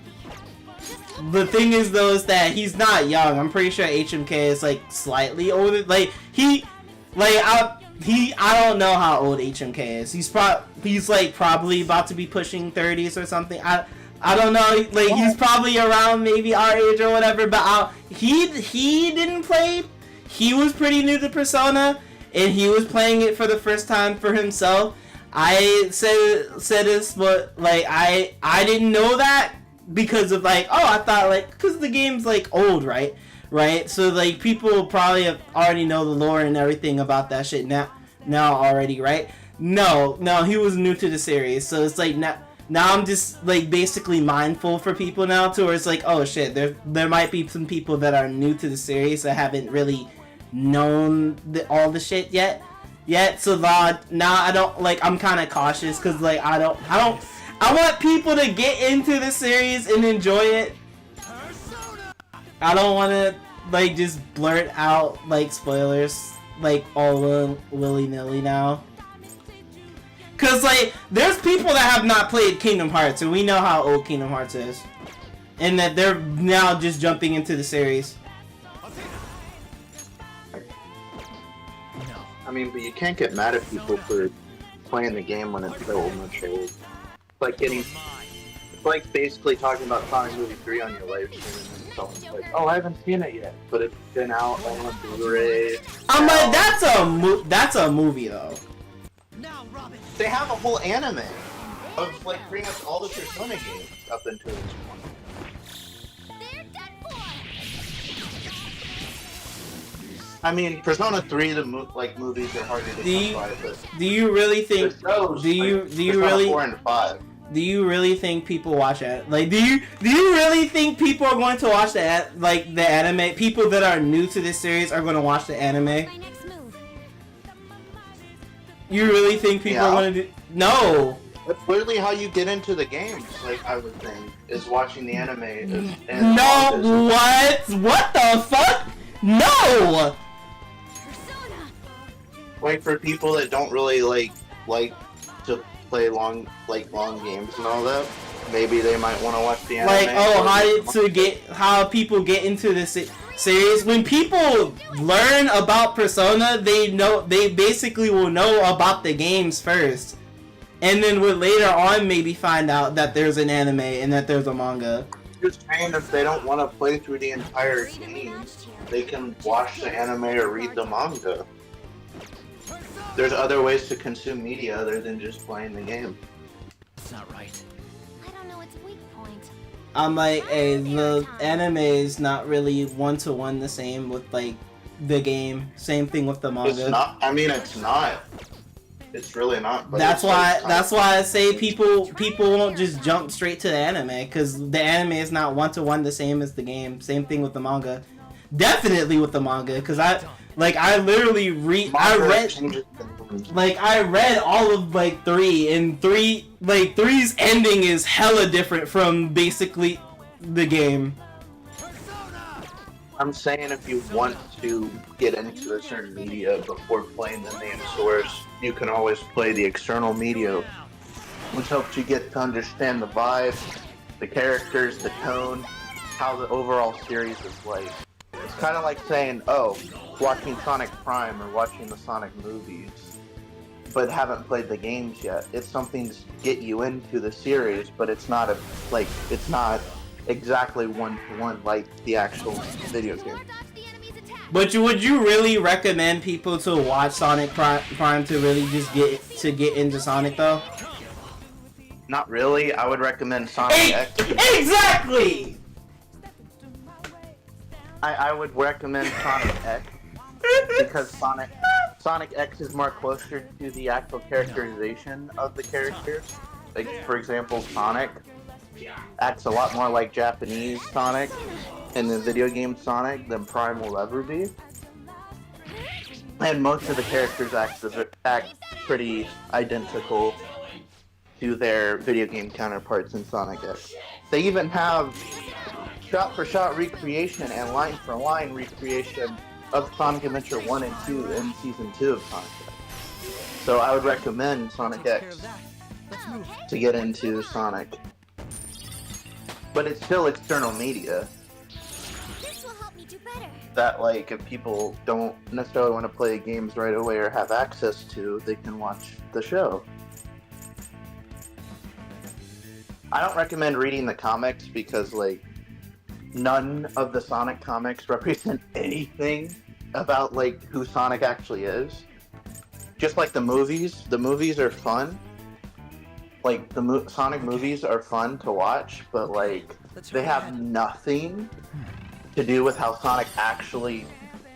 the thing is though is that he's not young. I'm pretty sure HMK is like slightly older. Like I don't know how old HMK is. He's like probably about to be pushing 30s or something. I don't know. Like he's probably around maybe our age or whatever. But he didn't play. He was pretty new to Persona, and he was playing it for the first time for himself. I said this, but like I didn't know that because of like, oh, I thought like because the game's like old, right? So like people probably have already know the lore and everything about that shit now already, right? No, he was new to the series, so it's like now I'm just like basically mindful for people now too, where it's like, oh shit, there might be some people that are new to the series that haven't really known all the shit yet. So now I don't like, I'm kind of cautious because like I want people to get into the series and enjoy it. I don't want to like just blurt out like spoilers like all willy-nilly now. Cause like there's people that have not played Kingdom Hearts and we know how old Kingdom Hearts is. And that they're now just jumping into the series. I mean, but you can't get mad at people for playing the game when it's so much old. It's like basically talking about Sonic Movie 3 on your live stream and someone's like, oh, I haven't seen it yet, but it's been out on Blu-ray. I'm like, that's a movie though. They have a whole anime of like pretty much all the Persona games up until this point. I mean, Persona 3, movies are harder to come by. Do you really think? Do you really? 4 and 5. Do you really think people watch it? Like, do you really think people are going to watch the anime? People that are new to this series are going to watch the anime? You really think people are going to do? No. That's literally how you get into the games. Like I would think is watching the anime. No, what? What the fuck? No. Like for people that don't really like to play long games and all that, maybe they might want to watch the anime. Like, how people get into this series. When people learn about Persona, they basically will know about the games first, and then would later on maybe find out that there's an anime and that there's a manga. Just saying, if they don't want to play through the entire game, they can watch the anime or read the manga. There's other ways to consume media other than just playing the game. That's not right. I don't know its weak point. I'm like, hey, the anime is not really one-to-one the same with like the game. Same thing with the manga. It's not. I mean, it's not. It's really not. But that's why I say people won't just jump straight to the anime, because the anime is not one-to-one the same as the game. Same thing with the manga. Definitely with the manga, because I literally read all of like 3, and 3's ending is hella different from basically the game. I'm saying if you want to get into a certain media before playing the main source, you can always play the external media, which helps you get to understand the vibe, the characters, the tone, how the overall series is like. It's kind of like saying, oh, watching Sonic Prime or watching the Sonic movies, but haven't played the games yet. It's something to get you into the series, but it's not exactly one-to-one like the actual video game. But would you really recommend people to watch Sonic Prime to really just get into Sonic though? Not really. I would recommend Sonic X. Exactly! I would recommend Sonic X because Sonic X is more closer to the actual characterization of the characters. Like, for example, Sonic acts a lot more like Japanese Sonic in the video game Sonic than Prime will ever be. And most of the characters act pretty identical to their video game counterparts in Sonic X. They even have shot-for-shot recreation and line-for-line recreation of Sonic Adventure 1 and 2 in Season 2 of Sonic X. So I would recommend Sonic X to get into Sonic. But it's still external media. This will help me do better. That, like, if people don't necessarily want to play games right away or have access to, they can watch the show. I don't recommend reading the comics because, like, none of the Sonic comics represent anything about, like, who Sonic actually is. Just like the movies are fun. Like, the Sonic movies are fun to watch, but, like, they have nothing to do with how Sonic actually,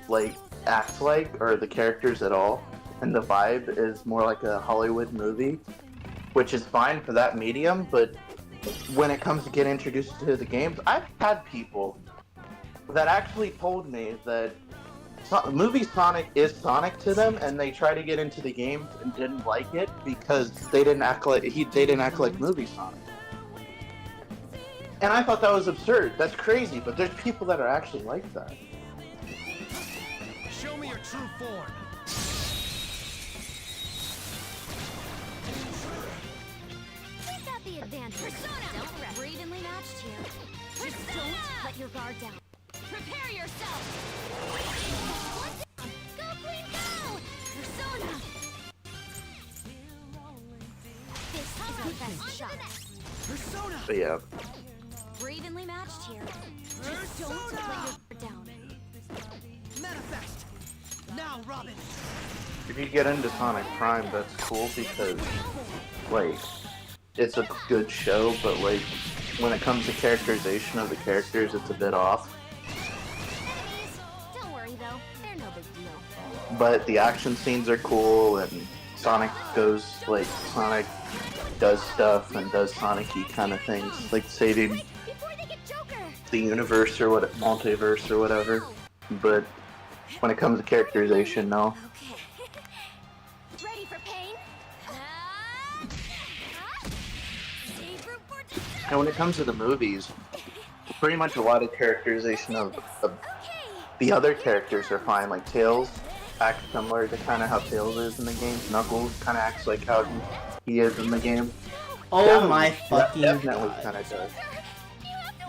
like, acts like, or the characters at all. And the vibe is more like a Hollywood movie, which is fine for that medium, but when it comes to getting introduced to the games, I've had people that actually told me that movie Sonic is Sonic to them, and they try to get into the games and didn't like it because they didn't act like movie Sonic. And I thought that was absurd. That's crazy, but there's people that are actually like that. Show me your true form. We got the advantage. Persona! Don't rest. Evenly matched here. Just don't let your guard down. Prepare yourself! Go, Queen, go! Persona! This is our best shot. Persona! But yeah. We're evenly matched here. Just don't let your guard down. Manifest! Now, Robin! If you get into Sonic Prime, that's cool because, like, it's a good show, but, like, when it comes to characterization of the characters, it's a bit off. Don't worry though, they're no big deal. But the action scenes are cool, and Sonic does stuff and does Sonic-y kind of things, like saving the universe or multiverse or whatever. But when it comes to characterization, no. Ready for pain? And when it comes to the movies, pretty much a lot of characterization of the other characters are fine. Like Tails acts similar to kind of how Tails is in the game. Knuckles kind of acts like how he is in the game. Oh my fucking definitely kind of does.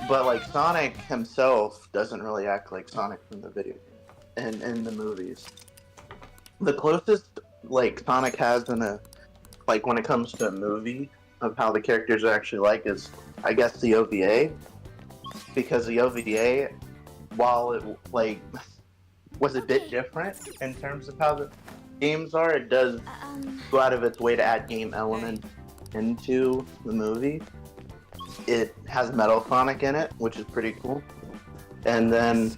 But like Sonic himself doesn't really act like Sonic from the video and in the movies. The closest like Sonic has in a like when it comes to a movie of how the characters are actually like is I guess the OVA, because the OVA, while it like was a bit different in terms of how the games are, it does go out of its way to add game elements into the movie. It has Metal Sonic in it, which is pretty cool. And a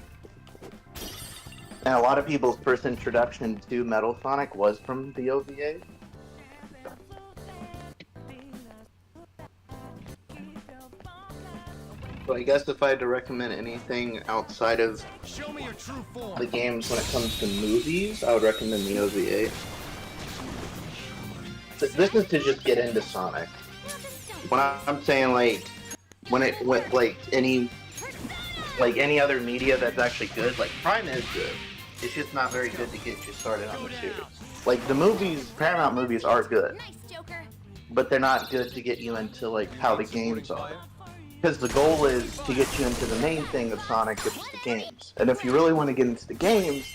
lot of people's first introduction to Metal Sonic was from the OVA. So I guess if I had to recommend anything outside of the games when it comes to movies, I would recommend the OVA. This is to just get into Sonic. When I'm saying like, when it went like any other media that's actually good, like Prime is good. It's just not very good to get you started on the series. Like the movies, Paramount movies are good, but they're not good to get you into like how the games are. Because the goal is to get you into the main thing of Sonic, which is the games. And if you really want to get into the games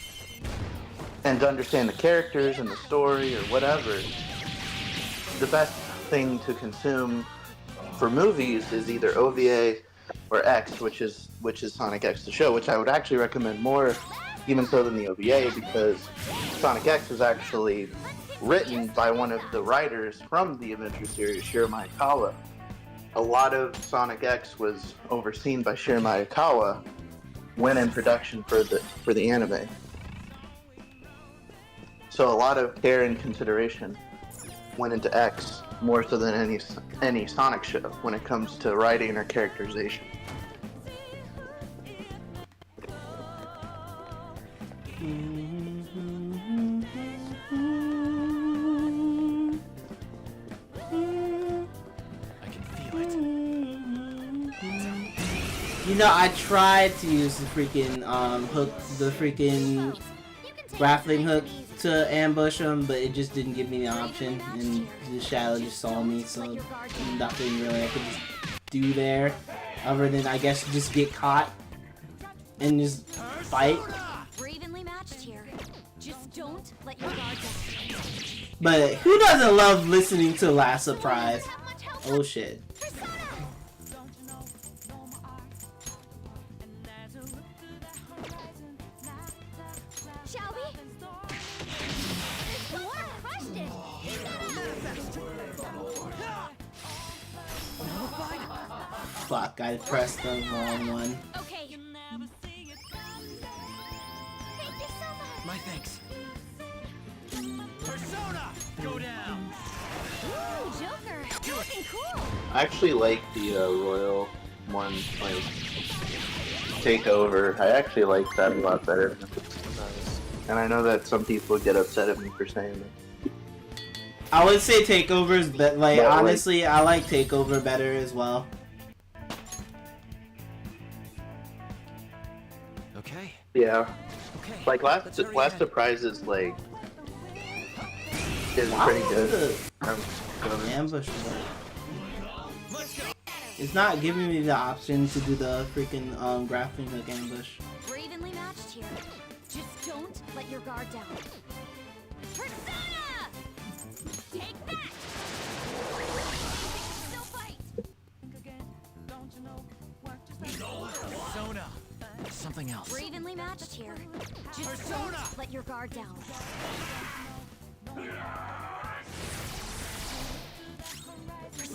and to understand the characters and the story or whatever, the best thing to consume for movies is either OVA or X, which is Sonic X the show, which I would actually recommend more even so than the OVA, because Sonic X was actually written by one of the writers from the Adventure series, Shigeru Maekawa. A lot of Sonic X was overseen by Shigeru Maekawa when in production for the anime. So a lot of care and consideration went into X more so than any Sonic show when it comes to writing or characterization. You know, I tried to use the freaking hook, the freaking grappling hook to ambush him, but it just didn't give me the option, and the shadow just saw me, so nothing really I could just do there, other than I guess just get caught and just fight. Evenly matched here. Just don't let your guard down. But who doesn't love listening to Last Surprise? Oh shit. Shall we? The water crushed it. Fuck, I pressed the wrong one. Okay. Thank you so much. My thanks. Persona, go down. Ooh, Joker, you're looking cool. I actually like the Royal one, like Takeover. I actually like that a lot better. And I know that some people get upset at me for saying that. I would say Takeovers, but like honestly, I like Takeover better as well. Okay. Yeah. Okay. Like last Surprise is like is pretty good. Ambush. It's not giving me the option to do the freaking grappling hook ambush. We're evenly matched here. Just don't let your guard down. Persona! Take that! Still fight! Persona. Something else. We're evenly matched here. Just don't let your guard down.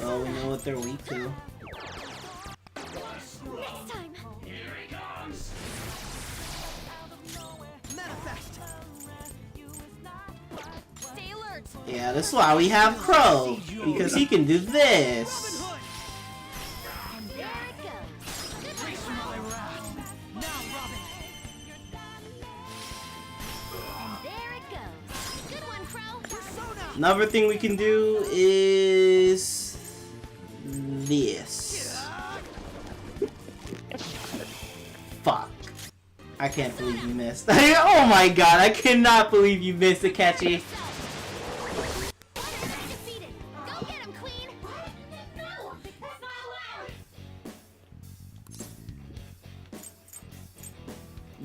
Oh, we know what they're weak to. Next time! Here he comes. Manifest. Stay alert! Yeah, that's why we have Crow, because he can do this. And there it goes. Face my wrath. Now, Robin. And there it goes. Good one, Crow. Persona. Another thing we can do is this. Fuck. I can't believe you missed. Oh my god, I cannot believe you missed, Akechi. Defeated. Go get him, Queen! No! That's not allowed!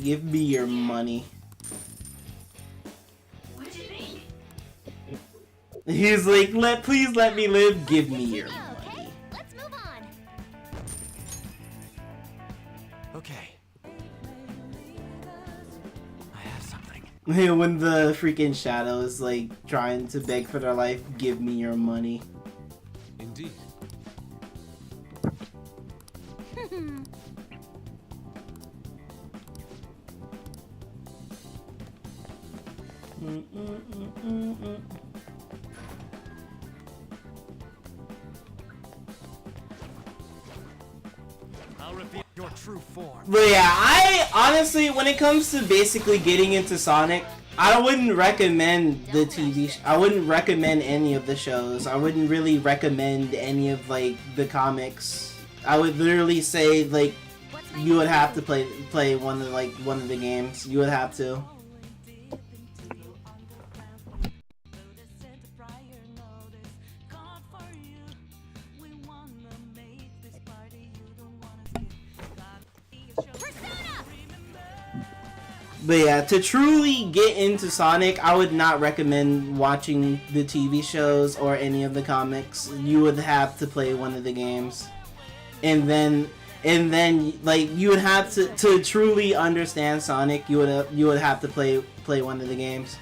Give me your money. What do you mean? He's like, please let me live, give me your money. Okay, let's move on. Okay. I have something. When the freaking shadow is like trying to beg for their life, give me your money. Indeed. I'll reveal your true form. But yeah, I honestly, when it comes to basically getting into Sonic, I wouldn't recommend the TV. I wouldn't recommend any of the shows. I wouldn't really recommend any of like the comics. I would literally say like you would have to play one of the games. You would have to. But yeah, to truly get into Sonic, I would not recommend watching the TV shows or any of the comics. You would have to play one of the games. And then like you would have to truly understand Sonic, you would have to play one of the games.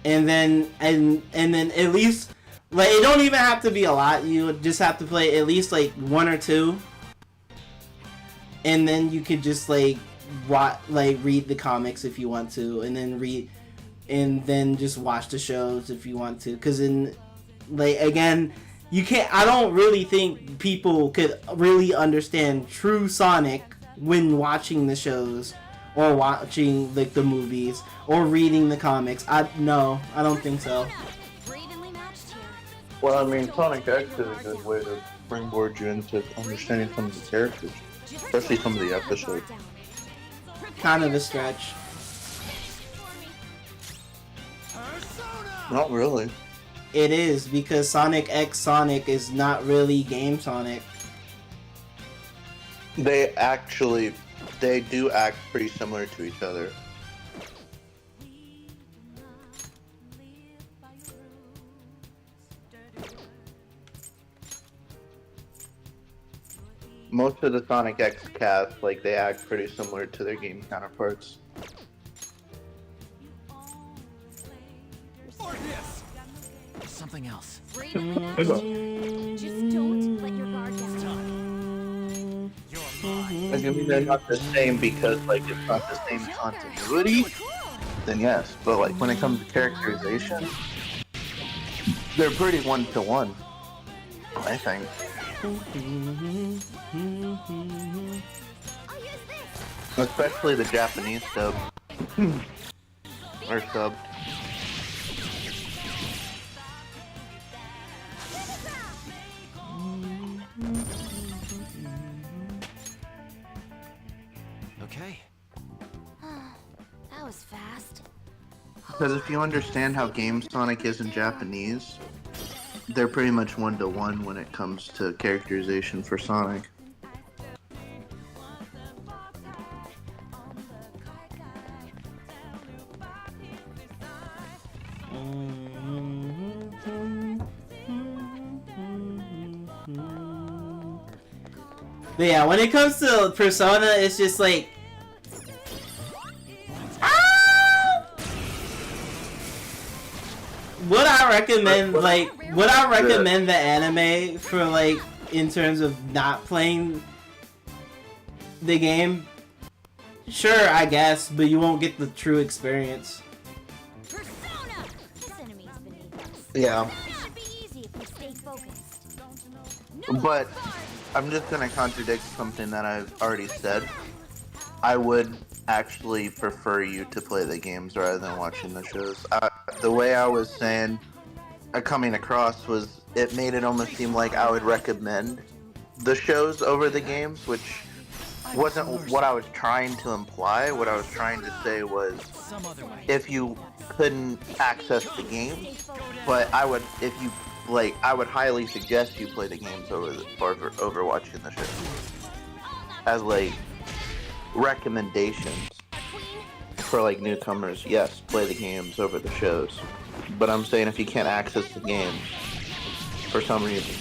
And then at least like it don't even have to be a lot. You would just have to play at least like one or two. And then you could just like read the comics if you want to, and then just watch the shows if you want to. Because again, you can't. I don't really think people could really understand true Sonic when watching the shows or watching like the movies or reading the comics. I don't think so. Well, I mean, Sonic X is a good way to springboard you into understanding some of the characters, especially some of the episodes. Kind of a stretch. Not really. It is, because Sonic X Sonic is not really Game Sonic. They do act pretty similar to each other. Most of the Sonic X cast, like, they act pretty similar to their game counterparts. Something else. Just don't let your guard down. I mean, they're not the same because, like, it's not the same continuity, then yes. But, like, when it comes to characterization, they're pretty one-to-one, I think. Especially the Japanese dub. Or sub. Okay. That was fast. Because if you understand how Game Sonic is in Japanese, they're pretty much one-to-one when it comes to characterization for Sonic. But yeah, when it comes to Persona, it's just like... Would I recommend, like, would I recommend the anime for, like, in terms of not playing the game? Sure, I guess, but you won't get the true experience. Yeah. But I'm just gonna contradict something that I've already said. I would actually prefer you to play the games rather than watching the shows. The way I was saying, coming across was, it made it almost seem like I would recommend the shows over the games, which wasn't what I was trying to imply. What I was trying to say was, if you couldn't access the games, but I would, if you like, I would highly suggest you play the games over watching the shows, as like recommendations for like newcomers. Yes, play the games over the shows, but I'm saying if you can't access the games for some reason,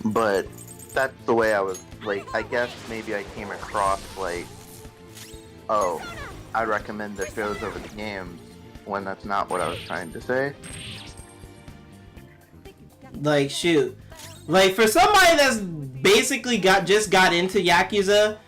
but that's the way I was, like, I guess maybe I came across like, oh, I recommend the shows over the games, when that's not what I was trying to say. Like, shoot. Like, for somebody that's basically just got into Yakuza,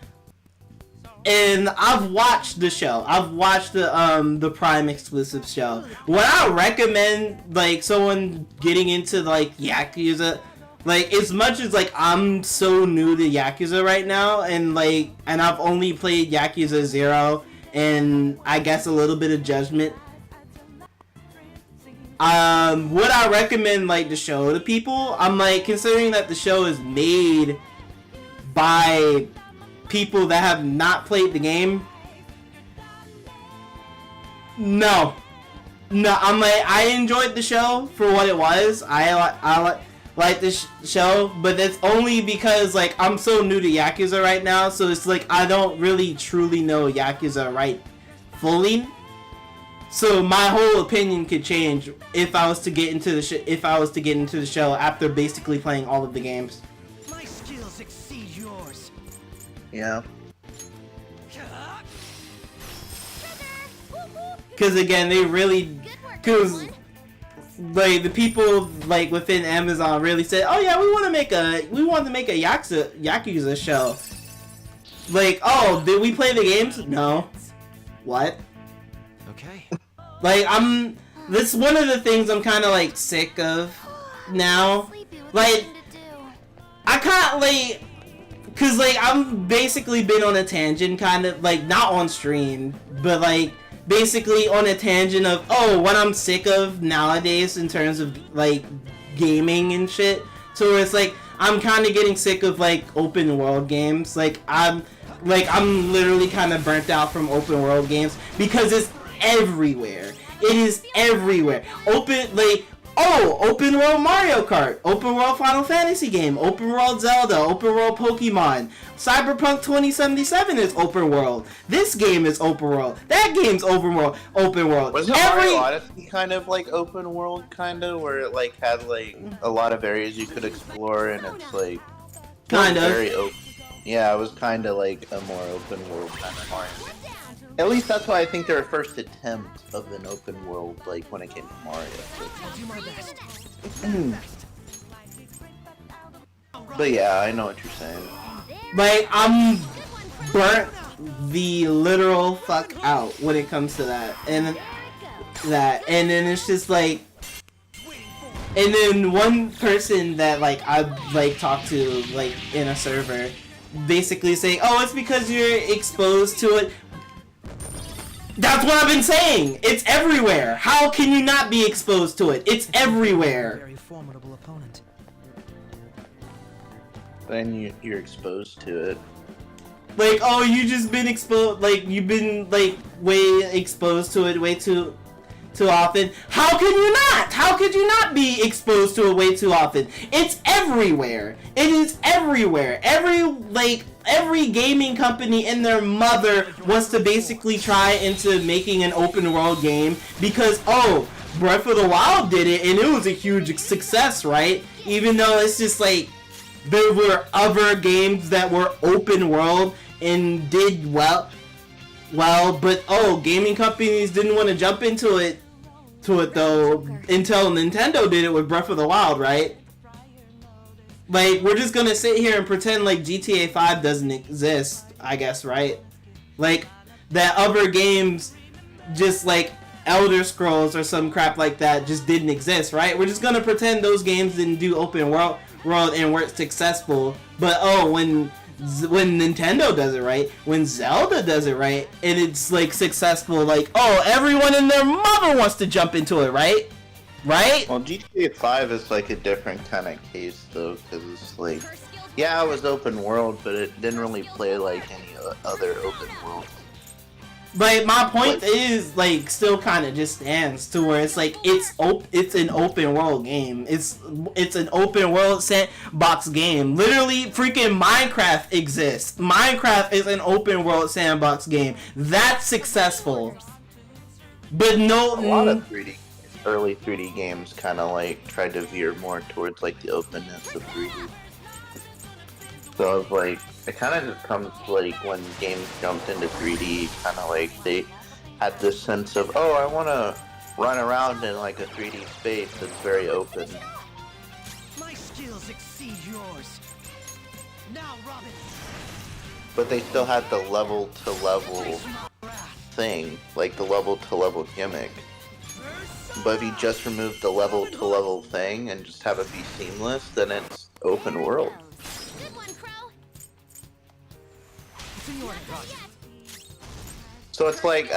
and I've watched the show. I've watched the Prime exclusive show. Would I recommend, like, someone getting into, like, Yakuza? Like, as much as, like, I'm so new to Yakuza right now, and, like, and I've only played Yakuza 0, and I guess a little bit of Judgment. Would I recommend, like, the show to people? I'm, like, considering that the show is made by people that have not played the game. No, I'm like, I enjoyed the show for what it was. I like this show, but that's only because, like, I'm so new to Yakuza right now, so it's like I don't really truly know Yakuza right fully. So my whole opinion could change if I was to get into the show after basically playing all of the games. My skills exceed yours. Yeah. Because again, they really, because like the people like within Amazon really said, oh yeah, we want to make a Yakuza show. Like, oh, did we play the games? No. What? Okay. Like, that's one of the things I'm kind of like sick of now. Like, I can't, like, cause like I'm basically been on a tangent, kind of like, not on stream, but like basically on a tangent of, oh, what I'm sick of nowadays in terms of like gaming and shit. So it's like I'm kind of getting sick of like open world games. Like I'm literally kind of burnt out from open world games because it's everywhere. It is everywhere. Open world Mario Kart, open world Final Fantasy game, open world Zelda, open world Pokemon. Cyberpunk 2077 is open world. This game is open world. That game's open world. Was Mario Odyssey kind of like open world, kind of, where it like had like a lot of areas you could explore, and it's like kind of very open. Yeah, it was kind of like a more open world kind of Mario. At least that's why I think their first attempt of an open world, like when it came to Mario. I'll do my best. But yeah, I know what you're saying. Like, I'm burnt the literal fuck out when it comes to that. And then it's just like, and then one person that like I like talked to like in a server basically saying, oh, it's because you're exposed to it. That's what I've been saying. It's everywhere. How can you not be exposed to it? It's everywhere. Very formidable opponent. Then you're exposed to it. Like, oh, you just been exposed. Like, you've been like way exposed to it way too often. How can you not? How could you not be exposed to it way too often? It's everywhere. It is everywhere. Every gaming company and their mother wants to basically try into making an open world game because, oh, Breath of the Wild did it and it was a huge success, right? Even though it's just like there were other games that were open world and did well, but oh, gaming companies didn't want to jump into it though until Nintendo did it with Breath of the Wild, right? Like, we're just gonna sit here and pretend like GTA 5 doesn't exist, I guess, right? Like, that other games, just like Elder Scrolls or some crap like that, just didn't exist, right? We're just gonna pretend those games didn't do open world and weren't successful. But oh, when Nintendo does it right, when Zelda does it right, and it's like successful, like, oh, everyone and their mother wants to jump into it, right? Right? Well, GTA 5 is like a different kind of case though, because it's like, yeah, it was open world, but it didn't really play like any other open world. But my point is, like, still kind of just stands to where it's like it's an open world game. It's an open world sandbox game. Literally, freaking Minecraft exists. Minecraft is an open world sandbox game. That's successful. But no, a lot of early 3D games kind of like tried to veer more towards like the openness of 3D. So it's like, it kind of just comes like when games jumped into 3D, kind of like they had this sense of, oh, I want to run around in like a 3D space that's very open. My skills exceed yours. Now, Robin. But they still had the level to level thing, like the level to level gimmick. But if you just remove the level to level thing and just have it be seamless, then it's open world. So it's like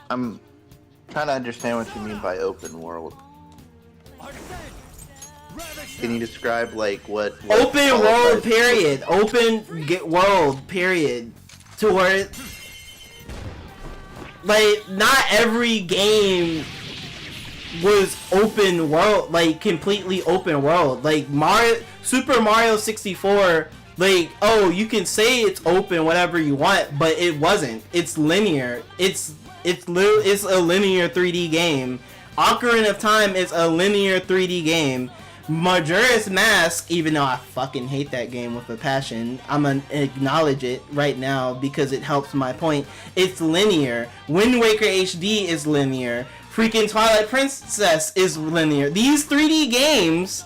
I'm trying to understand what you mean by open world. Can you describe like what open world period? Open world period. To where like not every game was open world, like completely open world. Like Super Mario 64. Like, oh, you can say it's open, whatever you want, but it wasn't. It's linear. It's a linear 3D game. Ocarina of Time is a linear 3D game. Majora's Mask, even though I fucking hate that game with a passion, I'm gonna acknowledge it right now because it helps my point. It's linear. Wind Waker HD is linear. Freaking Twilight Princess is linear. These 3D games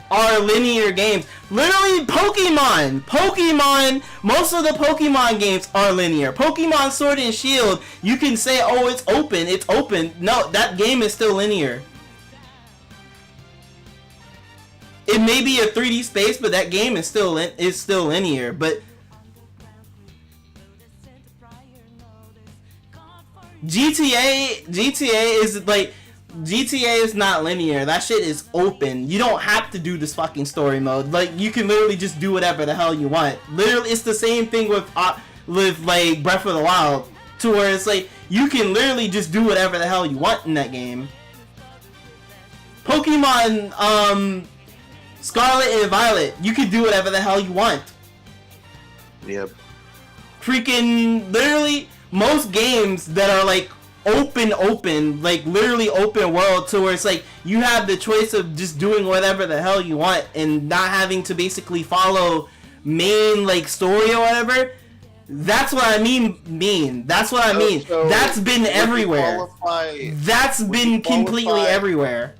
are linear games. Literally, Pokemon, most of the Pokemon games are linear. Pokemon Sword and Shield, you can say, oh, it's open. No, that game is still linear. It may be a 3D space, but that game is still linear. But GTA is like, GTA is not linear. That shit is open. You don't have to do this fucking story mode. Like, you can literally just do whatever the hell you want. Literally, it's the same thing with like Breath of the Wild, to where it's like you can literally just do whatever the hell you want in that game. Pokemon, Scarlet and Violet, you can do whatever the hell you want. Yep. Freaking literally most games that are like open, like literally open world, to where it's like you have the choice of just doing whatever the hell you want and not having to basically follow main like story or whatever. That's what I mean. That's what I mean. So that's been everywhere. That's been completely everywhere.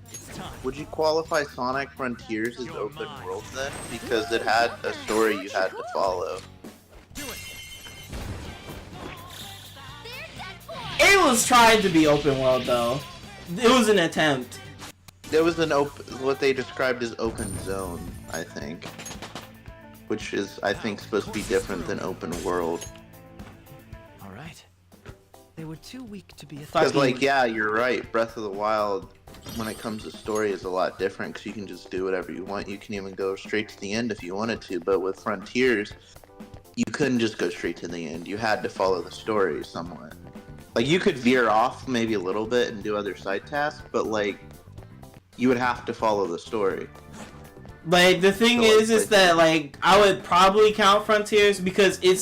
Would you qualify Sonic Frontiers as open world then? Because it had a story you had to follow. It was trying to be open world though. It was an attempt. There was an what they described as open zone, I think. Which is, I think, supposed to be different than open world. Alright. They were too weak to be a Because, like, yeah, you're right. Breath of the Wild, when it comes to story, is a lot different because you can just do whatever you want. You can even go straight to the end if you wanted to. But with Frontiers, you couldn't just go straight to the end. You had to follow the story somewhat. Like, you could veer off maybe a little bit and do other side tasks, but, like, you would have to follow the story. Like, the thing is that, like, I would probably count Frontiers because it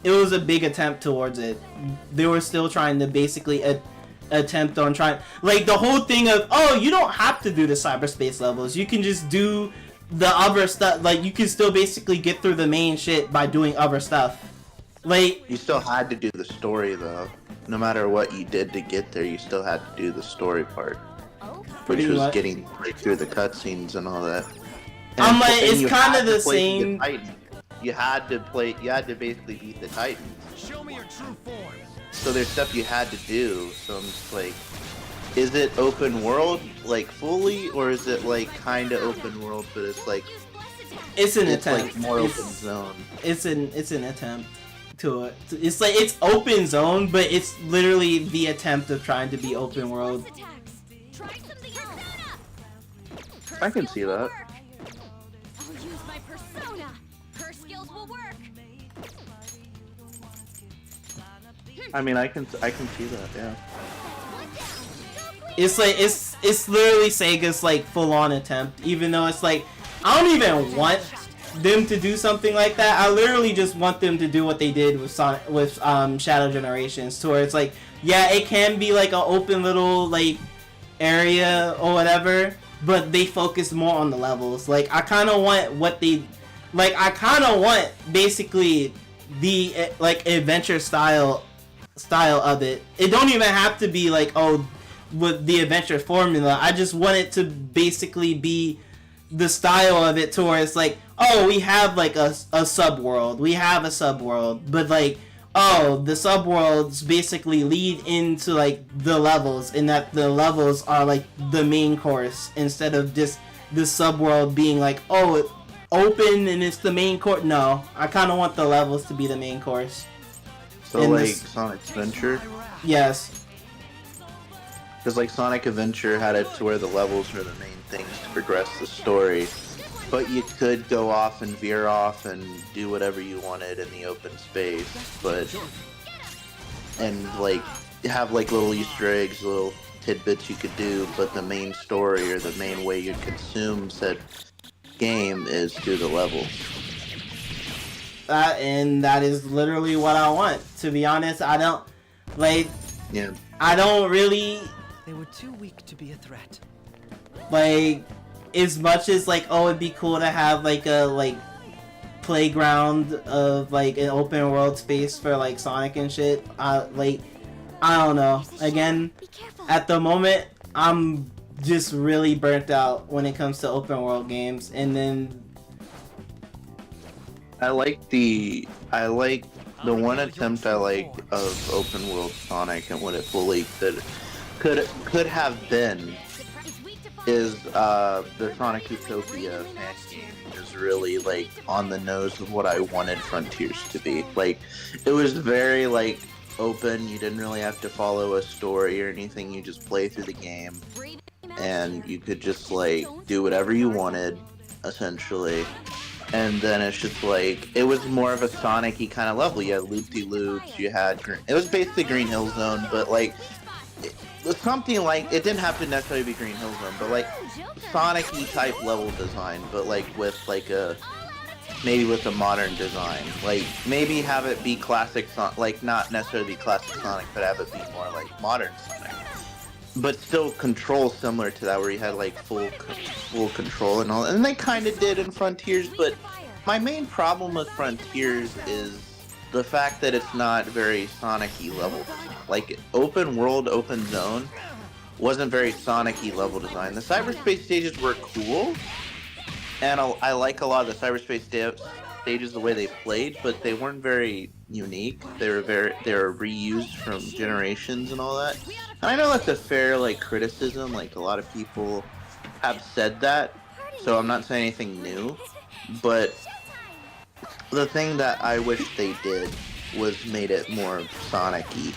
was a big attempt towards it. They were still trying to basically attempt on trying, like, the whole thing of, oh, you don't have to do the cyberspace levels. You can just do the other stuff. Like, you can still basically get through the main shit by doing other stuff. Like, you still had to do the story, though. No matter what you did to get there, you still had to do the story part. Which was getting right through the cutscenes and all that. And I'm like, it's kind of the same. You had to basically beat the Titans. Show me your true form. So there's stuff you had to do. So I'm just like, is it open world like fully, or is it like kind of open world, but it's like it's an attempt. Like more open zone. It's an attempt to it. It's like it's open zone, but it's literally the attempt of trying to be open world. I can see that. I'll use my persona. Her skills will work. I mean, I can see that. Yeah. It's like it's literally Sega's like full on attempt, even though it's like I don't even want them to do something like that. I literally just want them to do what they did with Shadow Generations, to where it's like, yeah, it can be like an open little like area or whatever, but they focus more on the levels. Like, I kind of want basically the like adventure style of it. It don't even have to be like, oh, with the adventure formula. I just want it to basically be the style of it, to where it's like, oh, we have like a subworld. We have a subworld, but like, oh, the subworlds basically lead into like the levels, and that the levels are like the main course, instead of just the subworld being like, oh, it's open and it's the main course. No, I kind of want the levels to be the main course. So like Sonic Adventure? Yes. Because like Sonic Adventure had it to where the levels were the main things to progress the story, but you could go off and veer off and do whatever you wanted in the open space, and like have like little Easter eggs, little tidbits you could do, but the main story or the main way you consume said game is through the levels. And that is literally what I want. To be honest, I don't like. Yeah. I don't really. They were too weak to be a threat. Like, as much as like, oh, it'd be cool to have like a like playground of like an open world space for like Sonic and shit. Like, I don't know. Again, at the moment, I'm just really burnt out when it comes to open world games. And then I like the one attempt I like of open world Sonic and what it fully could have been is the Sonic Utopia fan game is really like on the nose of what I wanted Frontiers to be. Like, it was very like open. You didn't really have to follow a story or anything. You just play through the game, and you could just like do whatever you wanted, essentially. And then it's just like, it was more of a Sonic-y kind of level. You had loop-de-loops, you had, it was basically Green Hill Zone, but like, it was something like, it didn't have to necessarily be Green Hill Zone, but like, Sonic-y type level design, but like with like a, maybe with a modern design. Like, maybe have it be classic Sonic, like not necessarily be classic Sonic, but have it be more like modern Sonic. But still control similar to that, where you had like full control and all, and they kind of did in Frontiers. But my main problem with Frontiers is the fact that it's not very Sonic-y level design. Like open world, open zone wasn't very Sonic-y level design. The cyberspace stages were cool, and I like a lot of the cyberspace stages the way they played, but they weren't very unique. They were reused from generations and all that. And I know that's a fair like criticism. Like a lot of people have said that, so I'm not saying anything new. But the thing that I wish they did was made it more Sonic-y.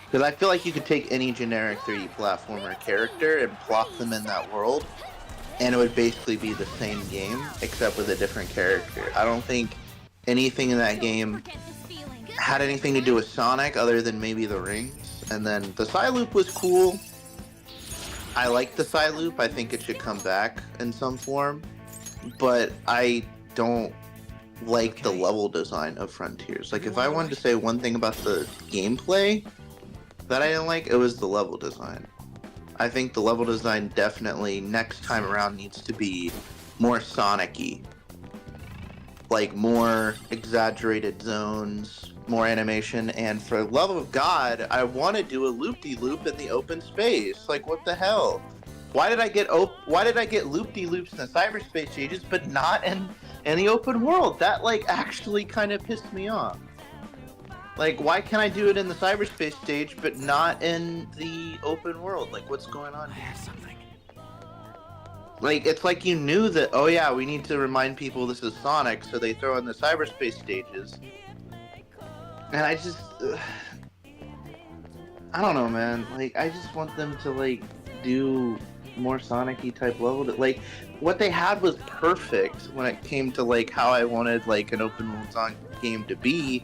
Because I feel like you could take any generic 3D platformer character and plop them in that world, and it would basically be the same game, except with a different character. I don't think anything in that game had anything to do with Sonic other than maybe the rings. And then the Psy-Loop was cool. I like the Psy-Loop. I think it should come back in some form. But I don't like the level design of Frontiers. Like, if I wanted to say one thing about the gameplay that I didn't like, it was the level design. I think the level design definitely, next time around, needs to be more Sonic-y. Like, more exaggerated zones, more animation, and for the love of God, I want to do a loop-de-loop in the open space. Like, what the hell? Why did I get loop-de-loops in the cyberspace stages, but not in the open world? That, like, actually kind of pissed me off. Like, why can I do it in the cyberspace stage, but not in the open world? Like, what's going on here? Like, it's like you knew that, oh yeah, we need to remind people this is Sonic, so they throw in the cyberspace stages. And I just, I don't know, man. Like, I just want them to, like, do more Sonic-y type level. Like, what they had was perfect when it came to, like, how I wanted, like, an open world Sonic game to be.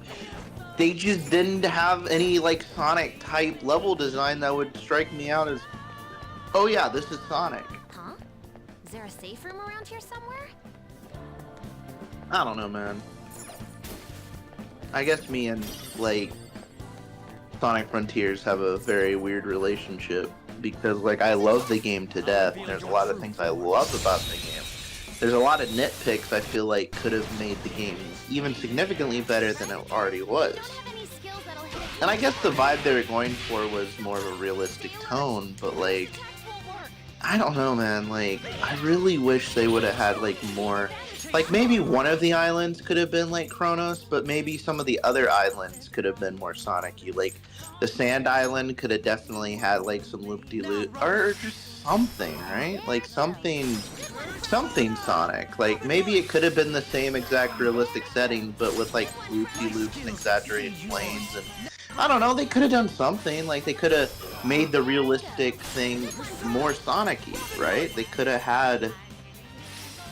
They just didn't have any, like, Sonic type level design that would strike me out as, oh yeah, this is Sonic. Huh? Is there a safe room around here somewhere? I don't know, man. I guess me and, like, Sonic Frontiers have a very weird relationship because, like, I love the game to death. There's a lot of things I love about the game. There's a lot of nitpicks I feel like could have made the game even significantly better than it already was. And I guess the vibe they were going for was more of a realistic tone, but, like, I don't know, man. Like, I really wish they would have had, like, more... Like, maybe one of the islands could have been like Kronos, but maybe some of the other islands could have been more Sonic-y. Like, the Sand Island could have definitely had, like, some loop-de-loop, or just something, right? Like, something Sonic. Like, maybe it could have been the same exact realistic setting, but with, like, loop-de-loops and exaggerated planes, and I don't know, they could have done something. Like, they could have made the realistic thing more Sonic-y, right? They could have had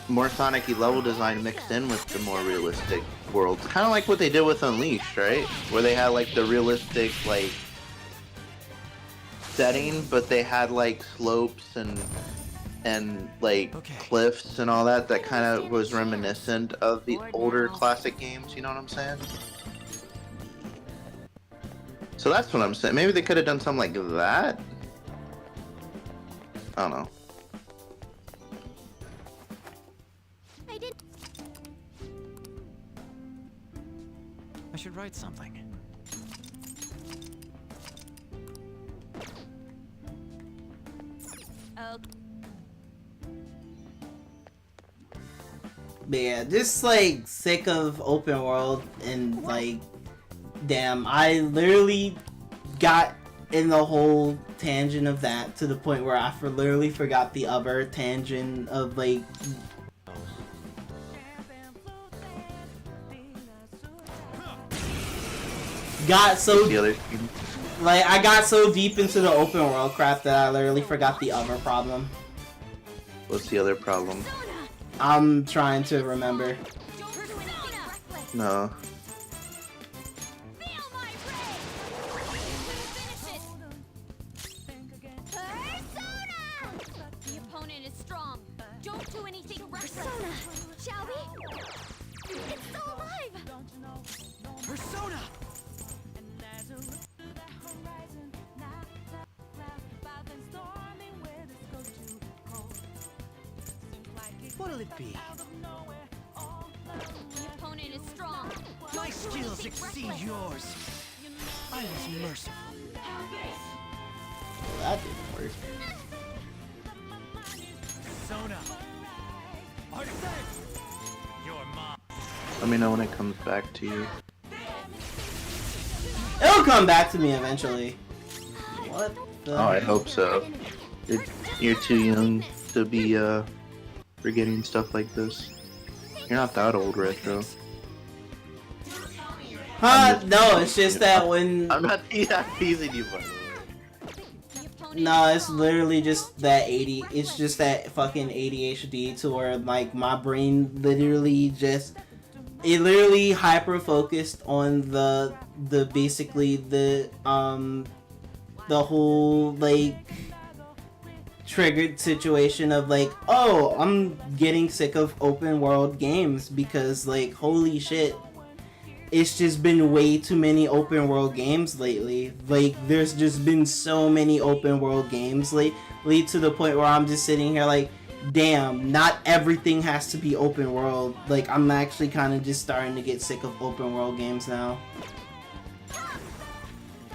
more Sonic-y level design mixed in with the more realistic worlds. Kind of like what they did with Unleashed, right? Where they had, like, the realistic, like, setting, but they had, like, slopes and like, cliffs and all that kind of was reminiscent of the older classic games, you know what I'm saying? So that's what I'm saying. Maybe they could have done something like that? I don't know. I should write something. But yeah, just like sick of open world and like, damn, I literally got in the whole tangent of that to the point where I literally forgot the other tangent of like. got so The other team. like I got so deep into the open world crap that I literally forgot the other problem. What's the other problem? I'm trying to remember. No. The opponent is strong. Don't do anything reckless. Persona, shall we? It's still alive. Persona! What'll it be? The opponent is strong. My skills exceed yours. I was merciful. That didn't work. Persona! Arsene! You're mine. Let me know when it comes back to you. It'll come back to me eventually. What the? Oh, I hope so. You're too young to be forgetting stuff like this. You're not that old, Retro. Huh? No, it's just that when I'm not teasing you, by the way. no, it's literally just that it's just that fucking ADHD to where like my brain literally hyper focused on the basically the whole like triggered situation of like, oh, I'm getting sick of open world games because like holy shit, it's just been way too many open world games lately. Like there's just been so many open world games lately to the point where I'm just sitting here like, damn, not everything has to be open world. Like I'm actually kind of just starting to get sick of open world games now.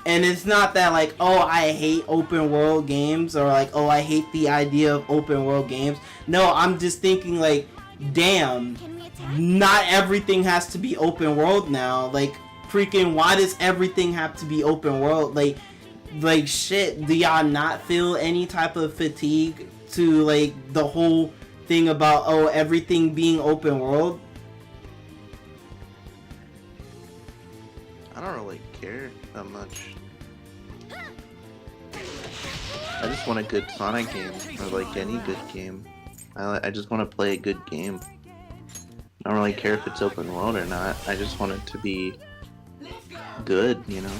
And it's not that like, oh, I hate open world games or like, oh, I hate the idea of open world games. No, I'm just thinking like, damn, not everything has to be open world now. Like, freaking, why does everything have to be open world? Like shit, do y'all not feel any type of fatigue to like the whole thing about, oh, everything being open world? I don't really care that much. I just want a good Sonic game, or like any good game. I just want to play a good game. I don't really care if it's open world or not. I just want it to be good, you know?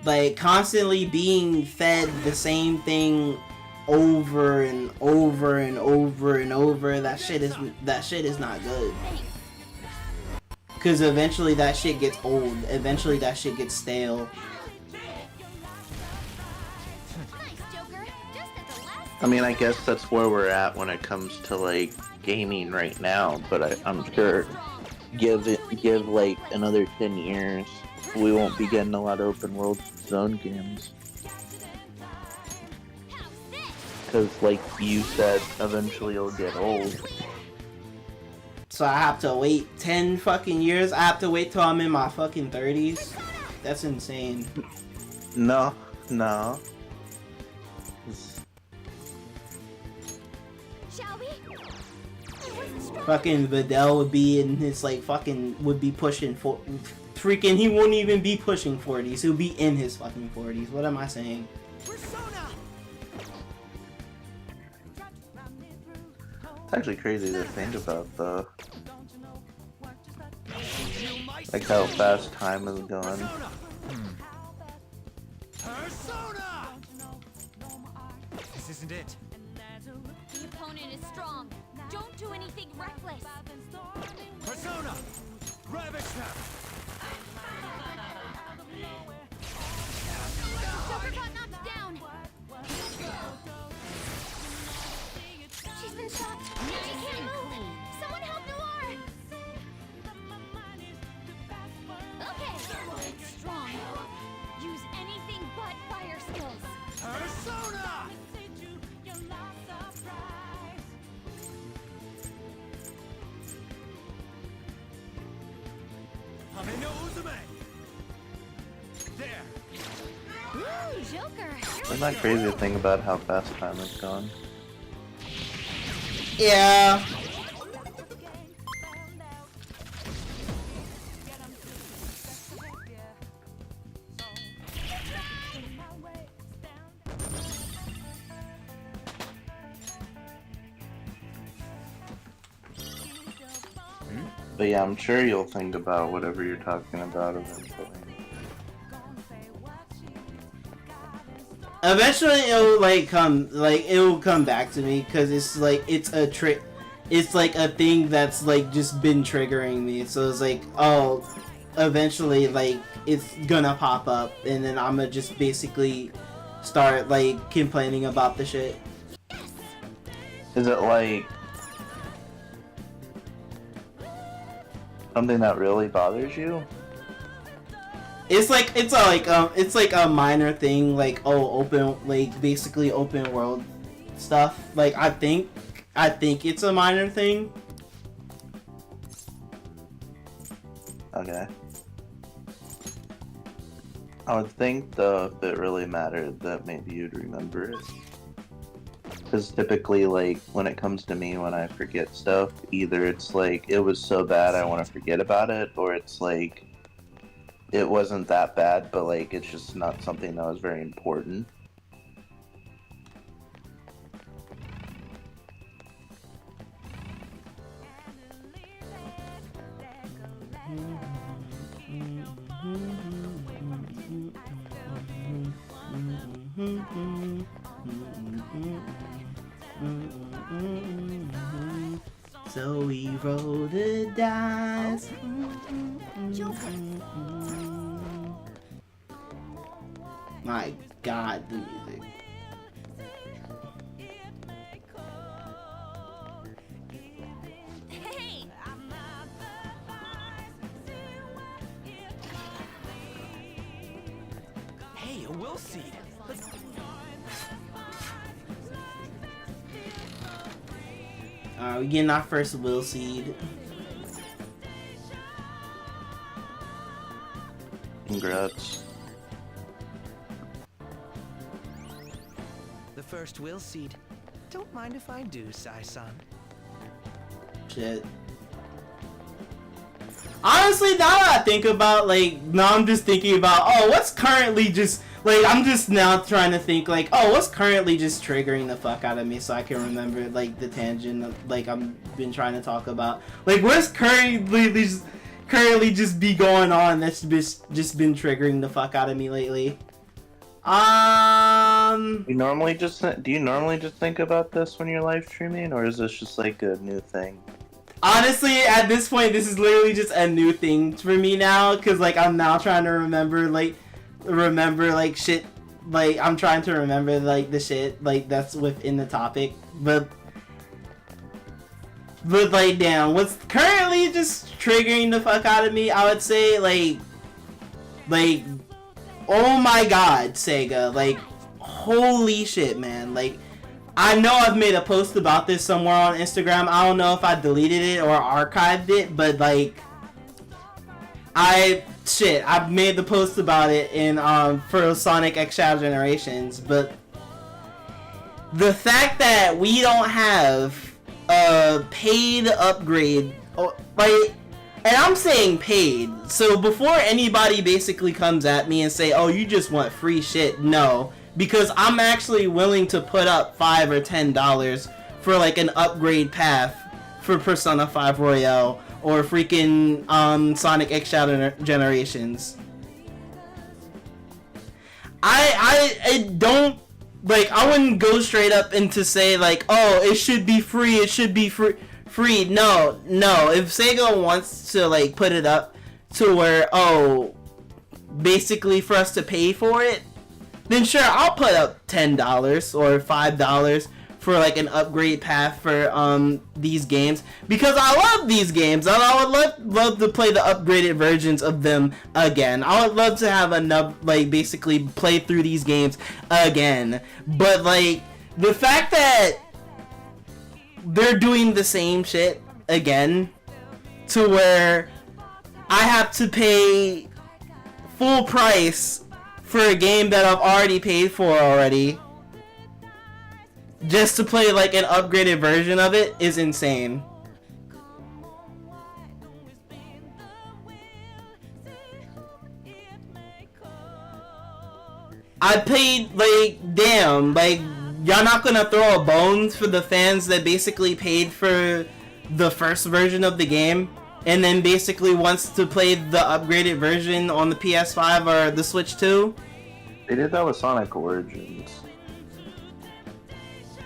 Like constantly being fed the same thing over and over and over and over, that shit is not good. Cause eventually that shit gets old. Eventually that shit gets stale. I mean, I guess that's where we're at when it comes to like gaming right now. But I'm sure give like another 10 years, we won't be getting a lot of open world zone games. Because like you said, eventually it'll get old. So I have to wait 10 fucking years? I have to wait till I'm in my fucking 30s? That's insane. No. Shall we? Fucking Vidal would be in his like would be pushing freaking, he won't even be pushing 40s. He'll be in his fucking 40s. What am I saying? It's actually crazy to think about though. Like how fast time is going. This isn't it. The opponent is strong. Don't do anything reckless. Persona! Ravage them! Joker got knocked down. She's been shot. She can't move. Someone help Noir. Okay. It's strong. Use anything but fire skills. Persona! There. Ooh, Joker. Isn't that crazy to think about how fast time has gone? Yeah. But yeah, I'm sure you'll think about whatever you're talking about eventually. Eventually, it'll come back to me, because it's like it's like a thing that's like just been triggering me. So it's like, oh, eventually, like it's gonna pop up, and then I'm gonna just basically start like complaining about the shit. Is it like something that really bothers you? It's like a minor thing, like, oh, basically open world stuff. Like I think it's a minor thing. Okay. I would think though, if it really mattered, that maybe you'd remember it. Because typically, like, when it comes to me, when I forget stuff, either it's like, it was so bad I want to forget about it, or it's like, it wasn't that bad, but like, it's just not something that was very important. So we roll the dice. My God, the music. Hey! Hey, a will seed. We getting our first will seed. Congrats. The first will seed. Don't mind if I do, Sai-san. Shit. Honestly, now that I think about, like, now I'm just thinking about, oh, what's currently just, like, I'm just now trying to think, like, oh, what's currently just triggering the fuck out of me so I can remember, like, the tangent, like, I've been trying to talk about. Like, what's currently just be going on that's just been triggering the fuck out of me lately? Do you normally just think about this when you're live streaming, or is this just like a new thing? Honestly, at this point, this is literally just a new thing for me now, because, like, I'm now trying to remember, like, shit, like, I'm trying to remember, like, the shit, like, that's within the topic, but, like, damn, what's currently just triggering the fuck out of me, I would say, like, oh my God, Sega, like, holy shit, man, like, I know I've made a post about this somewhere on Instagram. I don't know if I deleted it or archived it, but like, I've made the post about it in for Sonic X Shadow Generations, but the fact that we don't have a paid upgrade, like, and I'm saying paid, so before anybody basically comes at me and say, oh, you just want free shit, no. Because I'm actually willing to put up $5 or $10 for like an upgrade path for Persona 5 Royale or freaking Sonic X Shadow Generations. I don't, like, I wouldn't go straight up into say like, oh, it should be free, free. No. If Sega wants to like put it up to where, oh, basically for us to pay for it, then sure, I'll put up $10 or $5 for like an upgrade path for these games, because I love these games and I would love to play the upgraded versions of them again. I would love to have enough, like, basically play through these games again. But like, the fact that they're doing the same shit again to where I have to pay full price for a game that I've already paid for already, just to play like an upgraded version of it, is insane. I paid, like, damn, like, y'all not gonna throw a bones for the fans that basically paid for the first version of the game and then basically wants to play the upgraded version on the PS5 or the Switch 2. They did that with Sonic Origins.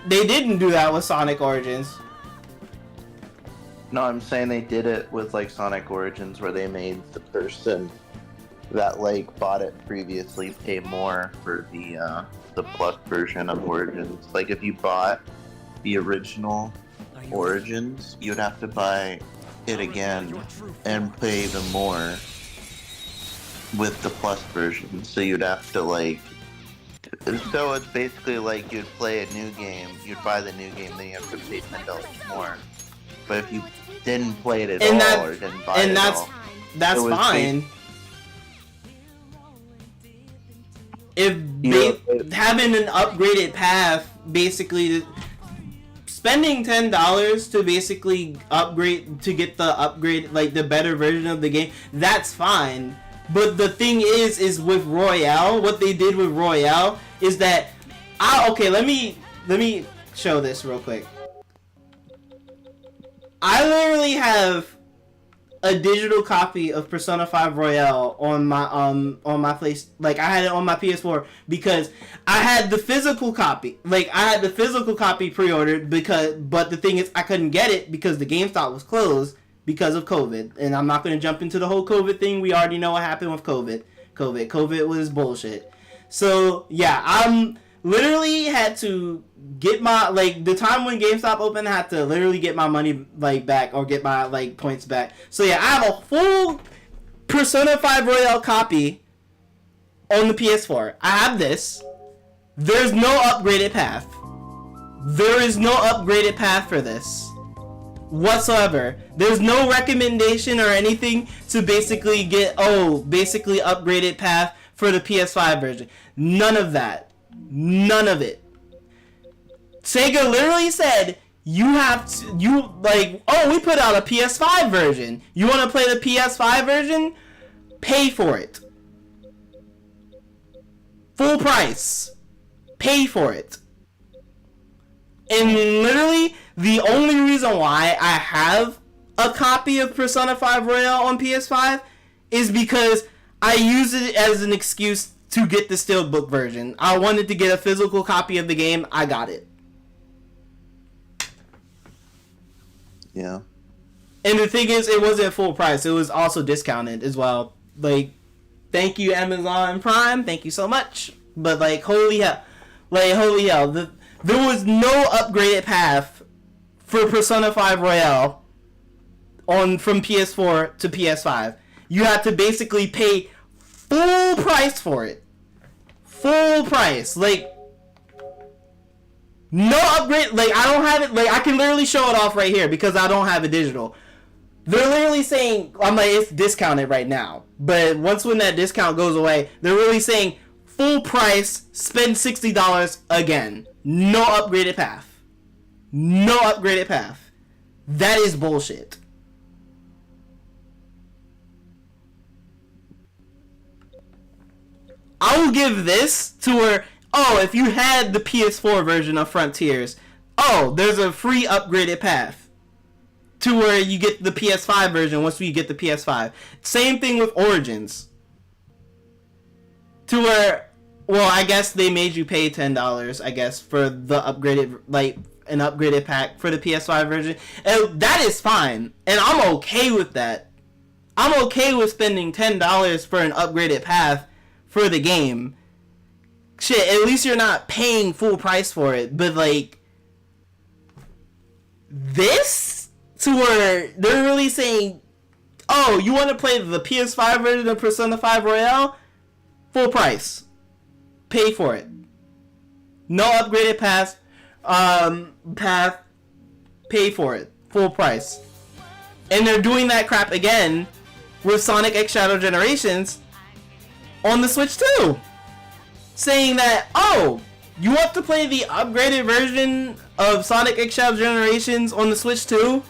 They didn't do that with Sonic Origins. No, I'm saying they did it with like Sonic Origins, where they made the person that like bought it previously pay more for the plus version of Origins. Like if you bought the original Origins, you'd have to buy it again and pay even more with the plus version. So you'd have to like. So it's basically like you'd play a new game, you'd buy the new game, then you have to pay $10 more. But if you didn't play it at all or didn't buy it at all, that's fine. If having an upgraded path, basically spending $10 to basically upgrade to get the upgrade, like the better version of the game, that's fine. But the thing is with Royale, what they did with Royale is that okay, let me show this real quick. I literally have a digital copy of Persona 5 Royale on my place. Like I had it on my PS4 because I had the physical copy. Like I had the physical copy pre-ordered but the thing is I couldn't get it because the GameStop was closed because of COVID. And I'm not going to jump into the whole COVID thing. We already know what happened with COVID. COVID was bullshit. So yeah, I'm literally had to get my, like, the time when GameStop opened, I had to literally get my money, like, back, or get my, like, points back. So yeah, I have a full Persona 5 Royale copy on the PS4. I have this. There's no upgraded path. There is no upgraded path for this whatsoever. There's no recommendation or anything to basically get, basically upgraded path for the PS5 version. None of that. None of it. Sega literally said, we put out a PS5 version. You want to play the PS5 version? Pay for it. Full price. Pay for it. And literally, the only reason why I have a copy of Persona 5 Royale on PS5 is because I use it as an excuse to get the Steelbook version. I wanted to get a physical copy of the game. I got it. Yeah. And the thing is, it wasn't full price. It was also discounted as well. Like, thank you, Amazon Prime. Thank you so much. But, like, holy hell. There was no upgraded path for Persona 5 Royale from PS4 to PS5. You have to basically pay full price for it. Full price. Like, no upgrade. Like, I don't have it. Like, I can literally show it off right here because I don't have it digital. They're literally saying, I'm like, it's discounted right now. But when that discount goes away, they're really saying full price, spend $60 again. No upgraded path. No upgraded path. That is bullshit. I will give this to where, if you had the PS4 version of Frontiers, there's a free upgraded path to where you get the PS5 version once you get the PS5. Same thing with Origins. To where, I guess they made you pay $10, I guess, for the upgraded, like, an upgraded pack for the PS5 version. And that is fine. And I'm okay with that. I'm okay with spending $10 for an upgraded path for the game. Shit, at least you're not paying full price for it. But, like, this, to where they're really saying, you want to play the PS5 version of Persona 5 Royale? Full price. Pay for it. No upgraded path. Pay for it. Full price. And they're doing that crap again with Sonic X Shadow Generations on the Switch too. Saying that, you want to play the upgraded version of Sonic X Shadow Generations on the Switch too?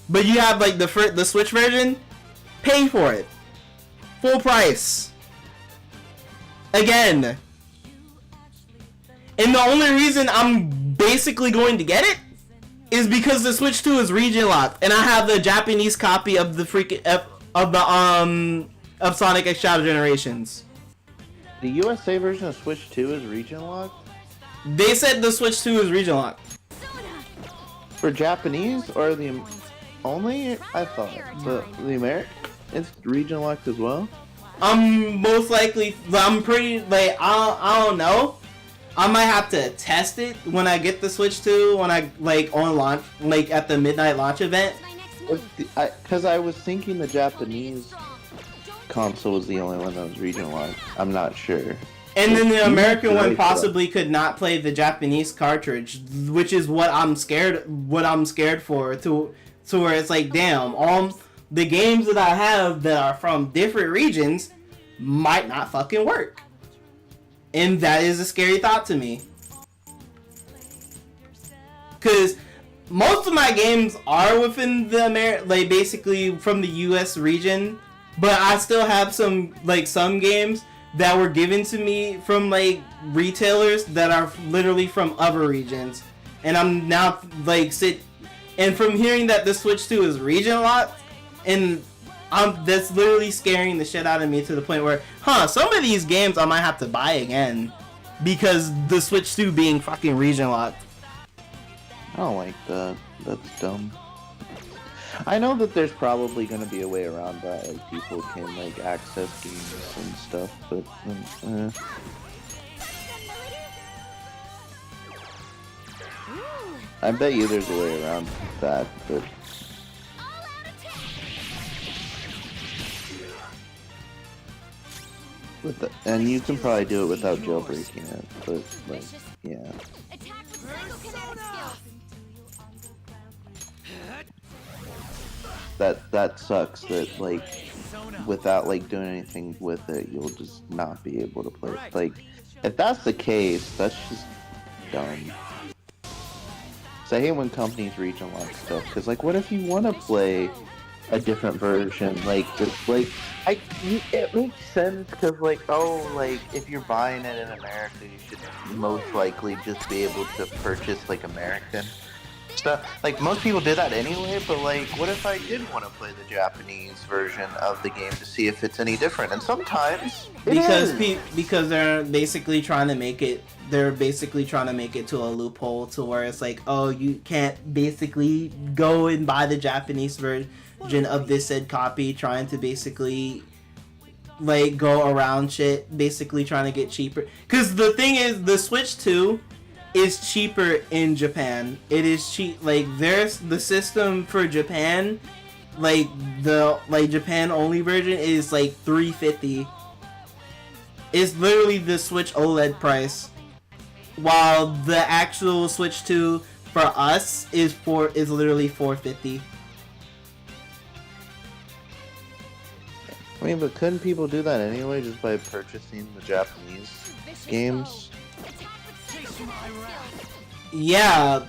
But you have, like, the Switch version? Pay for it. Full price. Again. And the only reason I'm basically going to get it is because the Switch 2 is region locked, and I have the Japanese copy of the of Sonic X Shadow Generations. The USA version of Switch 2 is region locked? They said the Switch 2 is region locked. For Japanese or the only? I thought the American it's region locked as well. Most likely. I'm pretty like I don't know. I might have to test it when I get the Switch 2 when I like on launch, like at the midnight launch event. Because I was thinking the Japanese console was the only one that was region locked. I'm not sure. And then the American one possibly could not play the Japanese cartridge, which is what I'm scared for. To where it's like, damn, all the games that I have that are from different regions might not fucking work. And that is a scary thought to me. Cause most of my games are within the like basically from the US region, but I still have some games that were given to me from like retailers that are literally from other regions, and I'm now like and from hearing that the Switch 2 is region locked, and that's literally scaring the shit out of me to the point where, some of these games I might have to buy again because the Switch 2 being fucking region locked. I don't like that. That's dumb. I know that there's probably going to be a way around that, like people can like access games and stuff, but I bet you there's a way around that, but and you can probably do it without jailbreaking it, but like, yeah. That sucks that like without like doing anything with it you'll just not be able to play it. Like if that's the case, that's just dumb. So I hate when companies region lock stuff, because like what if you want to play a different version? Like it's like it makes sense because like if you're buying it in America you should most likely just be able to purchase like American stuff. Like most people did that anyway, but like what if I did want to play the Japanese version of the game to see if it's any different? And sometimes because they're basically trying to make it to a loophole to where it's like, oh, you can't basically go and buy the Japanese version of this said copy, trying to basically like go around shit, basically trying to get cheaper. Because the thing is, the Switch 2 is cheaper in Japan. It is cheap. Like there's the system for Japan, like the Japan only version is like $350. It's literally the Switch OLED price, while the actual Switch 2 for us is literally $450. I mean, but couldn't people do that anyway just by purchasing the Japanese games? Yeah,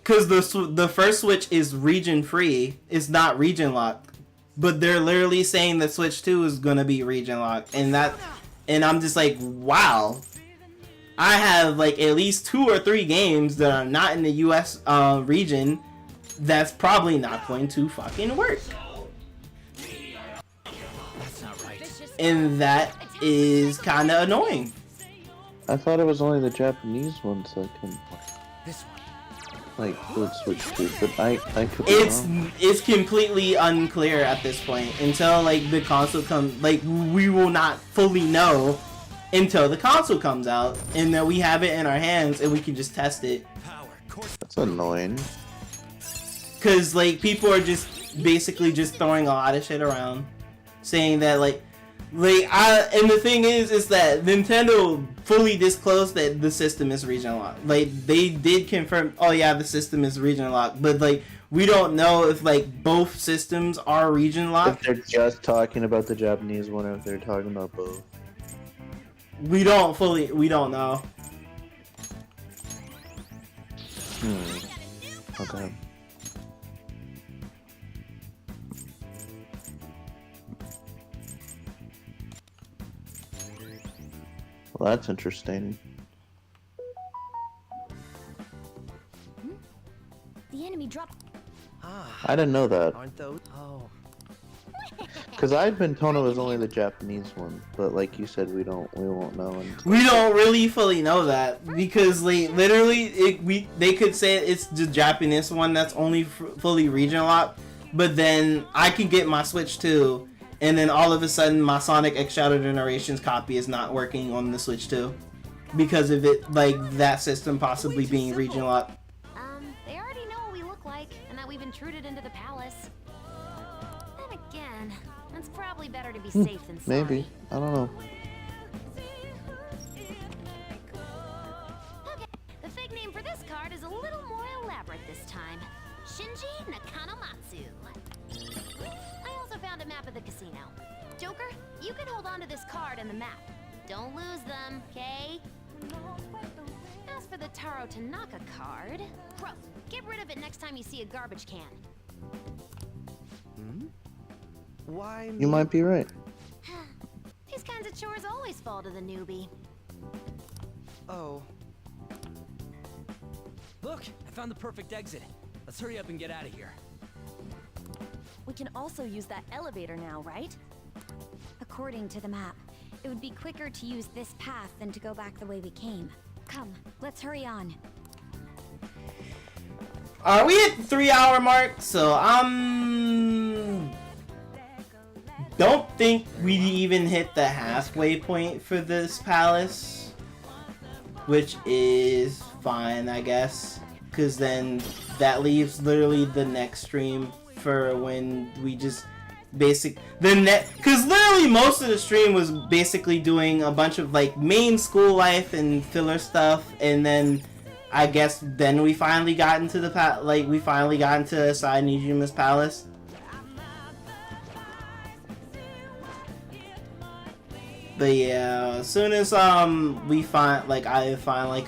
because the first Switch is region free. It's not region locked, but they're literally saying that Switch 2 is gonna be region locked, and I'm just like, wow. I have like at least 2 or 3 games that are not in the US region that's probably not going to fucking work. And that is kind of annoying. I thought it was only the Japanese ones that can like would switch to, but I could be wrong. It's completely unclear at this point until like the console comes. Like we will not fully know until the console comes out and then we have it in our hands and we can just test it. That's annoying. Cause like people are just basically just throwing a lot of shit around, saying that and the thing is that Nintendo fully disclosed that the system is region locked. Like they did confirm, oh yeah, the system is region locked, but like we don't know if like both systems are region locked. If they're just talking about the Japanese one, or if they're talking about both. We don't know. Okay. Well, that's interesting. The I didn't know that. Aren't those? Oh. Because I'd been told it was only the Japanese one, but like you said, we won't know. Until... We don't really fully know that because like literally they could say it's the Japanese one that's only fully regional locked, but then I can get my Switch too, and then all of a sudden my Sonic X Shadow Generations copy is not working on the Switch too, because of it like that system possibly being regional locked. They already know what we look like and that we've intruded into the palace. Then again, it's probably better to be safe than sorry. Maybe. I don't know. Okay, the fake name for this card is a little more elaborate this time. Shinji Nakanomatsu. I also found a map of the casino. Joker, you can hold on to this card and the map. Don't lose them, okay? As for the Taro Tanaka card, bro, get rid of it next time you see a garbage can. Hmm? Why? You might be right. These kinds of chores always fall to the newbie. Oh. Look, I found the perfect exit. Let's hurry up and get out of here. We can also use that elevator now, right? According to the map, it would be quicker to use this path than to go back the way we came. Come, let's hurry on. Are we at the 3-hour mark? So don't think we even hit the halfway point for this palace, which is fine, I guess, because then that leaves literally the next stream for when we just because literally most of the stream was basically doing a bunch of like main school life and filler stuff, and then I guess then we finally got into the Asai Nijuma's palace. But yeah, as soon as I find like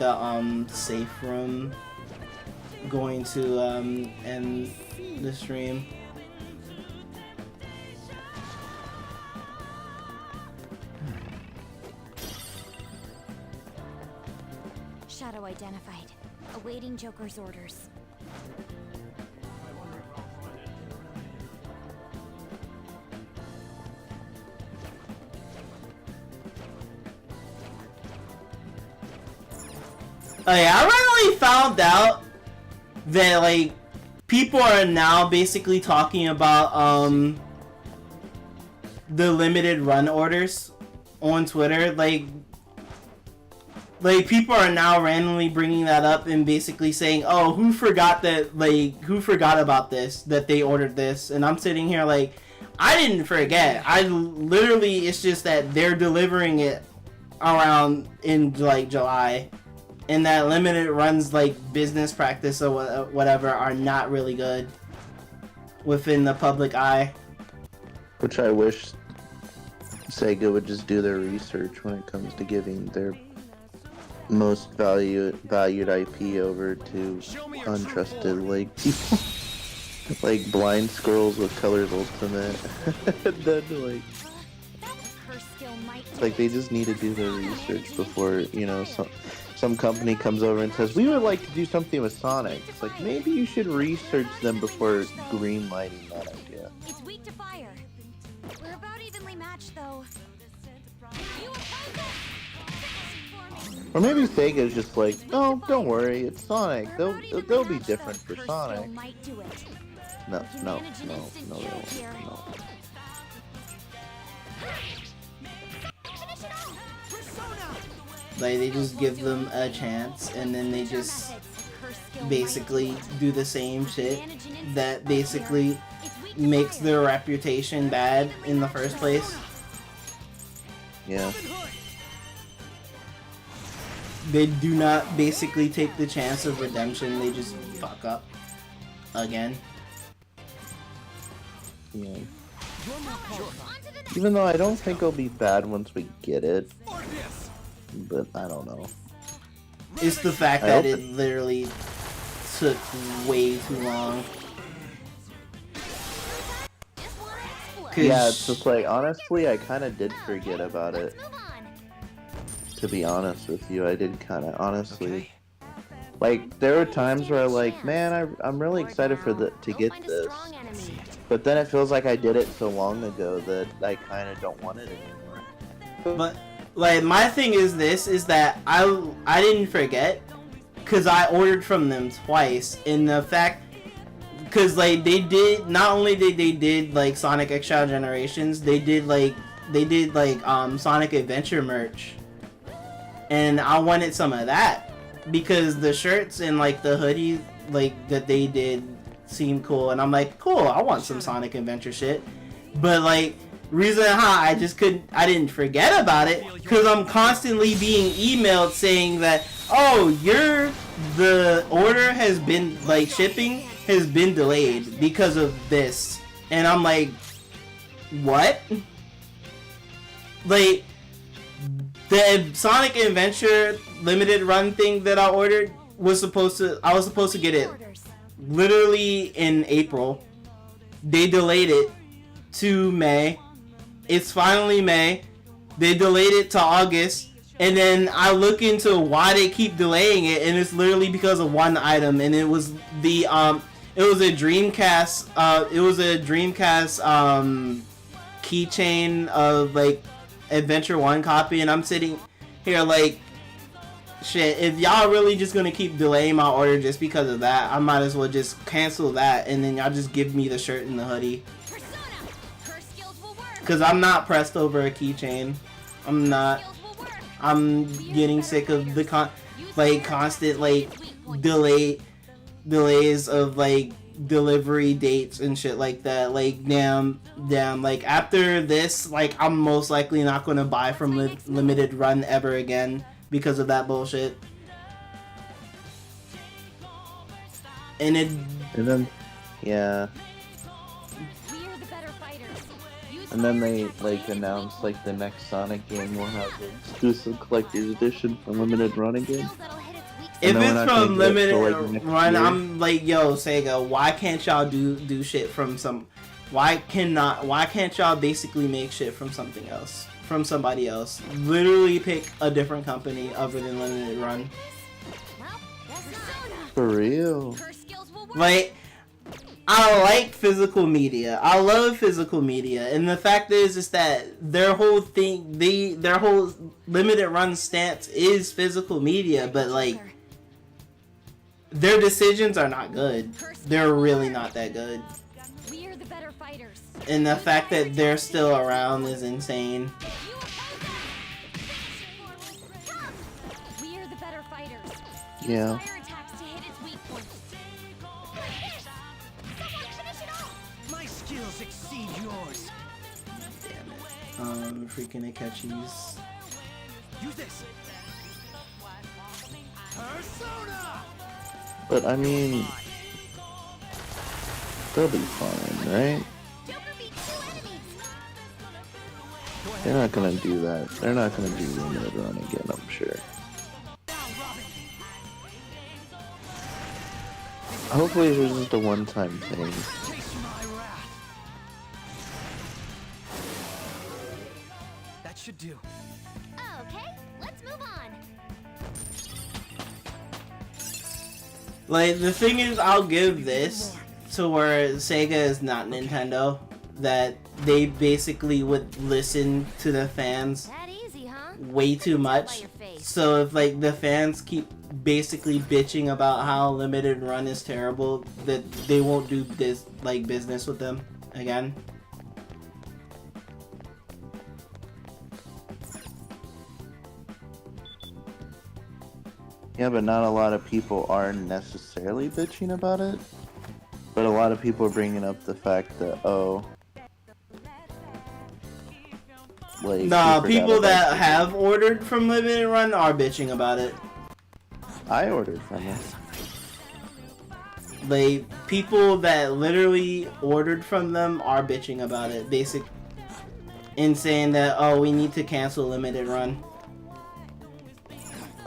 a safe room, going to end the stream. Shadow identified. Awaiting Joker's orders. I really found out that like people are now basically talking about the limited run orders on Twitter. Like people are now randomly bringing that up and basically saying, "Oh, who forgot about this? That they ordered this?" And I'm sitting here like, I didn't forget. It's just that they're delivering it around in like July. And that limited runs like business practice or whatever are not really good within the public eye. Which I wish Sega would just do their research when it comes to giving their most valued IP over to untrusted like people. Like Blind Squirrels with Colors Ultimate. And then like they just need to do their research before, you know, some company comes over and says, "We would like to do something with Sonic." It's like, maybe you should research them before greenlighting that idea. It's weak to fire. We're about evenly matched, though. Or maybe Sega's just like, "No, don't worry, it's Sonic. They'll be different for Sonic." No, they won't. No. Like they just give them a chance and then they just basically do the same shit that basically makes their reputation bad in the first place. Yeah. They do not basically take the chance of redemption, they just fuck up again. Yeah. Even though I don't think it'll be bad once we get it. But I don't know. It's the fact that it literally took way too long. Yeah, it's just like, honestly, I kind of did forget about it. To be honest with you, I did kind of, honestly. Like, there are times where I'm like, man, I'm really excited to get this. But then it feels like I did it so long ago that I kind of don't want it anymore. But like my thing is that I didn't forget because I ordered from them twice, and the fact because like they did not only did they did like Sonic X Shadow Generations, they did like Sonic Adventure merch, and I wanted some of that because the shirts and like the hoodies like that they did seemed cool, and I'm like, cool, I want some Sonic Adventure shit. But like reason how I didn't forget about it because I'm constantly being emailed saying that, oh, the order has been like shipping has been delayed because of this, and I'm like, what? Like the Sonic Adventure limited run thing that I ordered I was supposed to get it literally in April. They delayed it to May. It's finally May. They delayed it to August, and then I look into why they keep delaying it, and it's literally because of one item, and it was the it was a Dreamcast keychain of like Adventure 1 copy, and I'm sitting here like, shit, if y'all really just gonna keep delaying my order just because of that, I might as well just cancel that, and then y'all just give me the shirt and the hoodie. Cause I'm not pressed over a keychain. I'm not. I'm getting sick of the constant like delays of like delivery dates and shit like that. Like damn. Like after this, like I'm most likely not gonna buy from limited run ever again because of that bullshit. And then yeah. And then they like announced like the next Sonic game will have an exclusive collector's edition for limited run again. If it's from limited run, I'm like, yo, Sega, why can't y'all do shit from some? Why can't y'all basically make shit from something else, from somebody else? Literally pick a different company other than limited run. For real. Like, I like physical media. I love physical media, and the fact is that their whole thing, their whole limited run stance is physical media, but like their decisions are not good. They're really not that good. And the fact that they're still around is insane. Yeah. Exceed yours. Damn it. Freaking Akechi's. Use this. Persona! But I mean, they'll be fine, right? They're not gonna do that. They're not gonna do limited run again, I'm sure. Hopefully it was just a one-time thing. Should do. Okay, let's move on. Like the thing is, I'll give this to where Sega is not Nintendo. That they basically would listen to the fans way too much. So if like the fans keep basically bitching about how limited run is terrible, that they won't do this like business with them again. Yeah, but not a lot of people are necessarily bitching about it. But a lot of people are bringing up the fact that, oh... Like, nah, people that have ordered from Limited Run are bitching about it. I ordered from it. Like, people that literally ordered from them are bitching about it. And saying that, oh, we need to cancel Limited Run.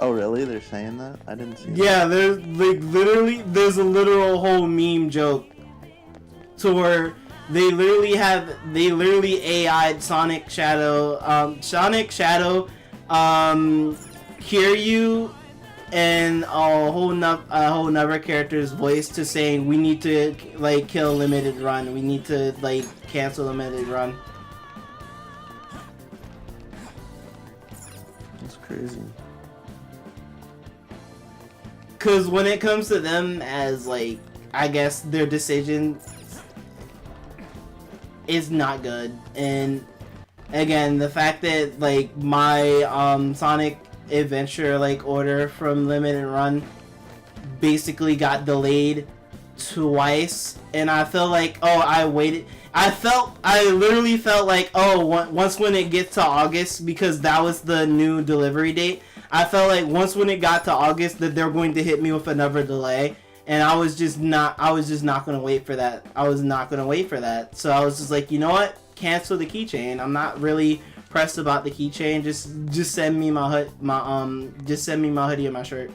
Oh really? They're saying that? I didn't see that. Yeah, there's like literally there's a literal whole meme joke to where they literally AI'd Sonic Shadow, Kiryu, and a whole nother character's voice to saying we need to like kill limited run. We need to like cancel limited run. That's crazy. Cause when it comes to them as like, I guess their decision is not good. And again, the fact that like my Sonic Adventure like order from Limited Run basically got delayed twice, and I feel like, oh, I literally felt like, oh, once when it gets to August, because that was the new delivery date, I felt like once when it got to August that they're going to hit me with another delay, and I was just not gonna wait for that. I was not gonna wait for that. So I was just like, you know what? Cancel the keychain. I'm not really pressed about the keychain. Just send me my just send me my hoodie and my shirt.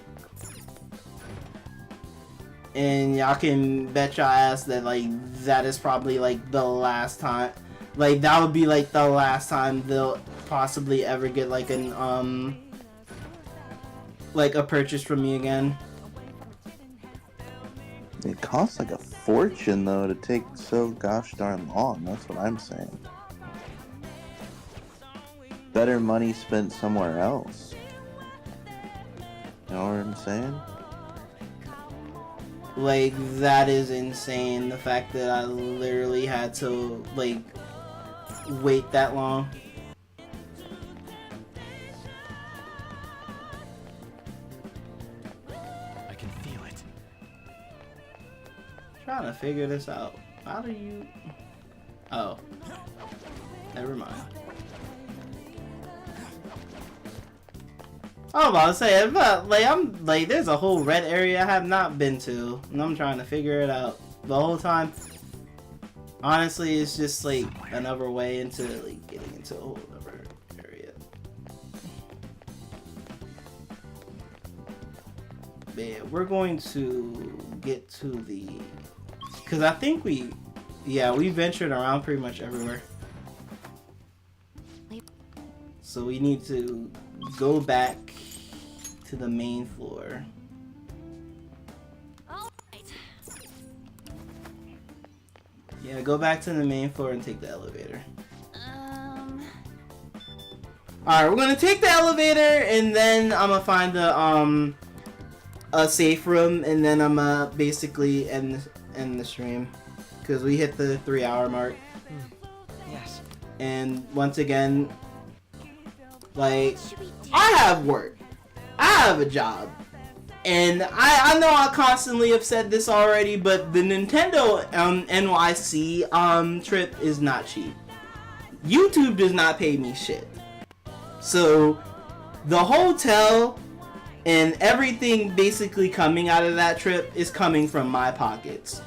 And y'all can bet your ass that like that is probably like the last time. Like that would be like the last time they'll possibly ever get like an like a purchase from me again. It costs like a fortune though to take so gosh darn long. That's what I'm saying. Better money spent somewhere else. You know what I'm saying? Like that is insane. The fact that I literally had to like wait that long. Trying to figure this out. How do you... Oh. Never mind. I was about to say, but like I'm like there's a whole red area I have not been to, and I'm trying to figure it out the whole time. Honestly, it's just like another way into like getting into a whole other area. But yeah, we're going to get to the... Because I think we ventured around pretty much everywhere. So we need to go back to the main floor. Yeah, go back to the main floor and take the elevator. Alright, we're gonna take the elevator and then I'm gonna find a safe room, and then I'm gonna basically end the stream because we hit the 3-hour mark. Yes. And once again, like, I have work, I have a job, and I know I constantly have said this already, but the Nintendo NYC trip is not cheap. YouTube does not pay me shit, so the hotel and everything basically coming out of that trip is coming from my pockets.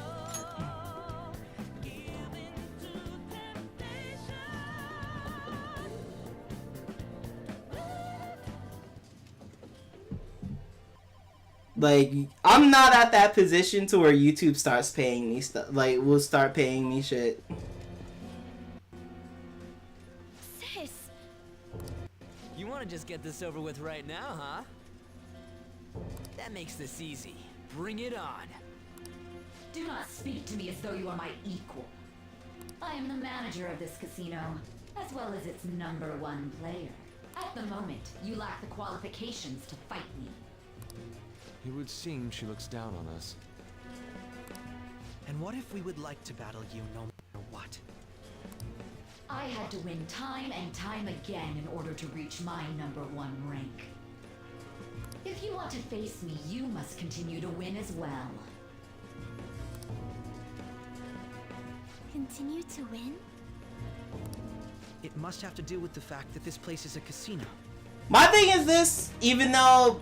Like, I'm not at that position to where YouTube starts paying me stuff. Like, will start paying me shit. Sis. You want to just get this over with right now, huh? That makes this easy. Bring it on. Do not speak to me as though you are my equal. I am the manager of this casino, as well as its #1 player. At the moment, you lack the qualifications to fight me. It would seem she looks down on us. And what if we would like to battle you no matter what? I had to win time and time again in order to reach my #1 rank. If you want to face me, you must continue to win as well. Continue to win? It must have to do with the fact that this place is a casino. My thing is this, even though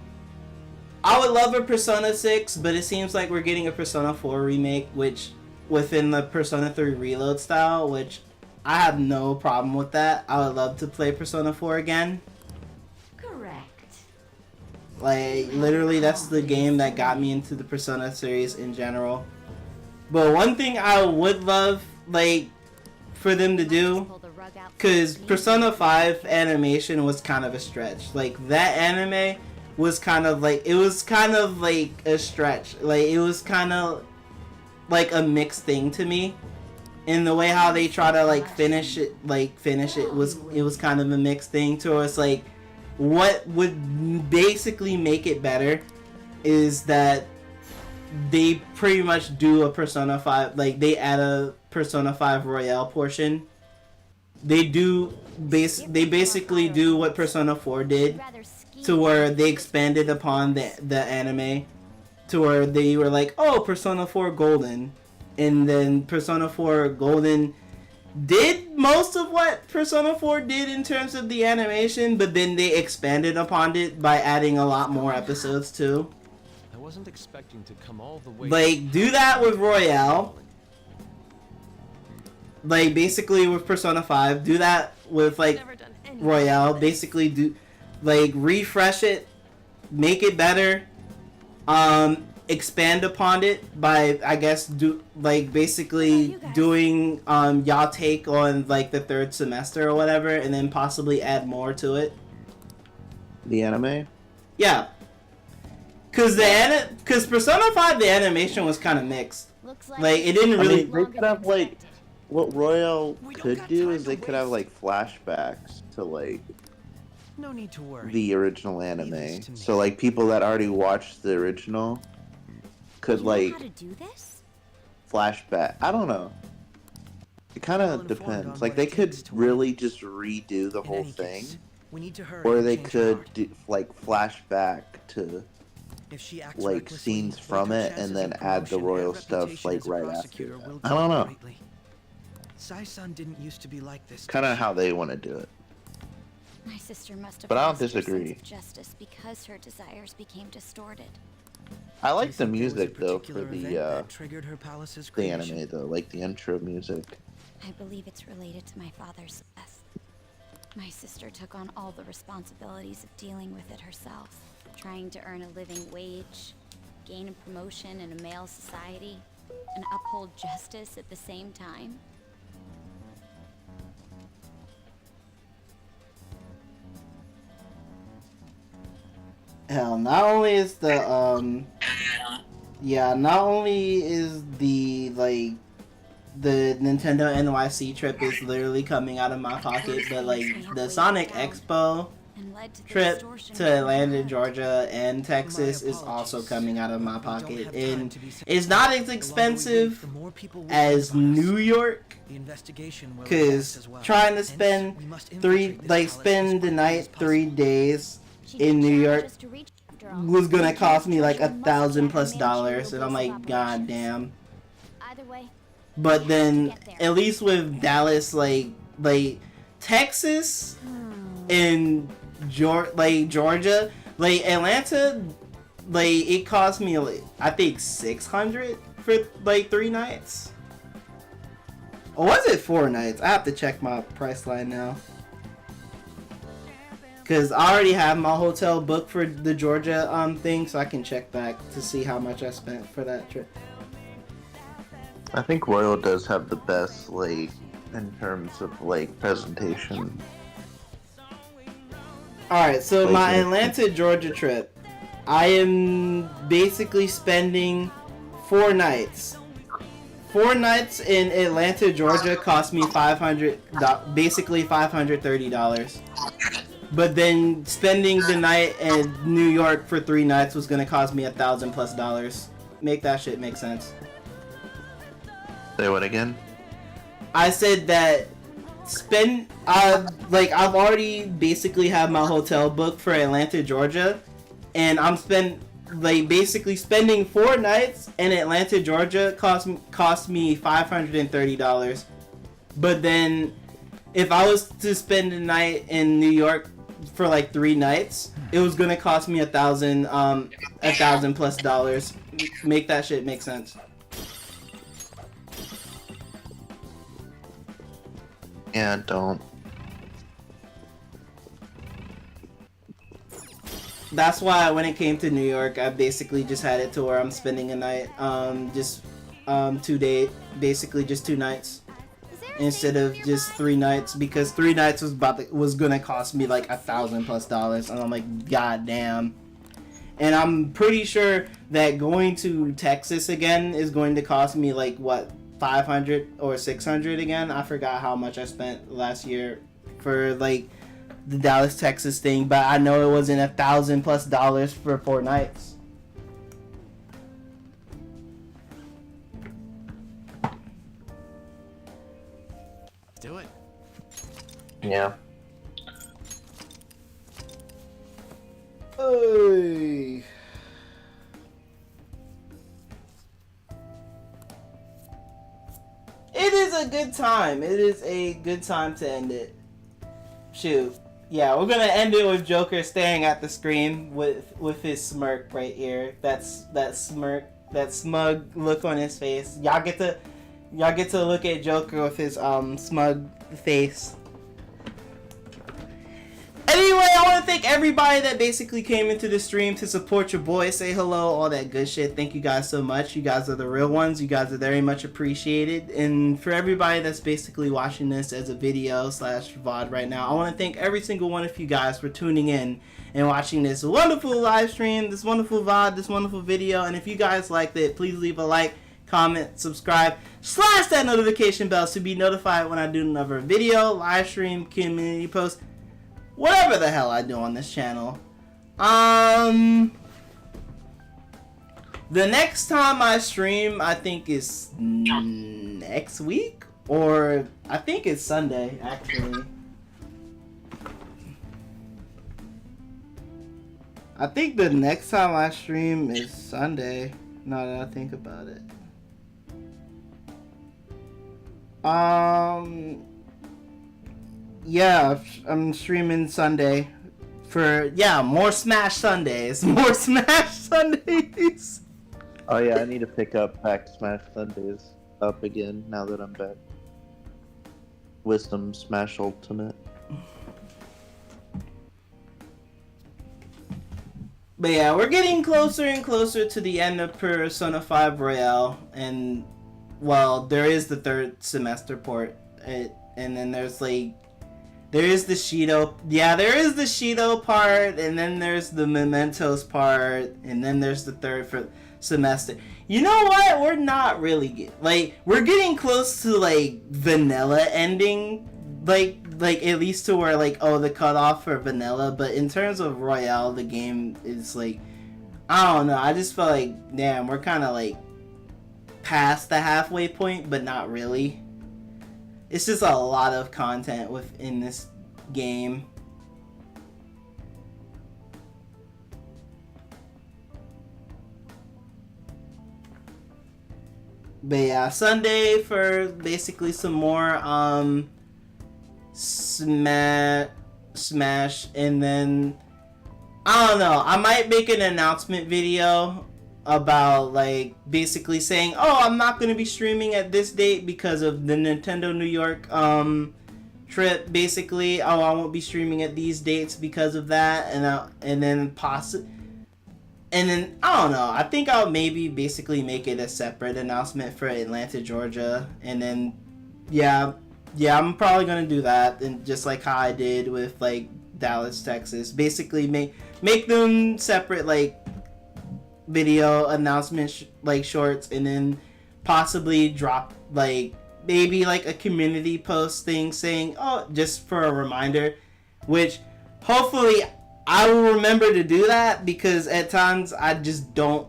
I would love a Persona 6, but it seems like we're getting a Persona 4 remake, which within the Persona 3 Reload style, which I have no problem with that. I would love to play Persona 4 again. Correct. Like, literally, that's the game that got me into the Persona series in general. But one thing I would love, like, for them to do, because Persona 5 animation was kind of a stretch. Like, that anime was kind of like, it was kind of like a stretch. Like, it was kind of like a mixed thing to me. In the way how they try to like finish it was kind of a mixed thing to us. Like, what would basically make it better is that they pretty much do a Persona 5, like they add a Persona 5 Royale portion. They basically do what Persona 4 did, to where they expanded upon the anime, to where they were like, oh, Persona 4 Golden, and then Persona 4 Golden did most of what Persona 4 did in terms of the animation, but then they expanded upon it by adding a lot more episodes too. I wasn't expecting to come all the way. Like, do that with Royale. Like, basically with Persona 5, do that with like Royale. Basically do, like, refresh it, make it better, expand upon it by, I guess, basically doing y'all take on like the third semester or whatever, and then possibly add more to it. The anime? Yeah. Cause Persona 5, the animation was kind of mixed. Like, it didn't really. I mean, they could have like, what Royale could do is they could have like flashbacks to like no need to worry. The original anime. So like people that already watched the original could like flashback. I don't know. It kind of depends. Like they could really just redo the whole thing, or they could do, like flashback to like scenes from it and then add the royal stuff like right after. I don't know. Sai-san didn't used to be like this. Kind of how they want to do it. My sister must have But I don't lost her disagree. sense of justice because her desires became distorted. I like the music though for the creation. anime though, like the intro music. I believe it's related to my father's death. My sister took on all the responsibilities of dealing with it herself, trying to earn a living wage, gain a promotion in a male society, and uphold justice at the same time. Hell, not only is the not only is the like the Nintendo NYC trip is literally coming out of my pocket, but like the Sonic Expo trip to Atlanta, Georgia, and Texas is also coming out of my pocket, and it's not as expensive as New York, because trying to spend spend the night 3 days in New York was gonna cost me like $1,000+, and I'm like, god damn. But then at least with Dallas, like Texas and Georgia, like Atlanta, like it cost me like I think $600 for like 3 nights. Or was it 4 nights? I have to check my price line now. Cause I already have my hotel booked for the Georgia thing, so I can check back to see how much I spent for that trip. I think Royal does have the best like in terms of like presentation. Alright, so my Atlanta, Georgia trip, I am basically spending 4 nights. 4 nights in Atlanta, Georgia cost me basically $530. But then spending the night in New York for 3 nights was gonna cost me $1,000+. Make that shit make sense. Say what again? I said that I've already basically have my hotel booked for Atlanta, Georgia, and I'm basically spending 4 nights in Atlanta, Georgia cost me $530. But then if I was to spend a night in New York for like 3 nights, it was gonna cost me $1,000+. Make that shit make sense. Yeah, don't. That's why when it came to New York, I basically just had it to where I'm spending a night, basically just 2 nights. Instead of just 3 nights, because 3 nights was gonna cost me like $1,000+, and I'm like, god damn. And I'm pretty sure that going to Texas again is going to cost me like what, 500 or 600 again. I forgot how much I spent last year for like the Dallas, Texas thing, but I know it wasn't $1,000+ for 4 nights. Do it. Yeah. Hey. It is a good time. It is a good time to end it. Shoot. Yeah, we're gonna end it with Joker staring at the screen with his smirk right here. That smirk, that smug look on his face. Y'all get to look at Joker with his smug face. Anyway, I want to thank everybody that basically came into the stream to support your boy, say hello, all that good shit. Thank you guys so much. You guys are the real ones. You guys are very much appreciated. And for everybody that's basically watching this as a video / VOD right now, I want to thank every single one of you guys for tuning in and watching this wonderful live stream, this wonderful VOD, this wonderful video. And if you guys liked it, please leave a like, comment, subscribe, / that notification bell to be notified when I do another video, live stream, community post, whatever the hell I do on this channel. The next time I stream, I think is next week, or I think it's Sunday, actually. I think the next time I stream is Sunday, now that I think about it. Yeah, I'm streaming Sunday for, more Smash Sundays. More Smash Sundays. Oh yeah, I need to pick up Pack Smash Sundays up again now that I'm back. Wisdom Smash Ultimate. But yeah, we're getting closer and closer to the end of Persona 5 Royale, and well, there is the 3rd semester port, and then there's like, there is the Shido, there is the Shido part, and then there's the Mementos part, and then there's the 3rd semester. You know what? We're not really we're getting close to like vanilla ending, like at least to where like, oh, the cutoff for vanilla. But in terms of Royale, the game is like, I don't know. I just feel like, damn, we're kind of like past the halfway point, but not really. It's just a lot of content within this game. But yeah, Sunday for basically some more Smash, and then I don't know, I might make an announcement video about like basically saying, oh, I'm not going to be streaming at this date because of the Nintendo New York trip, basically. Oh, I won't be streaming at these dates because of that, and then I don't know, I think I'll maybe basically make it a separate announcement for Atlanta, Georgia, and then yeah, I'm probably gonna do that, and just like how I did with like Dallas, Texas, basically make them separate like video announcements, like shorts, and then possibly drop like maybe like a community post thing saying, oh, just for a reminder, which hopefully I will remember to do that, because at times I just don't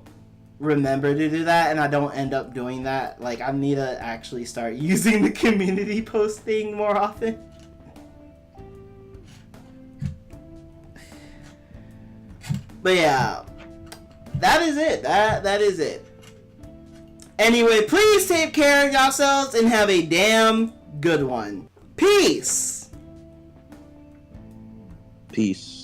remember to do that, and I don't end up doing that. Like, I need to actually start using the community post thing more often. But yeah, that is it. That is it. Anyway, please take care of yourselves and have a damn good one. Peace. Peace.